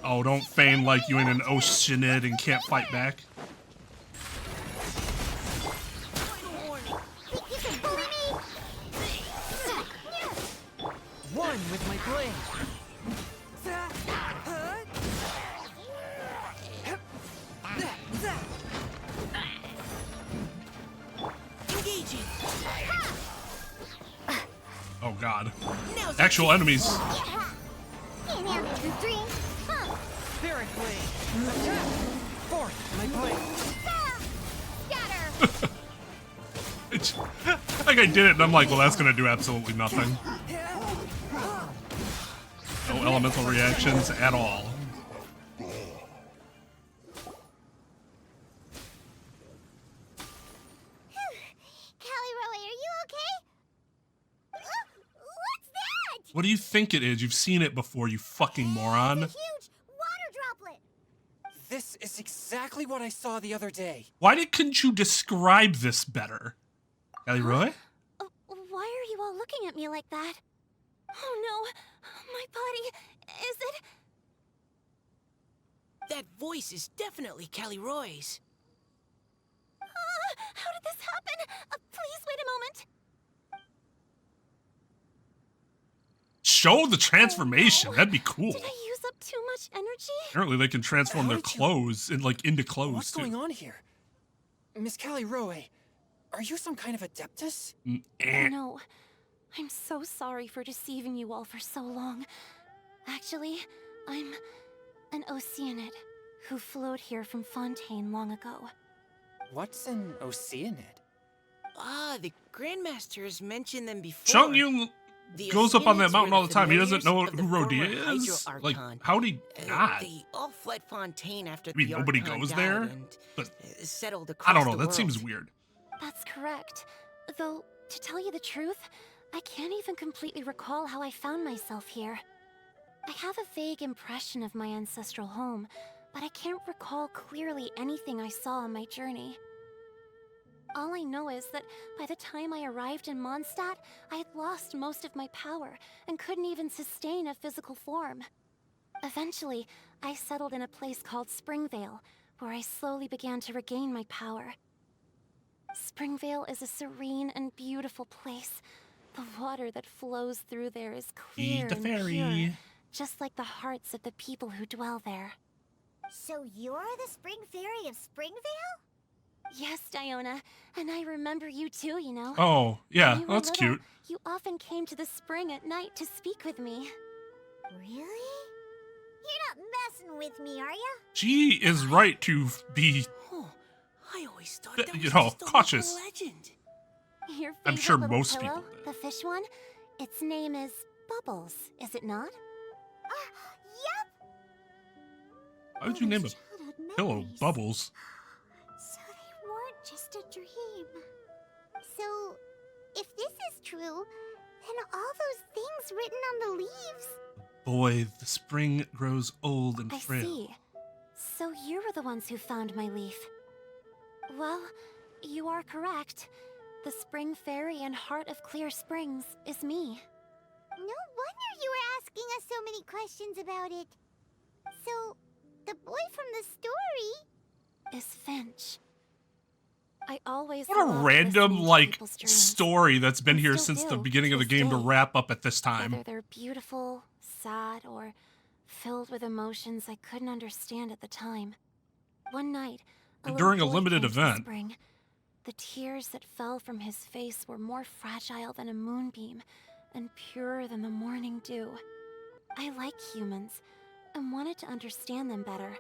Speaker 1: Oh, don't feign like you ain't an Oceanid and can't fight back.
Speaker 2: Think you can bully me?
Speaker 12: One with my blade.
Speaker 8: Engaging.
Speaker 1: Oh god.
Speaker 8: Now's the
Speaker 1: Actual enemies.
Speaker 2: Can't handle the dream. Huh?
Speaker 12: Spirit blade. Attack. Fourth, my blade.
Speaker 2: Scatter!
Speaker 1: It's, like I did it and I'm like, well that's gonna do absolutely nothing. No elemental reactions at all.
Speaker 2: Callie Roe, are you okay? What's that?
Speaker 1: What do you think it is? You've seen it before, you fucking moron.
Speaker 2: It's a huge water droplet.
Speaker 7: This is exactly what I saw the other day.
Speaker 1: Couldn't you describe this better? Callie Roy?
Speaker 10: Why are you all looking at me like that? Oh no, my body, is it?
Speaker 8: That voice is definitely Callie Roy's.
Speaker 10: How did this happen? Please wait a moment.
Speaker 1: Show the transformation. That'd be cool.
Speaker 10: Did I use up too much energy?
Speaker 1: Apparently they can transform their
Speaker 7: How did you-
Speaker 1: clothes into clothes
Speaker 7: What's
Speaker 1: too.
Speaker 7: going on here? Miss Callie Roe, are you some kind of adeptus?
Speaker 10: No. I'm so sorry for deceiving you all for so long. Actually, I'm an Oceanid who flowed here from Fontaine long ago.
Speaker 7: What's an Oceanid?
Speaker 8: Ah, the Grandmaster has mentioned them before.
Speaker 1: Chung Yung
Speaker 8: The
Speaker 1: goes up on that
Speaker 8: Oceanids
Speaker 1: mountain
Speaker 8: were
Speaker 1: all the time. He doesn't know
Speaker 8: familiars
Speaker 1: who
Speaker 8: of the
Speaker 1: Rodia
Speaker 8: former
Speaker 1: is.
Speaker 8: Hydro
Speaker 1: Like,
Speaker 8: Archon.
Speaker 1: how'd he not?
Speaker 8: They all fled Fontaine after
Speaker 1: I mean,
Speaker 8: the
Speaker 1: nobody
Speaker 8: Archon
Speaker 1: goes
Speaker 8: died
Speaker 1: there?
Speaker 8: and,
Speaker 1: But
Speaker 8: settled across
Speaker 1: I don't know.
Speaker 8: the
Speaker 1: That seems
Speaker 8: world.
Speaker 1: weird.
Speaker 10: That's correct. Though, to tell you the truth, I can't even completely recall how I found myself here. I have a vague impression of my ancestral home, but I can't recall clearly anything I saw on my journey. All I know is that by the time I arrived in Mondstadt, I had lost most of my power and couldn't even sustain a physical form. Eventually, I settled in a place called Springvale, where I slowly began to regain my power. Springvale is a serene and beautiful place. The water that flows through there is clear
Speaker 1: Eat the
Speaker 10: and
Speaker 1: fairy.
Speaker 10: pure, just like the hearts of the people who dwell there.
Speaker 2: So you're the Spring Fairy of Springvale?
Speaker 10: Yes, Diona, and I remember you too, you know.
Speaker 1: Oh, yeah.
Speaker 10: When you were
Speaker 1: That's
Speaker 10: little,
Speaker 1: cute.
Speaker 10: You often came to the spring at night to speak with me.
Speaker 2: Really? You're not messing with me, are ya?
Speaker 1: She is right to be,
Speaker 8: Oh, I always thought that was
Speaker 1: you know,
Speaker 8: just a
Speaker 1: cautious.
Speaker 8: local legend.
Speaker 11: Your
Speaker 1: I'm
Speaker 11: favorite
Speaker 1: sure
Speaker 11: little
Speaker 1: most
Speaker 11: pillow,
Speaker 1: people did.
Speaker 11: the fish one, its name is Bubbles, is it not?
Speaker 2: Yep!
Speaker 1: Why would you name a
Speaker 2: Childhood
Speaker 1: pillow
Speaker 2: memories.
Speaker 1: Bubbles?
Speaker 2: So they weren't just a dream. So, if this is true, then all those things written on the leaves.
Speaker 1: Boy, the spring grows old and
Speaker 11: I
Speaker 1: frail.
Speaker 11: see. So you were the ones who found my leaf. Well, you are correct. The Spring Fairy and Heart of Clear Springs is me.
Speaker 2: No wonder you were asking us so many questions about it. So, the boy from the story...
Speaker 11: Is Finch. I always
Speaker 1: What a
Speaker 11: loved
Speaker 1: random,
Speaker 11: listening to
Speaker 1: like,
Speaker 11: people's dreams.
Speaker 1: story that's been
Speaker 11: And
Speaker 1: here
Speaker 11: still
Speaker 1: since the
Speaker 11: do,
Speaker 1: beginning of the
Speaker 11: to this
Speaker 1: game to
Speaker 11: day.
Speaker 1: wrap up at this time.
Speaker 11: Whether they're beautiful, sad, or filled with emotions I couldn't understand at the time. One night,
Speaker 1: And
Speaker 11: little
Speaker 1: during a
Speaker 11: boy
Speaker 1: limited
Speaker 11: came to the
Speaker 1: event.
Speaker 11: spring. The tears that fell from his face were more fragile than a moonbeam and purer than the morning dew. I like humans and wanted to understand them better.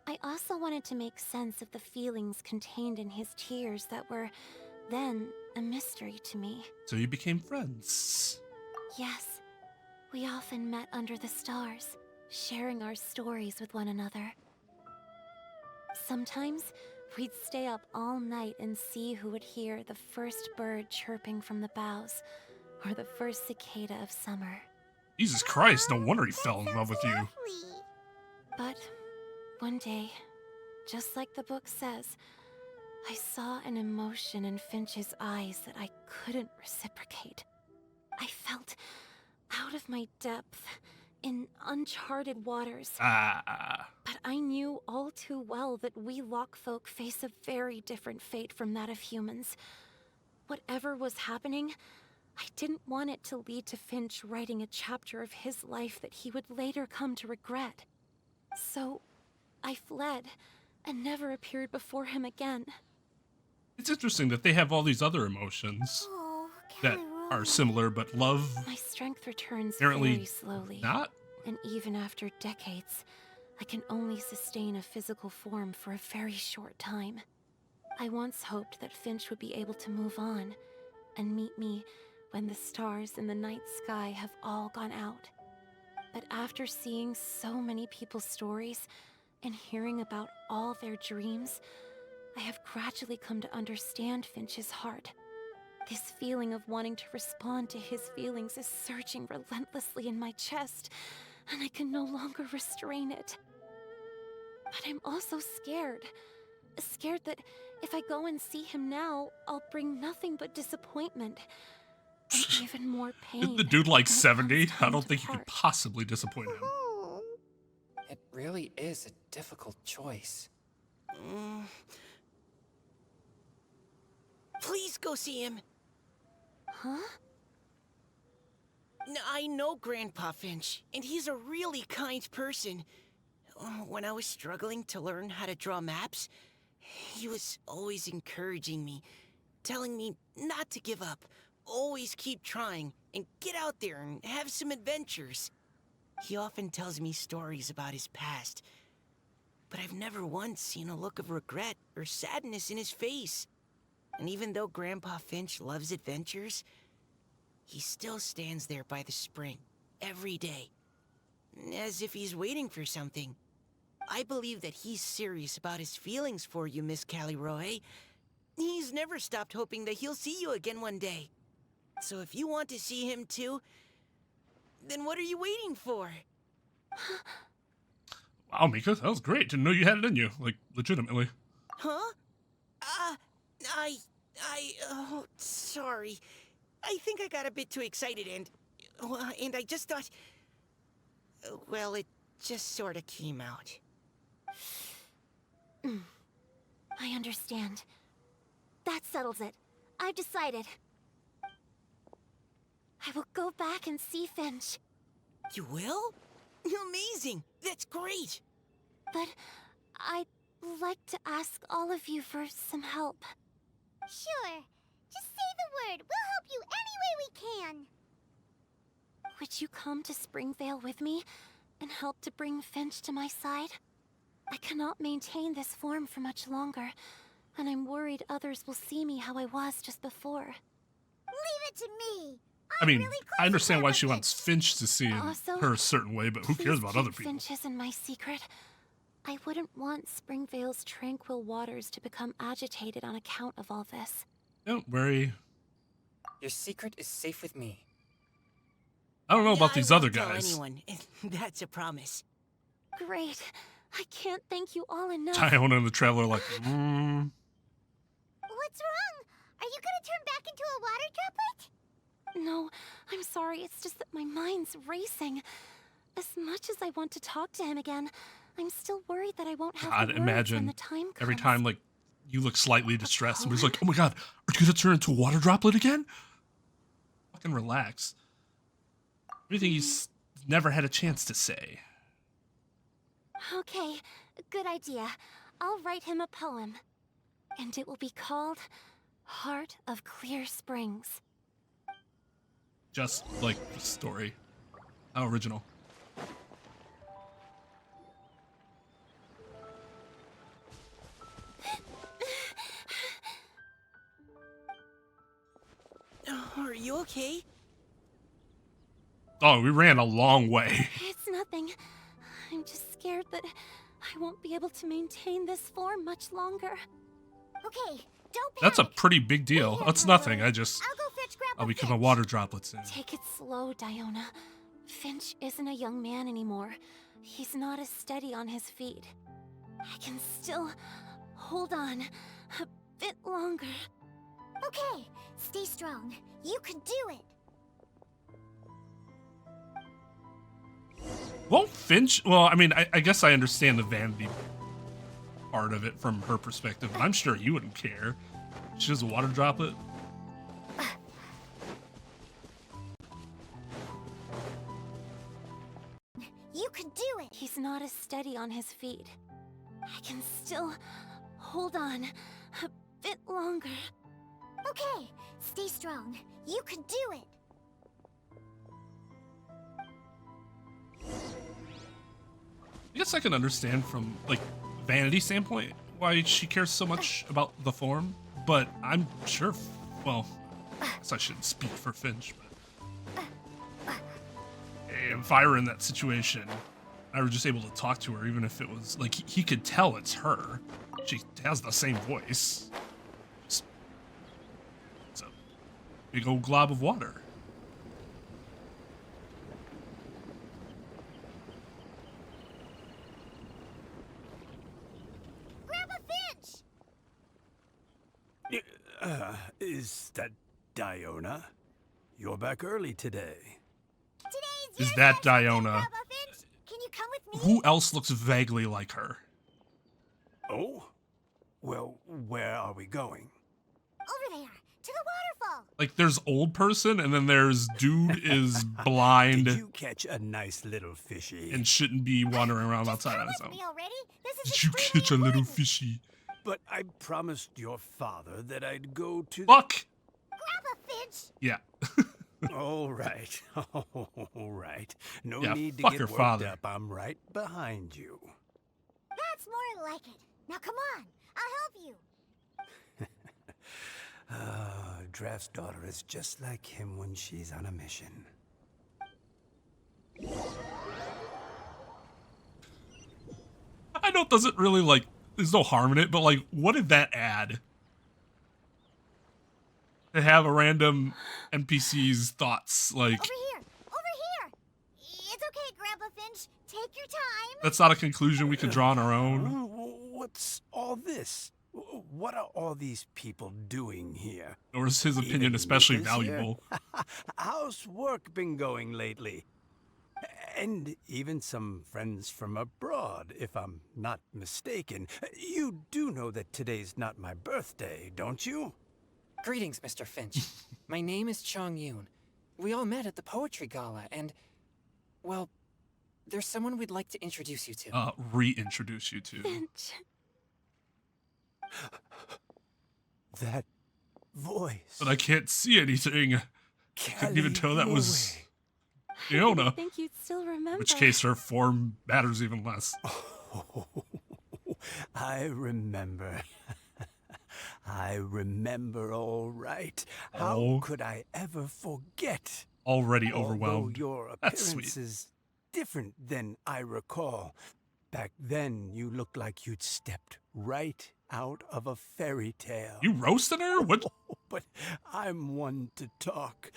Speaker 11: I also wanted to make sense of the feelings contained in his tears that were then a mystery to me.
Speaker 1: So you became friends.
Speaker 11: Yes, we often met under the stars, sharing our stories with one another. Sometimes, we'd stay up all night and see who would hear the first bird chirping from the boughs, or the first cicada of summer.
Speaker 1: Jesus Christ, no wonder he fell in love with you.
Speaker 2: Lovely.
Speaker 11: But one day, just like the book says, I saw an emotion in Finch's eyes that I couldn't reciprocate. I felt out of my depth, in uncharted waters. But I knew all too well that we Lockfolk face a very different fate from that of humans. Whatever was happening, I didn't want it to lead to Finch writing a chapter of his life that he would later come to regret. So, I fled, and never appeared before him again.
Speaker 1: It's interesting that they have all these other emotions
Speaker 2: Oh,
Speaker 1: that are similar, but love
Speaker 11: My strength returns
Speaker 1: apparently
Speaker 11: very slowly.
Speaker 1: not.
Speaker 11: And even after decades, I can only sustain a physical form for a very short time. I once hoped that Finch would be able to move on and meet me when the stars in the night sky have all gone out. But after seeing so many people's stories and hearing about all their dreams, I have gradually come to understand Finch's heart. This feeling of wanting to respond to his feelings is surging relentlessly in my chest, and I can no longer restrain it. But I'm also scared. Scared that if I go and see him now, I'll bring nothing but disappointment. And even more pain.
Speaker 1: Isn't the dude like
Speaker 11: when it
Speaker 1: 70?
Speaker 11: comes
Speaker 1: I
Speaker 11: time
Speaker 1: don't
Speaker 11: to
Speaker 1: think you could
Speaker 11: part.
Speaker 1: possibly disappoint him.
Speaker 2: Oh.
Speaker 7: It really is a difficult choice.
Speaker 8: Please go see him.
Speaker 11: Huh?
Speaker 8: I know Grandpa Finch, and he's a really kind person. When I was struggling to learn how to draw maps, he was always encouraging me, telling me not to give up, always keep trying, and get out there and have some adventures. He often tells me stories about his past, but I've never once seen a look of regret or sadness in his face. And even though Grandpa Finch loves adventures, he still stands there by the spring, every day, as if he's waiting for something. I believe that he's serious about his feelings for you, Miss Callie-Roe. He's never stopped hoping that he'll see you again one day. So if you want to see him too, then what are you waiting for?
Speaker 1: Wow, Mika, that was great. Didn't know you had it in you, like, legitimately.
Speaker 8: Huh? Oh, sorry. I think I got a bit too excited and I just thought, well, it just sort of came out.
Speaker 11: I understand. That settles it. I've decided. I will go back and see Finch.
Speaker 8: You will? Amazing! That's great!
Speaker 11: But I'd like to ask all of you for some help.
Speaker 2: Sure. Just say the word. We'll help you any way we can.
Speaker 11: Would you come to Springvale with me and help to bring Finch to my side? I cannot maintain this form for much longer, and I'm worried others will see me how I was just before.
Speaker 2: Leave it to me.
Speaker 1: I mean,
Speaker 2: really close
Speaker 1: I
Speaker 2: to
Speaker 1: understand why
Speaker 2: Grandma
Speaker 1: she wants Finch to see
Speaker 11: Also,
Speaker 1: her a certain way, but who cares about other people?
Speaker 11: Finch isn't my secret. I wouldn't want Springvale's tranquil waters to become agitated on account of all this.
Speaker 1: Don't worry.
Speaker 7: Your secret is safe with me.
Speaker 1: I don't know about these other
Speaker 8: Tell
Speaker 1: guys.
Speaker 8: anyone. That's a promise.
Speaker 11: Great. I can't thank you all enough.
Speaker 1: Diona and the Traveler are like,
Speaker 2: What's wrong? Are you gonna turn back into a water droplet?
Speaker 11: No, I'm sorry. It's just that my mind's racing. As much as I want to talk to him again, I'm still worried that I won't have
Speaker 1: God,
Speaker 11: the words
Speaker 1: imagine
Speaker 11: when the time comes.
Speaker 1: every time, like, you look slightly distressed, somebody's like, oh my god, are you gonna turn into a water droplet again? Fucking relax. Everything he's never had a chance to say.
Speaker 11: Okay, good idea. I'll write him a poem. And it will be called Heart of Clear Springs.
Speaker 1: Just like the story. How original.
Speaker 8: Are you okay?
Speaker 1: Oh, we ran a long way.
Speaker 11: It's nothing. I'm just scared that I won't be able to maintain this form much longer.
Speaker 2: Okay, don't panic.
Speaker 1: That's a pretty big deal. That's nothing.
Speaker 2: I'll go fetch Grandpa
Speaker 1: I'll become a
Speaker 2: Finch.
Speaker 1: water droplet soon.
Speaker 11: Take it slow, Diona. Finch isn't a young man anymore. He's not as steady on his feet. I can still hold on a bit longer.
Speaker 2: Okay, stay strong. You can do it.
Speaker 1: Won't Finch? Well, I mean, I guess I understand the vanity part of it from her perspective, but I'm sure you wouldn't care. She's a water droplet.
Speaker 2: You can do it.
Speaker 11: He's not as steady on his feet. I can still hold on a bit longer.
Speaker 2: Okay, stay strong. You can do it.
Speaker 1: I guess I can understand from, like, vanity standpoint why she cares so much about the form, but I'm sure, well, I guess I shouldn't speak for Finch, but if I were in that situation, I were just able to talk to her, even if it was, like, he could tell it's her. She has the same voice. It's a big old glob of water.
Speaker 2: Grandpa Finch!
Speaker 13: Is that Diona? You're back early today.
Speaker 2: Today's
Speaker 1: Is
Speaker 2: your
Speaker 1: that
Speaker 2: special day,
Speaker 1: Diona?
Speaker 2: Grandpa Finch. Can you come with me?
Speaker 1: Who else looks vaguely like her?
Speaker 13: Oh? Well, where are we going?
Speaker 2: Over there, to the waterfall.
Speaker 1: Like, there's old person, and then there's dude is blind
Speaker 13: Did you catch a nice little fishy?
Speaker 1: and shouldn't be wandering around
Speaker 2: Just
Speaker 1: outside
Speaker 2: come
Speaker 1: on his
Speaker 2: with
Speaker 1: own.
Speaker 2: me already. This is
Speaker 1: Did you
Speaker 2: extremely
Speaker 1: catch a little
Speaker 2: important.
Speaker 1: fishy?
Speaker 13: But I promised your father that I'd go to...
Speaker 1: Fuck!
Speaker 2: Grandpa Finch.
Speaker 1: Yeah.
Speaker 13: All right. All right. No
Speaker 1: Yeah,
Speaker 13: need to
Speaker 1: fuck
Speaker 13: get
Speaker 1: your
Speaker 13: worked
Speaker 1: father.
Speaker 13: up. I'm right behind you.
Speaker 2: That's more like it. Now come on, I'll help you.
Speaker 13: Draft's daughter is just like him when she's on a mission.
Speaker 1: I know it doesn't really, like, there's no harm in it, but, like, what did that add? To have a random NPC's thoughts, like,
Speaker 2: Over here, over here. It's okay, Grandpa Finch. Take your time.
Speaker 1: that's not a conclusion we can draw on our own.
Speaker 13: What's all this? What are all these people doing here?
Speaker 1: Or is his opinion
Speaker 13: Even
Speaker 1: especially
Speaker 13: Nick is here?
Speaker 1: valuable?
Speaker 13: How's work been going lately? And even some friends from abroad, if I'm not mistaken. You do know that today's not my birthday, don't you?
Speaker 7: Greetings, Mr. Finch. My name is Chong Yoon. We all met at the poetry gala, and, well, there's someone we'd like to introduce you to.
Speaker 1: Reintroduce you to.
Speaker 11: Finch.
Speaker 13: That voice.
Speaker 1: But I can't see anything. I couldn't even tell that was... Fiona.
Speaker 11: I think you'd still remember.
Speaker 1: In which case, her form matters even less.
Speaker 13: I remember. I remember all right. How could I ever forget?
Speaker 1: Already
Speaker 13: Although
Speaker 1: overwhelmed.
Speaker 13: your
Speaker 1: That's
Speaker 13: appearance
Speaker 1: sweet.
Speaker 13: is different than I recall. Back then, you looked like you'd stepped right out of a fairy tale.
Speaker 1: You roasted her? What?
Speaker 13: But I'm one to talk.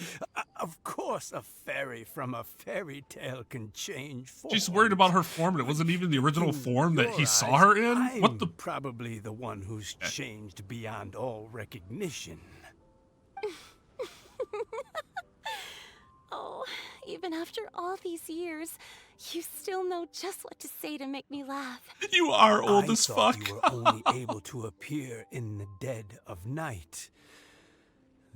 Speaker 13: Of course, a fairy from a fairy tale can change form.
Speaker 1: She's worried about her form, and it wasn't even the original form that he saw her in? What the?
Speaker 13: Probably the one who's changed beyond all recognition.
Speaker 11: Oh, even after all these years, you still know just what to say to make me laugh.
Speaker 1: You are old as
Speaker 13: thought
Speaker 1: fuck.
Speaker 13: You were only able to appear in the dead of night.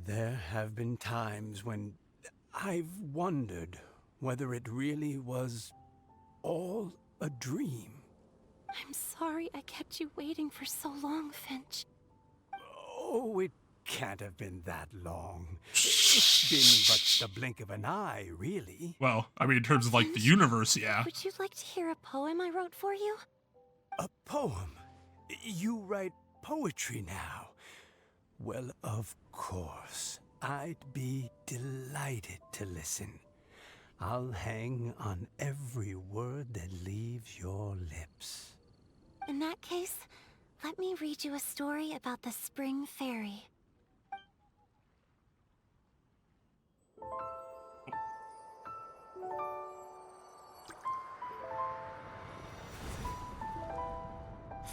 Speaker 13: There have been times when I've wondered whether it really was all a dream.
Speaker 11: I'm sorry I kept you waiting for so long, Finch.
Speaker 13: Oh, it can't have been that long. It's been but the blink of an eye, really.
Speaker 1: Well, I mean, in terms of like the universe, yeah.
Speaker 11: Would you like to hear a poem I wrote for you?
Speaker 13: A poem? You write poetry now? Well, of course. I'd be delighted to listen. I'll hang on every word that leaves your lips.
Speaker 11: In that case, let me read you a story about the Spring Fairy.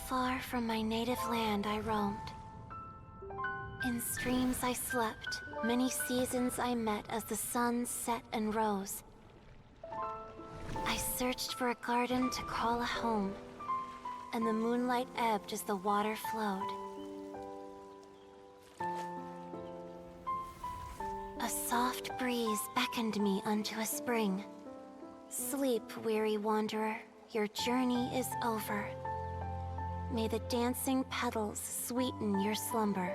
Speaker 11: Far from my native land I roamed. In streams I slept, many seasons I met as the sun set and rose. I searched for a garden to call a home, and the moonlight ebbed as the water flowed. A soft breeze beckoned me unto a spring. Sleep, weary wanderer, your journey is over. May the dancing petals sweeten your slumber.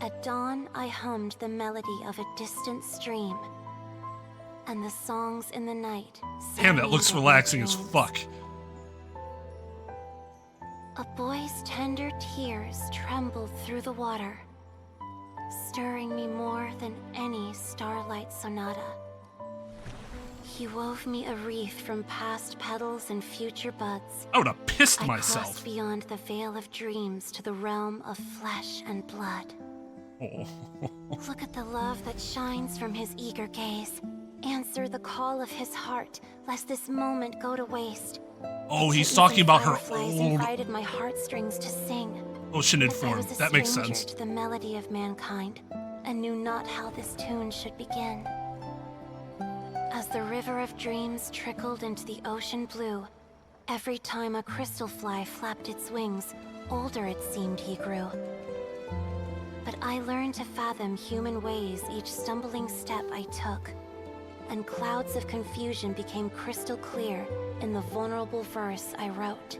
Speaker 11: At dawn, I hummed the melody of a distant stream, and the songs in the night.
Speaker 1: Damn, that looks relaxing as fuck.
Speaker 11: A boy's tender tears trembled through the water, stirring me more than any starlight sonata. He wove me a wreath from past petals and future buds.
Speaker 1: I would have pissed
Speaker 11: I
Speaker 1: myself.
Speaker 11: crossed beyond the veil of dreams to the realm of flesh and blood.
Speaker 1: Oh.
Speaker 11: Look at the love that shines from his eager gaze. Answer the call of his heart, lest this moment go to waste.
Speaker 1: Oh, he's
Speaker 11: Kittens
Speaker 1: talking
Speaker 11: and
Speaker 1: about her
Speaker 11: fireflies
Speaker 1: old
Speaker 11: invited my heartstrings to sing.
Speaker 1: oceanid
Speaker 11: As I
Speaker 1: form.
Speaker 11: was a
Speaker 1: That makes
Speaker 11: stranger
Speaker 1: sense.
Speaker 11: to the melody of mankind, and knew not how this tune should begin. As the river of dreams trickled into the ocean blue, every time a crystal fly flapped its wings, older it seemed he grew. But I learned to fathom human ways each stumbling step I took, and clouds of confusion became crystal clear in the vulnerable verse I wrote.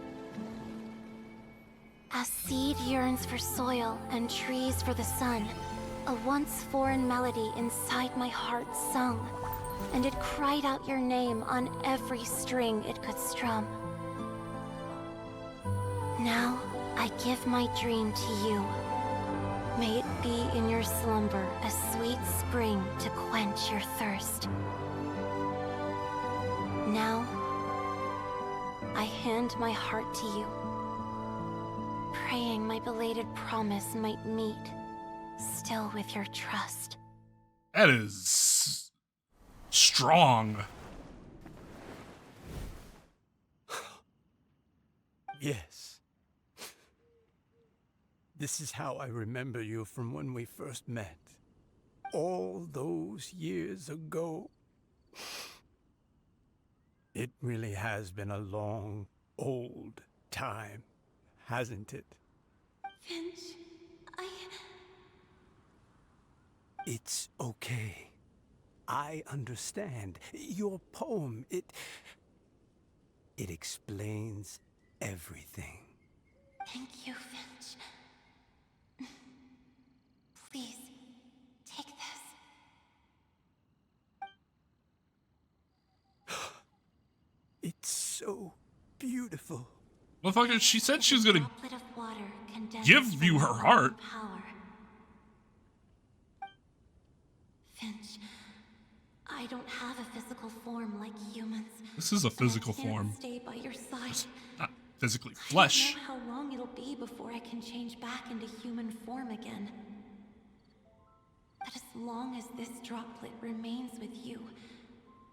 Speaker 11: As seed yearns for soil and trees for the sun, a once foreign melody inside my heart sung, and it cried out your name on every string it could strum. Now I give my dream to you. May it be in your slumber a sweet spring to quench your thirst. Now, I hand my heart to you, praying my belated promise might meet, still with your trust.
Speaker 1: That is strong.
Speaker 13: Yes. This is how I remember you from when we first met. All those years ago. It really has been a long, old time, hasn't it?
Speaker 11: Finch,
Speaker 13: It's okay. I understand. Your poem, it explains everything.
Speaker 11: Thank you, Finch. Please, take this.
Speaker 13: beautiful.
Speaker 1: Motherfucker, she said she was gonna
Speaker 11: Droplet of water condensed
Speaker 1: give
Speaker 11: from
Speaker 1: you her
Speaker 11: my
Speaker 1: heart.
Speaker 11: power. Finch, I don't have a physical form like humans.
Speaker 1: This is a physical
Speaker 11: and I can't
Speaker 1: form.
Speaker 11: Stay by your side.
Speaker 1: It's not physically
Speaker 11: I
Speaker 1: flesh.
Speaker 11: don't know how long it'll be before I can change back into human form again. But as long as this droplet remains with you,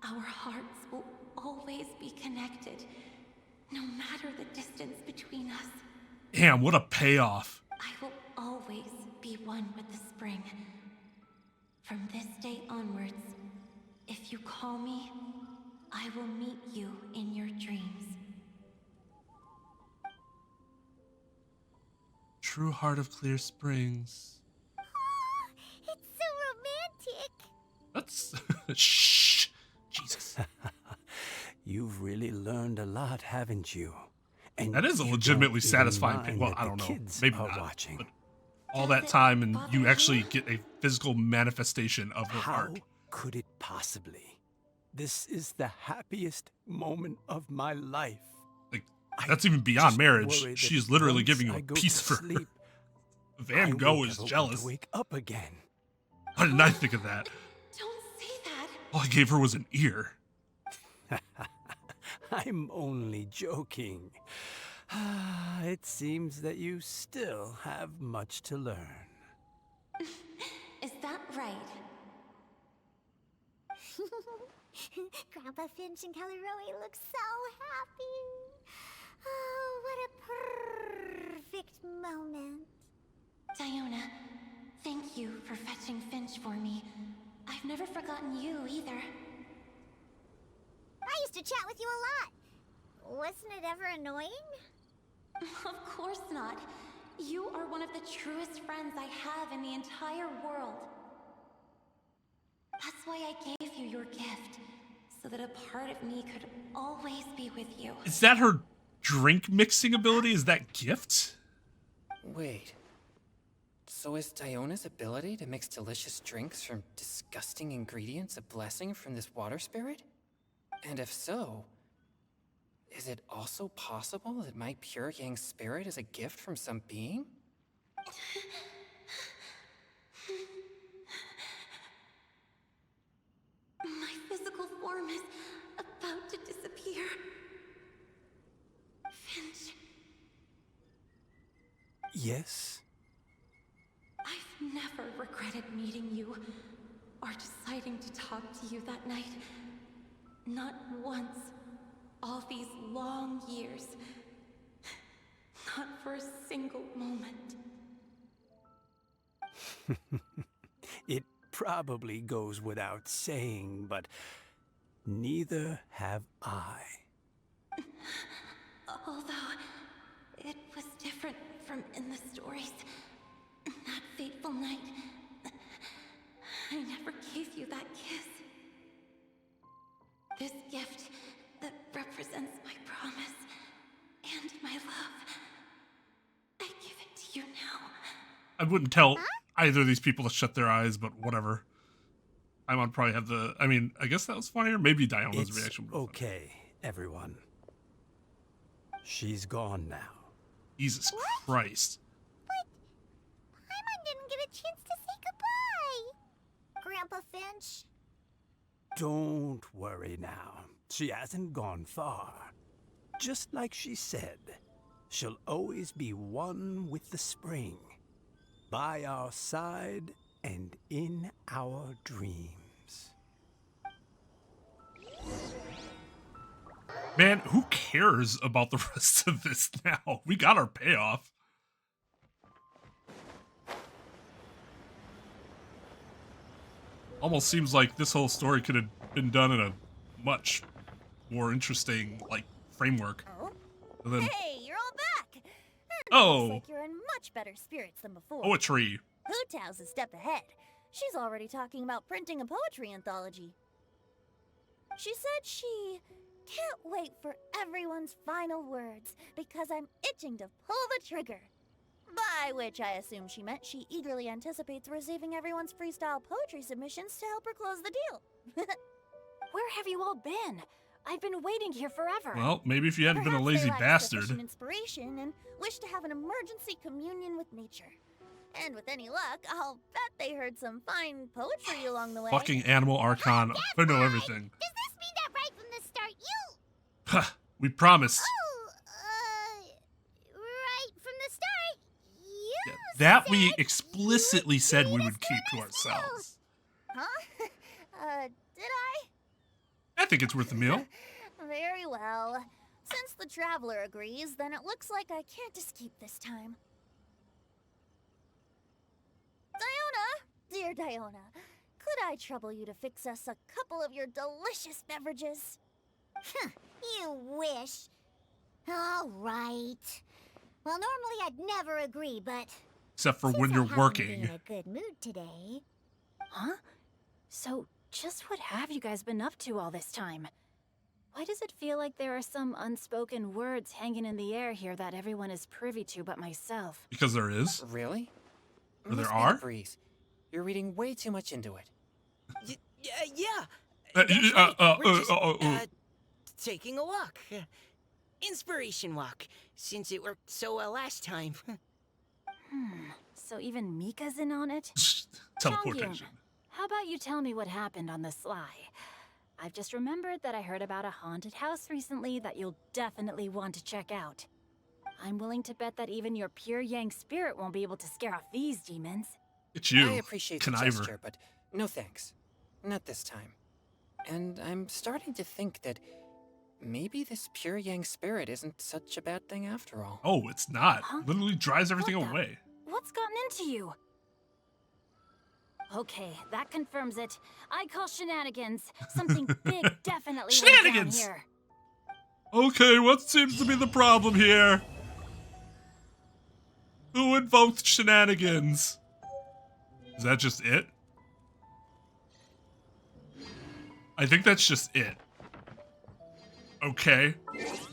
Speaker 11: our hearts will always be connected, no matter the distance between us.
Speaker 1: Damn, what a payoff.
Speaker 11: I will always be one with the spring. From this day onwards, if you call me, I will meet you in your dreams.
Speaker 1: True heart of Clear Springs.
Speaker 2: It's so romantic.
Speaker 1: That's shh. Jesus.
Speaker 13: You've really learned a lot, haven't you? And
Speaker 1: That is a
Speaker 13: you
Speaker 1: legitimately
Speaker 13: don't even
Speaker 1: satisfying
Speaker 13: mind
Speaker 1: pain. Well,
Speaker 13: that
Speaker 1: I
Speaker 13: the
Speaker 1: don't know.
Speaker 13: kids
Speaker 1: Maybe
Speaker 13: are
Speaker 1: not.
Speaker 13: watching.
Speaker 1: But all that time and you actually get a physical manifestation of her
Speaker 13: How
Speaker 1: heart.
Speaker 13: could it possibly? This is the happiest moment of my life.
Speaker 1: Like,
Speaker 13: I
Speaker 1: that's even beyond
Speaker 13: just
Speaker 1: marriage.
Speaker 13: worry that
Speaker 1: She's literally
Speaker 13: once
Speaker 1: giving you
Speaker 13: I
Speaker 1: a
Speaker 13: go
Speaker 1: piece
Speaker 13: to
Speaker 1: of her.
Speaker 13: sleep,
Speaker 1: Van
Speaker 13: I
Speaker 1: Gogh
Speaker 13: will
Speaker 1: is
Speaker 13: never want
Speaker 1: jealous.
Speaker 13: to wake up again.
Speaker 1: How did I think of that?
Speaker 11: Don't say that.
Speaker 1: All I gave her was an ear.
Speaker 13: I'm only joking. It seems that you still have much to learn.
Speaker 11: Is that right?
Speaker 2: Grandpa Finch and Caleroe look so happy. Oh, what a perfect moment.
Speaker 11: Diona, thank you for fetching Finch for me. I've never forgotten you either.
Speaker 2: I used to chat with you a lot. Wasn't it ever annoying?
Speaker 11: Of course not. You are one of the truest friends I have in the entire world. That's why I gave you your gift, so that a part of me could always be with you.
Speaker 1: Is that her drink mixing ability? Is that gift?
Speaker 7: Wait. So is Diona's ability to mix delicious drinks from disgusting ingredients a blessing from this water spirit? And if so, is it also possible that my pure yang spirit is a gift from some being?
Speaker 11: My physical form is about to disappear. Finch,
Speaker 13: Yes?
Speaker 11: I've never regretted meeting you or deciding to talk to you that night. Not once. All these long years. Not for a single moment.
Speaker 13: It probably goes without saying, but neither have I.
Speaker 11: Although, it was different from in the stories. That fateful night, I never gave you that kiss. This gift that represents my promise and my love. I give it to you now.
Speaker 1: I wouldn't tell either of these people to shut their eyes, but whatever. I would probably have the. I mean, I guess that was funnier. Maybe Diona's
Speaker 13: It's
Speaker 1: reaction was
Speaker 13: okay, everyone. She's gone now.
Speaker 1: Jesus Christ.
Speaker 2: But Paimon didn't get a chance to say goodbye. Grandpa Finch.
Speaker 13: Don't worry now. She hasn't gone far. Just like she said, she'll always be one with the spring. By our side and in our dreams.
Speaker 1: Man, who cares about the rest of this now? We got our payoff. Almost seems like this whole story could have been done in a much more interesting, like, framework.
Speaker 4: Oh?
Speaker 1: And then
Speaker 4: Hey, you're all back! And
Speaker 1: Oh.
Speaker 4: looks like you're in much better spirits than before.
Speaker 1: poetry.
Speaker 4: Hootow's a step ahead. She's already talking about printing a poetry anthology. She said she can't wait for everyone's final words because I'm itching to pull the trigger. By which I assume she meant she eagerly anticipates receiving everyone's freestyle poetry submissions to help her close the deal.
Speaker 6: Where have you all been? I've been waiting here forever.
Speaker 1: Well, maybe if you hadn't been a
Speaker 4: Perhaps they
Speaker 1: lazy
Speaker 4: lacked
Speaker 1: bastard.
Speaker 4: sufficient inspiration and wish to have an emergency communion with nature. And with any luck, I'll bet they heard some fine poetry along the way.
Speaker 1: Fucking Animal Archon. I know everything.
Speaker 2: Does this mean that right from the start you...
Speaker 1: Ha, we promised.
Speaker 2: Oh, right from the start, you
Speaker 1: Yeah, that we
Speaker 2: said
Speaker 1: explicitly
Speaker 2: you
Speaker 1: said we
Speaker 2: treat
Speaker 1: would
Speaker 2: us
Speaker 1: keep to
Speaker 2: nice
Speaker 1: ourselves.
Speaker 4: Huh? Did I?
Speaker 1: I think it's worth a meal.
Speaker 4: Very well. Since the traveler agrees, then it looks like I can't escape this time. Dear Diona, could I trouble you to fix us a couple of your delicious beverages?
Speaker 2: You wish. All right. Well, normally I'd never agree, but
Speaker 1: Except for
Speaker 2: since
Speaker 1: when
Speaker 2: I
Speaker 1: you're
Speaker 2: happen to be
Speaker 1: working.
Speaker 2: in a good mood today.
Speaker 6: Huh? So, just what have you guys been up to all this time? Why does it feel like there are some unspoken words hanging in the air here that everyone is privy to but myself?
Speaker 1: Because there is.
Speaker 7: Really?
Speaker 1: Or there
Speaker 7: Must be
Speaker 1: are?
Speaker 7: the breeze. You're reading way too much into it.
Speaker 8: Yeah.
Speaker 1: Uh,
Speaker 8: That's
Speaker 1: uh,
Speaker 8: right. We're
Speaker 1: uh,
Speaker 8: just,
Speaker 1: uh, uh,
Speaker 8: taking a walk. Inspiration walk, since it worked so well last time.
Speaker 6: So even Mika's in on it?
Speaker 1: Teleportation.
Speaker 6: How about you tell me what happened on the sly? I've just remembered that I heard about a haunted house recently that you'll definitely want to check out. I'm willing to bet that even your pure Yang spirit won't be able to scare off these demons.
Speaker 1: It's you,
Speaker 7: I appreciate the
Speaker 1: conniver.
Speaker 7: gesture, but no thanks. Not this time. And I'm starting to think that maybe this pure Yang spirit isn't such a bad thing after all.
Speaker 1: Oh, it's not.
Speaker 6: Huh?
Speaker 1: Literally drives everything
Speaker 6: What the-
Speaker 1: away.
Speaker 6: What's gotten into you? Okay, that confirms it. I call shenanigans. Something big definitely went down
Speaker 1: Shenanigans!
Speaker 6: here.
Speaker 1: Okay, what seems to be the problem here? Who invoked shenanigans? Is that just it? I think that's just it. Okay.